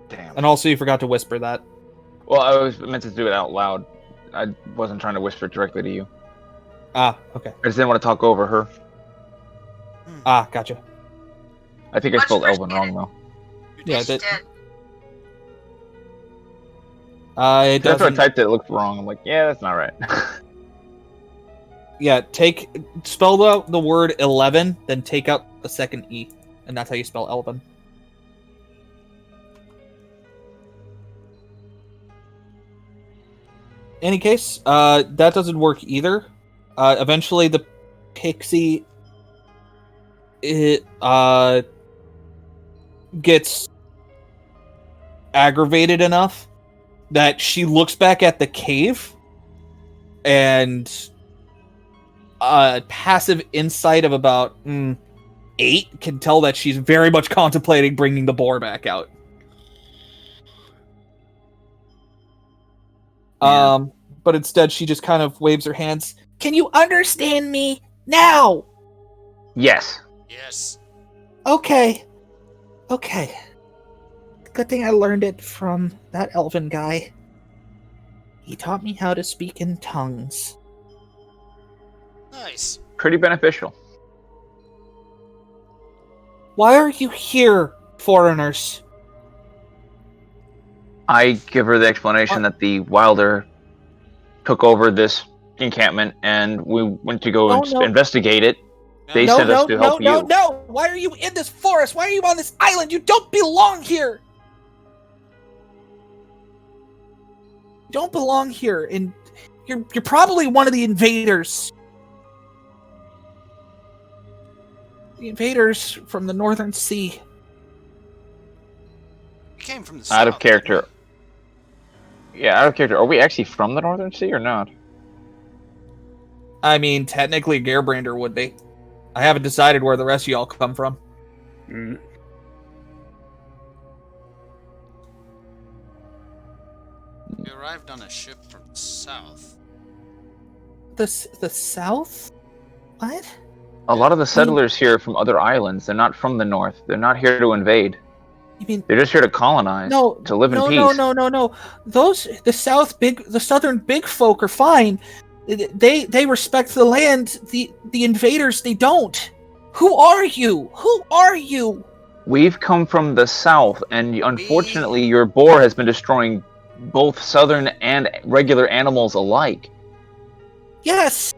Damn. And also, you forgot to whisper that. Well, I was meant to do it out loud. I wasn't trying to whisper it directly to you. Ah, okay. I just didn't want to talk over her. Ah, gotcha. I think I Much spelled Elvin appreciated. wrong, though. Yeah, Yes, you that, did. it That's why I doesn't. typed it, it looked wrong. I'm like, yeah, that's not right. Yeah, spell out the word 11, then take out the second E, and that's how you spell Elven. Any case, that doesn't work either. Eventually, the pixie gets aggravated enough that she looks back at the cave and passive insight of about 8 can tell that she's very much contemplating bringing the boar back out. Yeah. But instead she just kind of waves her hands. Can you understand me now? Yes. Yes. Okay. Good thing I learned it from that elven guy. He taught me how to speak in tongues. Nice. Pretty beneficial. Why are you here, foreigners? I give her the explanation that the Wilder took over this encampment and we went to go investigate it. They sent us to help you. No! Why are you in this forest? Why are you on this island? You don't belong here! You don't belong here, and you're probably one of the invaders. The invaders from the Northern Sea. We came from the Out south. of character. Yeah, out of character. Are we actually from the Northern Sea or not? I mean, technically, Gearbrander would be. I haven't decided where the rest of y'all come from. Mm. We arrived on a ship from the south. The South? What? A lot of the settlers here are from other islands. They're not from the north. They're not here to invade. You mean They're just here to colonize. no? To live in no, peace. no. Those the southern big folk are fine. They respect the land. The invaders, they don't. Who are you? Who are you? We've come from the south, and unfortunately, your boar has been destroying both southern and regular animals alike. Yes.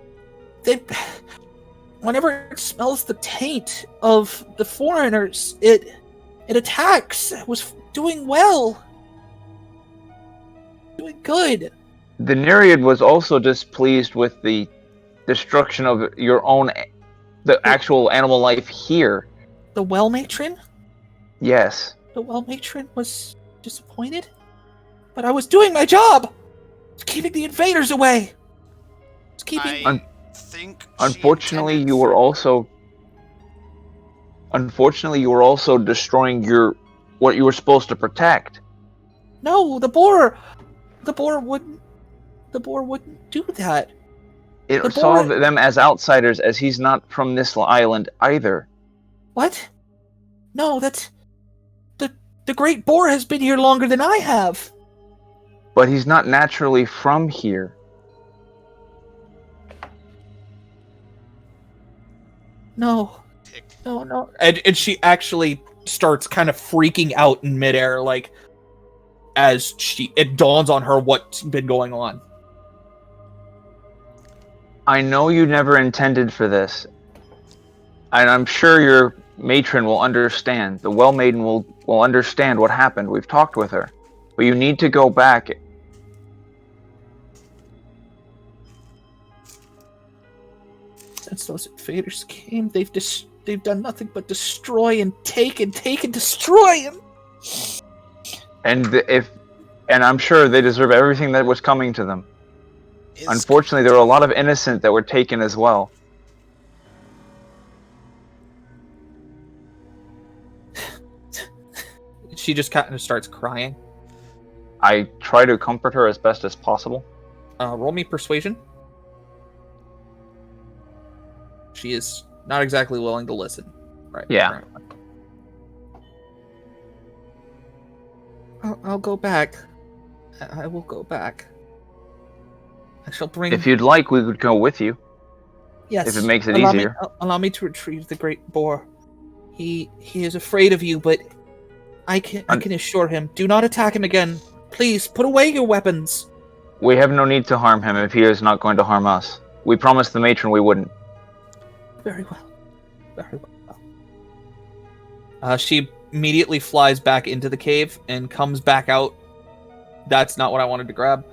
Whenever it smells the taint of the foreigners, it attacks. It was doing well. Doing good. The Nereid was also displeased with the destruction of the actual animal life here. The well matron? Yes. The well matron was disappointed? But I was doing my job! I was keeping the invaders away! I was keeping... I think she Unfortunately, intended you were for- also destroying what you were supposed to protect. No, the boar wouldn't do that. It The saw boar- them as outsiders, as he's not from this island either. What? No, that's... The great boar has been here longer than I have. But he's not naturally from here. No. No. And she actually starts kind of freaking out in midair, like, as it dawns on her what's been going on. I know you never intended for this. And I'm sure your matron will understand. The well maiden will understand what happened. We've talked with her. But you need to go back. Since those invaders came, they've done nothing but destroy and take and destroy. And I'm sure they deserve everything that was coming to them. Is- Unfortunately, there were a lot of innocent that were taken as well. She just kind of starts crying. I try to comfort her as best as possible. Roll me persuasion. She is not exactly willing to listen. Right. Yeah. I'll go back. I will go back. I shall bring. If you'd like, we could go with you. Yes. if it makes it allow easier. Allow me to retrieve the great boar. He is afraid of you, but I can assure him. Do not attack him again. Please put away your weapons. We have no need to harm him if he is not going to harm us. We promised the matron we wouldn't. Very well. Very well. She immediately flies back into the cave and comes back out. That's not what I wanted to grab.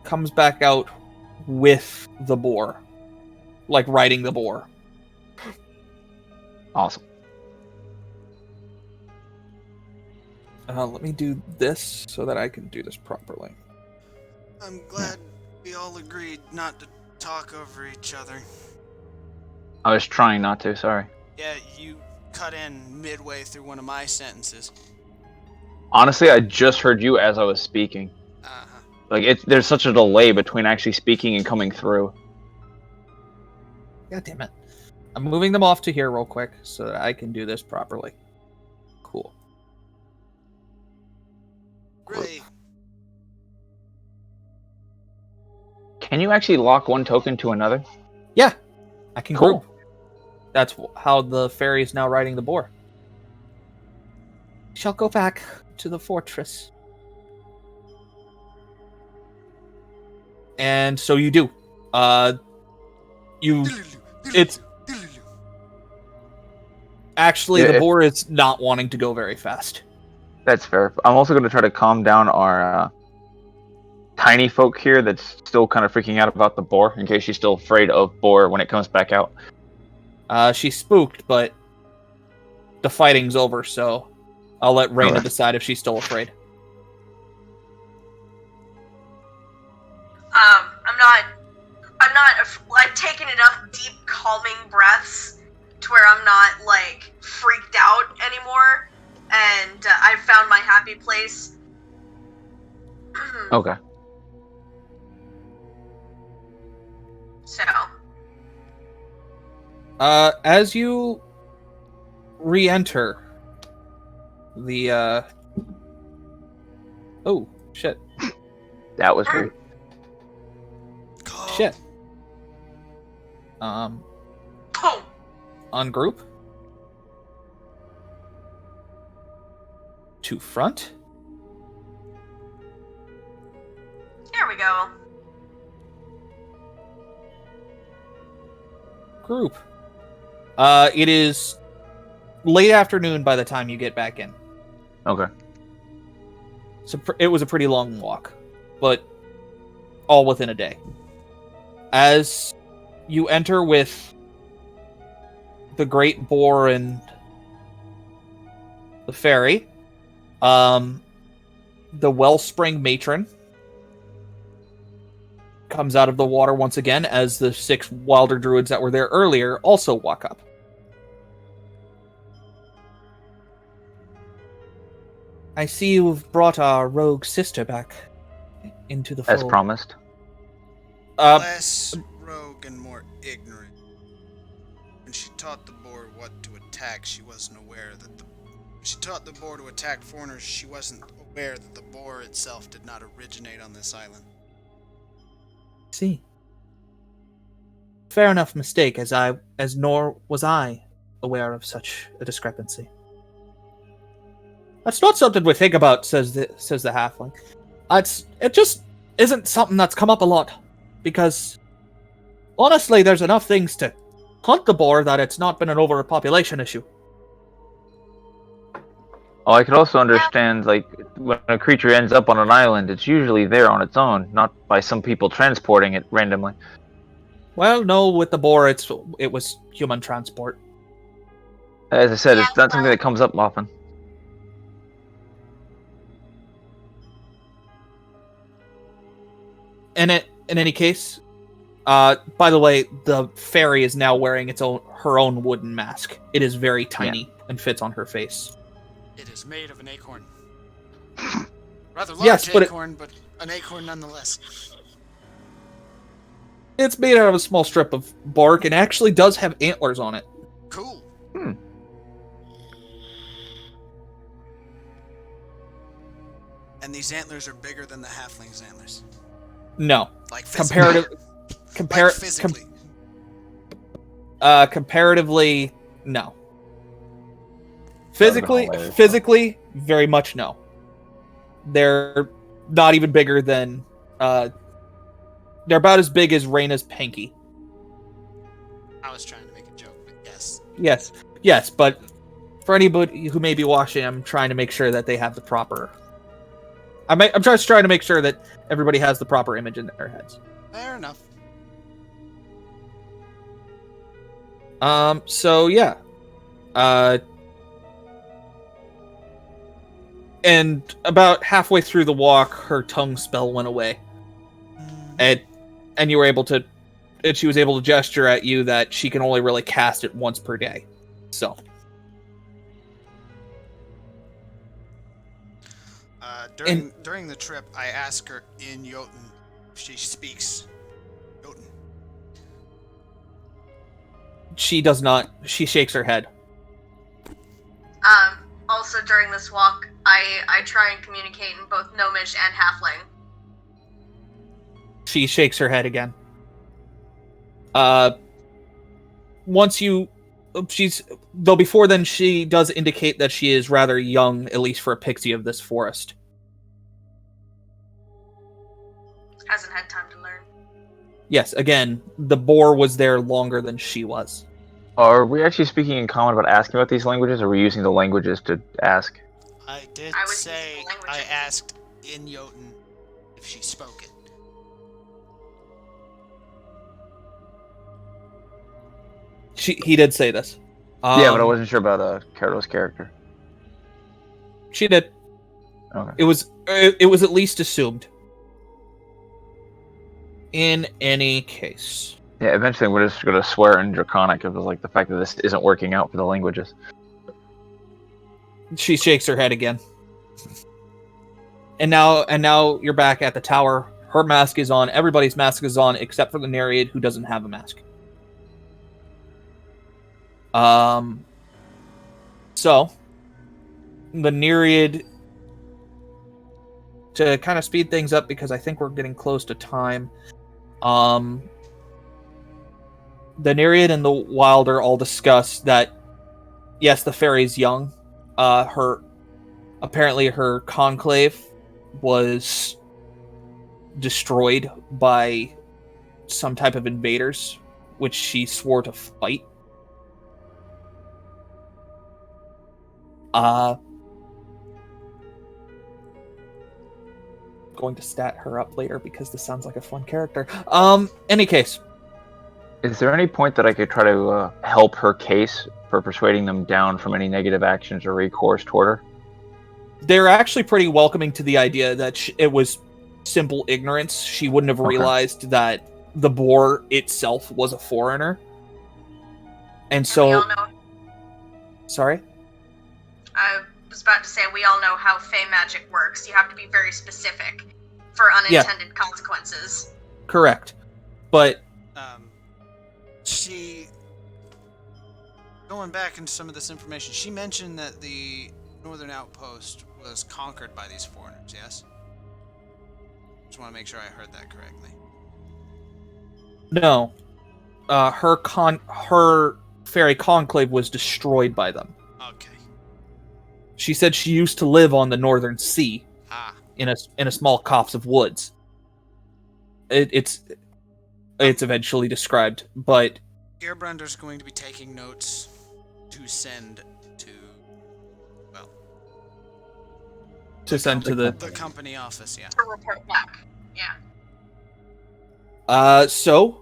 Comes back out with the boar. Like riding the boar. Awesome. Let me do this so that I can do this properly. I'm glad we all agreed not to talk over each other. I was trying not to, sorry. Yeah, you cut in midway through one of my sentences. Honestly, I just heard you as I was speaking. Uh-huh. Like, there's such a delay between actually speaking and coming through. God damn it. I'm moving them off to here real quick so that I can do this properly. Cool. Great. Can you actually lock one token to another? Yeah, I can Cool. group. That's how the fairy is now riding the boar. Shall go back to the fortress. And so you do. It's actually Yeah, the boar is not wanting to go very fast. That's fair. I'm also going to try to calm down our tiny folk here that's still kind of freaking out about the boar, in case she's still afraid of boar when it comes back out? She's spooked, but the fighting's over, so I'll let Raina decide if she's still afraid. I've taken enough deep, calming breaths to where I'm not, like, freaked out anymore, and I've found my happy place. Okay. So. As you re-enter the, Oh, shit. That was weird. Shit. On group. To front. Here we go. Group. It is late afternoon by the time you get back in. Okay. So it was a pretty long walk, but all within a day. As you enter with the Great Boar and the fairy, the Wellspring matron comes out of the water once again as the 6 wilder druids that were there earlier also walk up. I see you've brought our rogue sister back into the fold. As promised. Less rogue and more ignorant. When she taught the boar what to attack, she wasn't aware that she taught the boar to attack foreigners, she wasn't aware that the boar itself did not originate on this island. See. Fair enough mistake, as nor was I aware of such a discrepancy. That's not something we think about, says the halfling. It just isn't something that's come up a lot, because honestly, there's enough things to hunt the boar that it's not been an overpopulation issue. Oh, I could also understand, like, when a creature ends up on an island, it's usually there on its own, not by some people transporting it randomly. Well, no, with the boar, it was human transport. As I said, it's not something that comes up often. In any case, by the way, the fairy is now wearing her own wooden mask. It is very tiny and fits on her face. It is made of an acorn. Rather large Yes, but acorn, but an acorn nonetheless. It's made out of a small strip of bark and actually does have antlers on it. Cool. And these antlers are bigger than the halfling's antlers. No. Like physically. Physically, no. Physically, very much no. They're not even bigger than, they're about as big as Raina's pinky. I was trying to make a joke, but yes. Yes, but for anybody who may be watching, I'm trying to make sure that they have the proper... I'm just trying to make sure that everybody has the proper image in their heads. fair enough. So yeah. And about halfway through the walk, her tongue spell went away. And you were able to... And she was able to gesture at you that she can only really cast it once per day. So... During the trip, I asked her in Jotun if she speaks Jotun. She does not. She shakes her head. Also during this walk, I try and communicate in both Gnomish and Halfling. She shakes her head again. Though before then, she does indicate that she is rather young, at least for a pixie of this forest. Hasn't had time to learn. Yes, again, the boar was there longer than she was. Are we actually speaking in common about asking about these languages, or are we using the languages to ask? I did I was say using the I languages. asked in Jotun if she spoke it. He did say this. Yeah, but I wasn't sure about Carol's character. She did. Okay. It was at least assumed. In any case. Yeah, eventually we're just going to swear in Draconic of like the fact that this isn't working out for the languages. She shakes her head again. And now you're back at the tower. Her mask is on. Everybody's mask is on except for the Nereid, who doesn't have a mask. So the Nereid, to kind of speed things up because I think we're getting close to time. The Nereid and the Wilder all discuss that yes, the fairy's young. Apparently her conclave was destroyed by some type of invaders, which she swore to fight. Going to stat her up later because this sounds like a fun character. Any case. Is there any point that I could try to help her case for persuading them down from any negative actions or recourse toward her? They're actually pretty welcoming to the idea that it was simple ignorance. She wouldn't have realized that the boar itself was a foreigner. And so... we all know. Sorry? I was about to say, we all know how Fey magic works. You have to be very specific for unintended consequences. Correct. But... she... Going back into some of this information, she mentioned that the northern outpost was conquered by these foreigners, yes? Just want to make sure I heard that correctly. No. Her fairy conclave was destroyed by them. Okay. She said she used to live on the northern sea in a small copse of woods. It's eventually described, but Gearbrander's going to be taking notes to send to, well, to send to the company office, yeah. To report back, yeah. So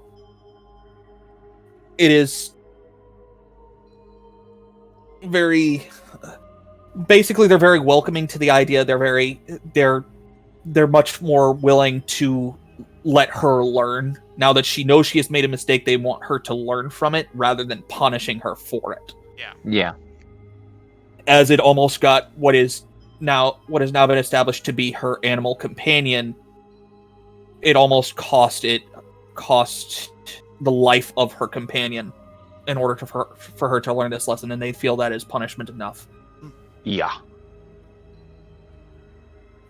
it is very basically they're very welcoming to the idea. They're much more willing to let her learn. Now that she knows she has made a mistake, they want her to learn from it rather than punishing her for it. Yeah. As it almost got what has now been established to be her animal companion, it almost cost the life of her companion in order for her to learn this lesson, and they feel that is punishment enough. Yeah.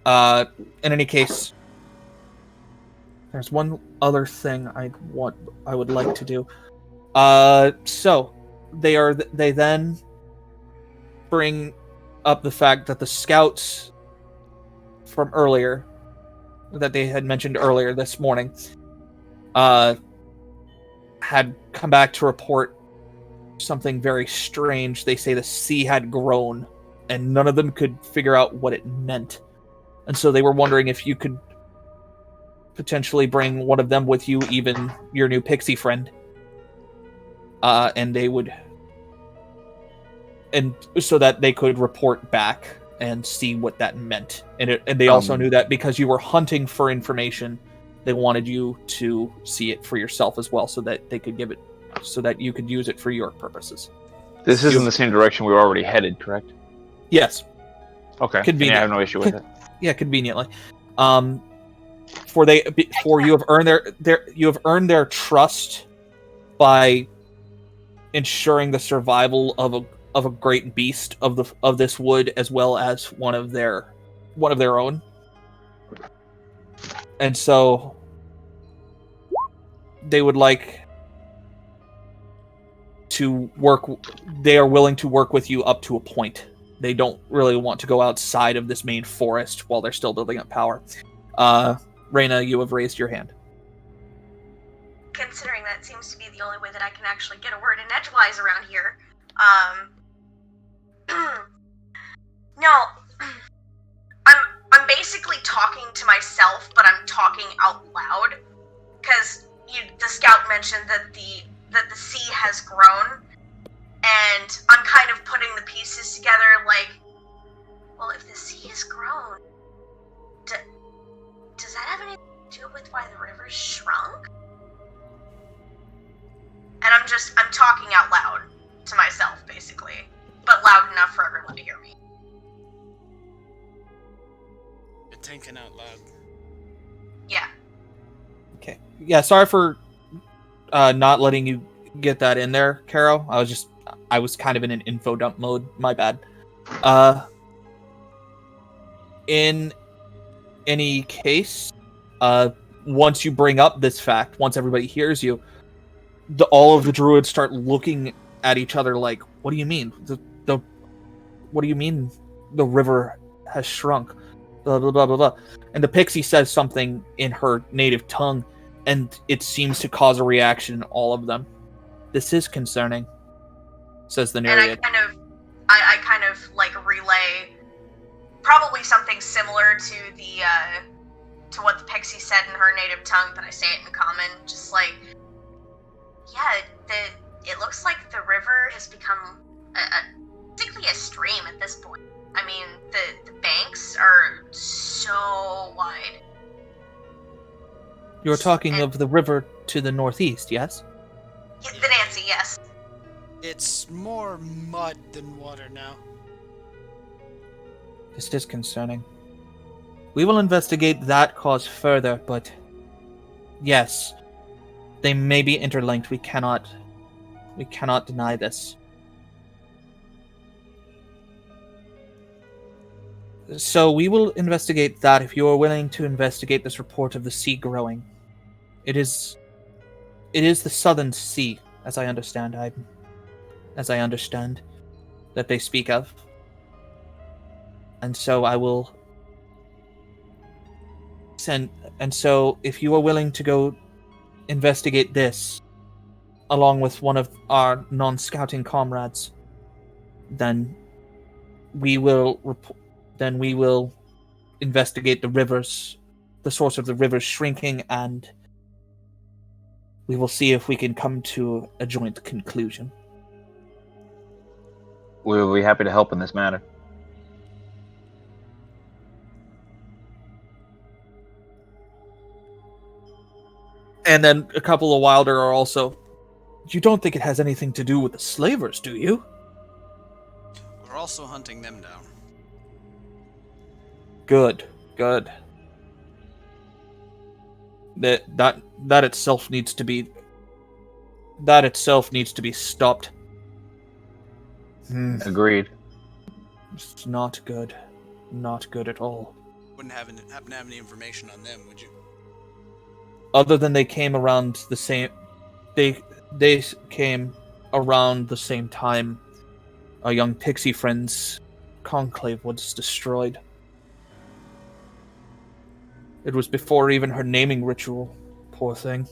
In any case, there's one other thing I would like to do. So they then bring up the fact that the scouts from earlier that they had mentioned earlier this morning had come back to report something very strange. They say the sea had grown and none of them could figure out what it meant. And so they were wondering if you could potentially bring one of them with you, even your new pixie friend. And so that they could report back and see what that meant. And they also knew that because you were hunting for information, they wanted you to see it for yourself as well, so that they could give it, so that you could use it for your purposes. This is in the same direction we were already headed, correct? Yes. Okay. Convenient. Yeah, I have no issue with it. Yeah, conveniently. For you have earned their trust by ensuring the survival of a great beast of this wood, as well as one of their own. And so they would like to work. They are willing to work with you up to a point. They don't really want to go outside of this main forest while they're still building up power. Reyna, you have raised your hand. Considering that seems to be the only way that I can actually get a word in edgewise around here. No, I'm basically talking to myself, but I'm talking out loud, because the scout mentioned that the that the sea has grown, and I'm kind of putting the pieces together like, well, if the sea has grown, does that have anything to do with why the river's shrunk? And I'm talking out loud to myself, basically, but loud enough for everyone to hear me. You're thinking out loud. Yeah. Okay. Yeah, sorry for not letting you get that in there, Caro. I was kind of in an info dump mode. My bad. In any case, once you bring up this fact, once everybody hears you, all of the druids start looking at each other like, "What do you mean? What do you mean the river has shrunk?" Blah blah blah blah blah. And the pixie says something in her native tongue, and it seems to cause a reaction in all of them. "This is concerning," says the Nereid. And I kind of like relay probably something similar to the to what the pixie said in her native tongue, but I say it in common. Just like, yeah, it looks like the river has become basically a stream at this point. I mean, the banks are so wide. You're talking of the river to the northeast, yes? Yeah, the Nancy, yes. It's more mud than water now. This is concerning. We will investigate that cause further, but yes, they may be interlinked. We cannot deny this. So we will investigate that if you are willing to investigate this report of the sea growing. It is the southern sea, as I understand that they speak of. And so I will send. And so, if you are willing to go investigate this, along with one of our non-scouting comrades, then we will investigate the source of the rivers shrinking, and we will see if we can come to a joint conclusion. We will be happy to help in this matter. And then a couple of Wilder are also, "You don't think it has anything to do with the slavers, do you?" We're also hunting them down. Good. That itself needs to be stopped. Agreed. It's not good. Not good at all. Wouldn't happen to have any information on them, would you? Other than they came around the same, they came around the same time our young pixie friend's conclave was destroyed. It was before even her naming ritual. Poor thing.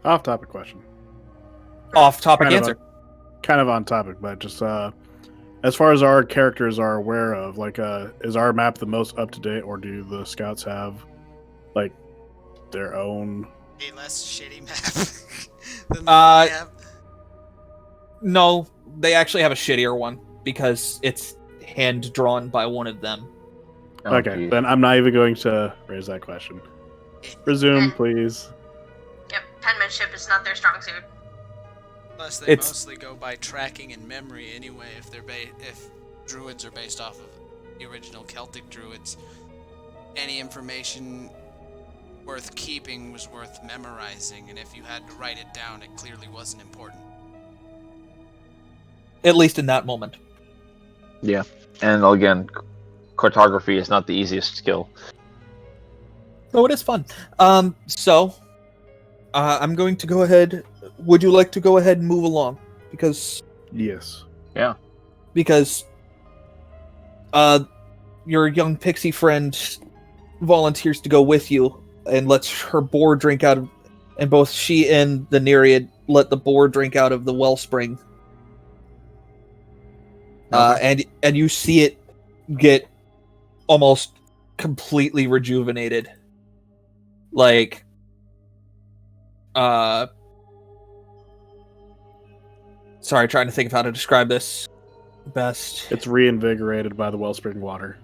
Off-topic question. Off-topic Kind of answer. Kind of on topic, but just as far as our characters are aware of, like, is our map the most up to date, or do the scouts have like their own? A less shitty map than Uh, we have. No, they actually have a shittier one because it's hand drawn by one of them. Oh, Okay, geez. then I'm not even going to raise that question. Resume, And- please. Yep, penmanship is not their strong suit. Plus, they it's- mostly go by tracking and memory anyway. If druids are based off of the original Celtic druids, any information worth keeping was worth memorizing, and if you had to write it down, it clearly wasn't important. At least in that moment. Yeah, and again, cartography is not the easiest skill. Oh, it is fun. So, I'm going to go ahead. Would you like to go ahead and move along? Because Yes. your young pixie friend volunteers to go with you and lets her boar drink out of, and both she and the Nereid let the boar drink out of the wellspring. And you see it get almost completely rejuvenated. Like, sorry, trying to think of how to describe this best. It's reinvigorated by the wellspring water.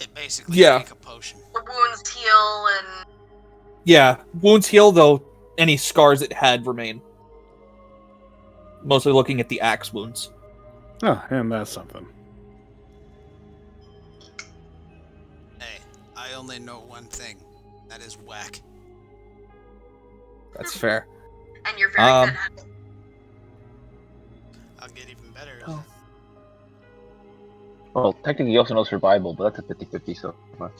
It basically Yeah. drank a potion. The wounds heal and Yeah, wounds heal, though any scars it had remain. Mostly looking at the axe wounds. Oh, and that's something. Hey, I only know one thing. That is whack. That's fair. and you're very good at it. I'll get even better. Oh. Well, technically he also knows survival, but that's a 50-50 so far.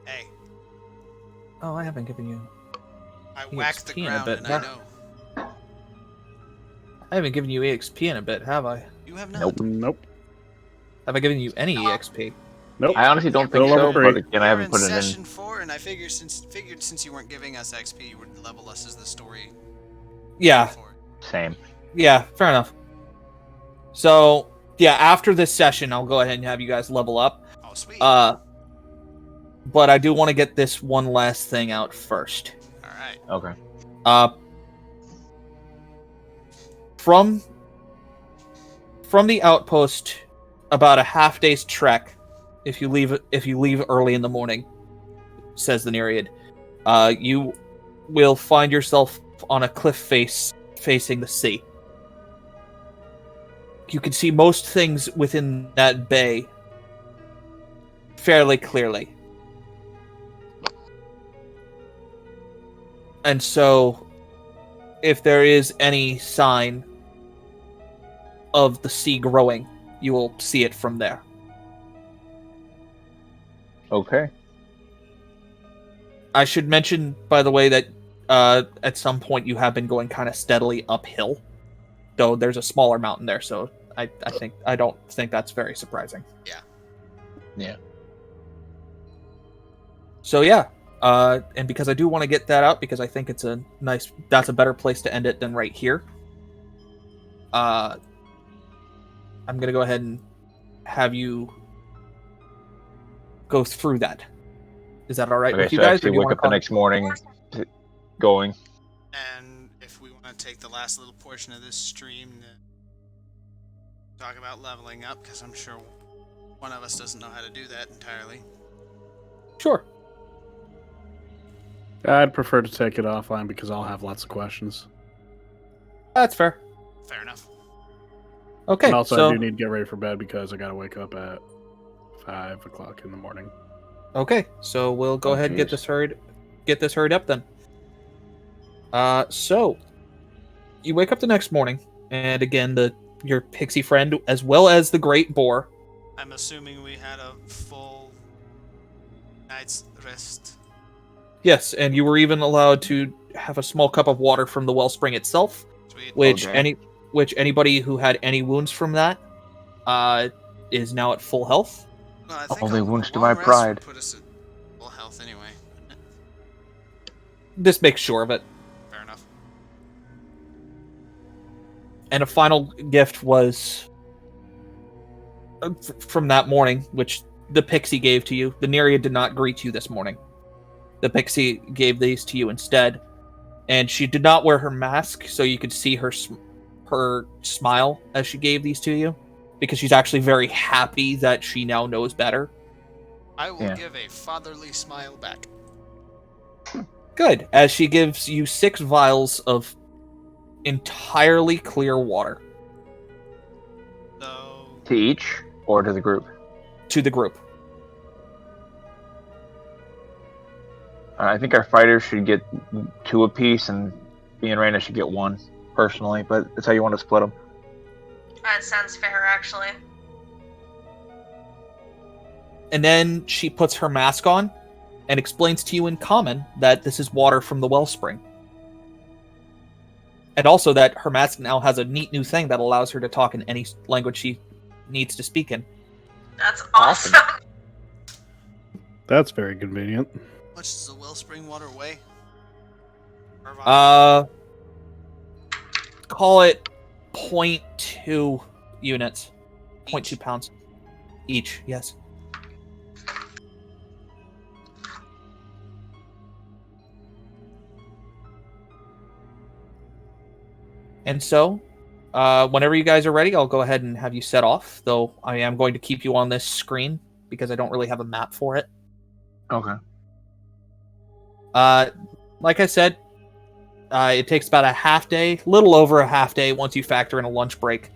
Hey, Oh, I haven't given you... I He whacked gets the pee in a ground bit, and huh? I know. I haven't given you EXP in a bit, have I? You have not. Nope. Nope. Have I given you any EXP? Nope. I honestly don't think Still level so, three. but again, I We're haven't in put it session in. 4, and I figured since you weren't giving us XP, you would level us as the story. Yeah, For. Same. yeah, fair enough. So, yeah, after this session, I'll go ahead and have you guys level up. Oh, sweet. But I do want to get this one last thing out first. All right. Okay. From the outpost, about a half day's trek, if you leave early in the morning, says the Nereid, you will find yourself on a cliff face facing the sea. You can see most things within that bay fairly clearly. And so, if there is any sign of the sea growing, you will see it from there. Okay. I should mention, by the way, that at some point you have been going kind of steadily uphill, though there's a smaller mountain there, so I don't think that's very surprising. Yeah. So yeah, and because I do want to get that out, because I think it's that's a better place to end it than right here. I'm gonna go ahead and have you go through that. Is that all right Okay, with you so guys? actually or do you wake wanna up the call- next morning going. And if we want to take the last little portion of this stream to talk about leveling up, because I'm sure one of us doesn't know how to do that entirely. Sure. I'd prefer to take it offline because I'll have lots of questions. That's fair. Fair enough. Okay, And also, so I do need to get ready for bed because I got to wake up at 5 o'clock in the morning. okay, so we'll go Oh, ahead and get jeez. this hurried up then. So you wake up the next morning, and again, your pixie friend, as well as the great boar. I'm assuming we had a full night's rest. Yes, and you were even allowed to have a small cup of water from the wellspring itself, Sweet. which Okay. anybody who had any wounds from that is now at full health. Well, I think Only a wounds to long my rest pride. would put us at full health anyway. This makes sure of it. Fair enough. And a final gift was from that morning, which the pixie gave to you. The Nereid did not greet you this morning. The pixie gave these to you instead, and she did not wear her mask, so you could see her smile as she gave these to you, because she's actually very happy that she now knows better. I will Yeah. give a fatherly smile back. Good, as she gives you 6 vials of entirely clear water So, To each or to the group? to the group. I think our fighters should get 2 apiece, and me and Raina should get 1, personally, but that's how you want to split them. That sounds fair, actually. And then she puts her mask on and explains to you in common that this is water from the wellspring. And also that her mask now has a neat new thing that allows her to talk in any language she needs to speak in. That's Awesome. awesome. That's very convenient. how much does the wellspring water weigh? Per vial? Call it 0.2 units. 0.2 pounds each, yes. And so, whenever you guys are ready, I'll go ahead and have you set off, though I am going to keep you on this screen because I don't really have a map for it. Okay. Like I said, it takes about a half day, little over a half day once you factor in a lunch break,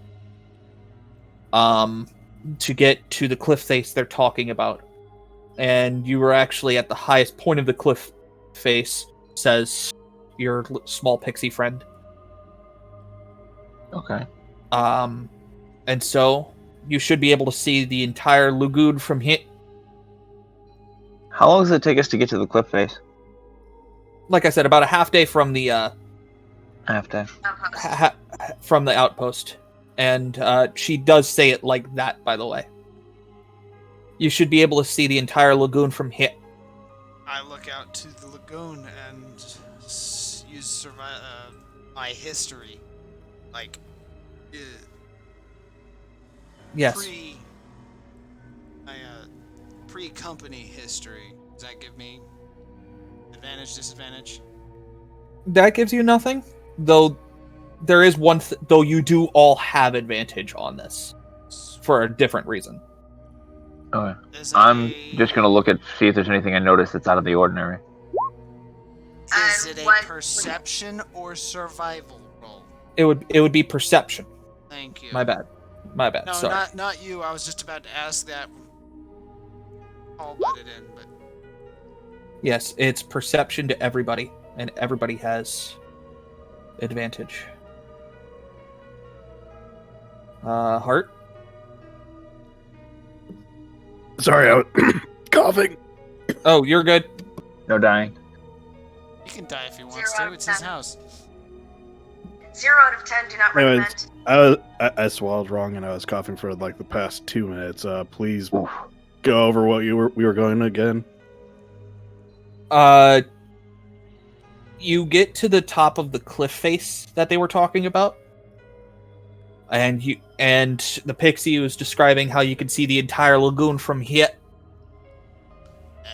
to get to the cliff face they're talking about. And you were actually at the highest point of the cliff face, says your small pixie friend. Okay. And so you should be able to see the entire lagoon from here. How long does it take us to get to the cliff face? Like I said, about a half day from the Half day. from the outpost. And she does say it like that, by the way. You should be able to see the entire lagoon from here. I look out to the lagoon and use my history, like Yes. pre-company history. Does that give me advantage, disadvantage? That gives you nothing, though. There is one, though you do all have advantage on this for a different reason. Okay. Is I'm just gonna look at see if there's anything I notice that's out of the ordinary. Is it a perception or survival roll? It would be perception. Thank you. My bad. No, Sorry. not you. I was just about to ask that. Paul butted in, but Yes, it's perception to everybody, and everybody has advantage. Heart? Sorry, I was coughing. Oh, you're good. No dying. he can die if he wants to. It's his house. 0 out of 10, do not Anyways, recommend. I swallowed wrong and I was coughing for like the past 2 minutes. Please Oof. go over what we were going again. You get to the top of the cliff face that they were talking about, and the pixie was describing how you could see the entire lagoon from here.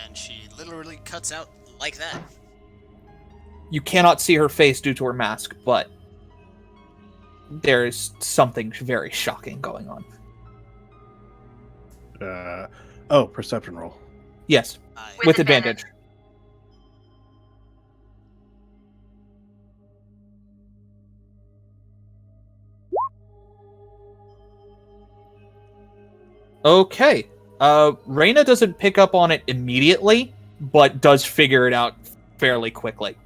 And she literally cuts out like that. You cannot see her face due to her mask, but there's something very shocking going on. Perception roll. Yes, I- with advantage. Okay. Reyna doesn't pick up on it immediately, but does figure it out fairly quickly.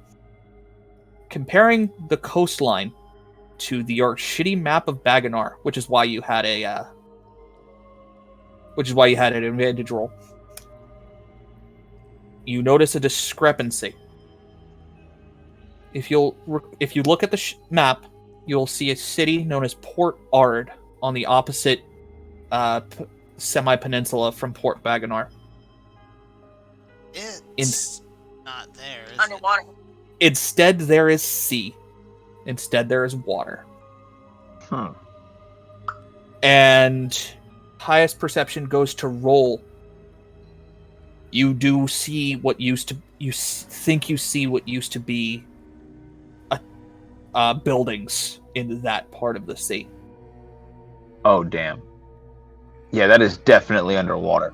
Comparing the coastline to your shitty map of Baganar, which is why you had an advantage roll. You notice a discrepancy. If you look at the map, you'll see a city known as Port Ard on the opposite semi-peninsula from Port Baganar. It's not there, is Underwater. Instead, there is sea. Instead, there is water. And highest perception goes to roll. You do see what used to... You think you see what used to be buildings in that part of the sea. Oh, damn. Yeah, that is definitely underwater.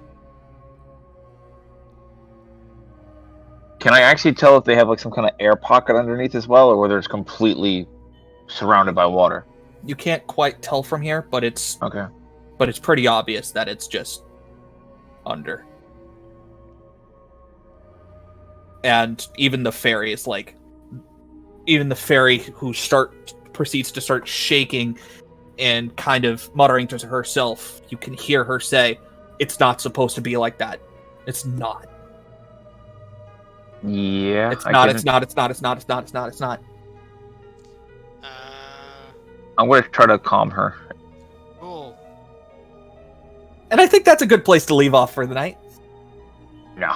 Can I actually tell if they have like some kind of air pocket underneath as well, or whether it's completely surrounded by water? You can't quite tell from here, but it's Okay. pretty obvious that it's just under. And even the fairy who proceeds to start shaking and kind of muttering to herself, you can hear her say, "It's not supposed to be like that. It's not. Yeah. It's not. It's not. It's not. It's not. It's not. It's not. It's not." I'm going to try to calm her. Cool. And I think that's a good place to leave off for the night. No.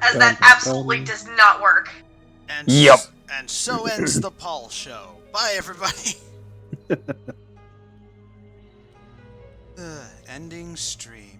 As that absolutely does not work. And Yep. And so ends the Paul show. Bye, everybody. Ending stream.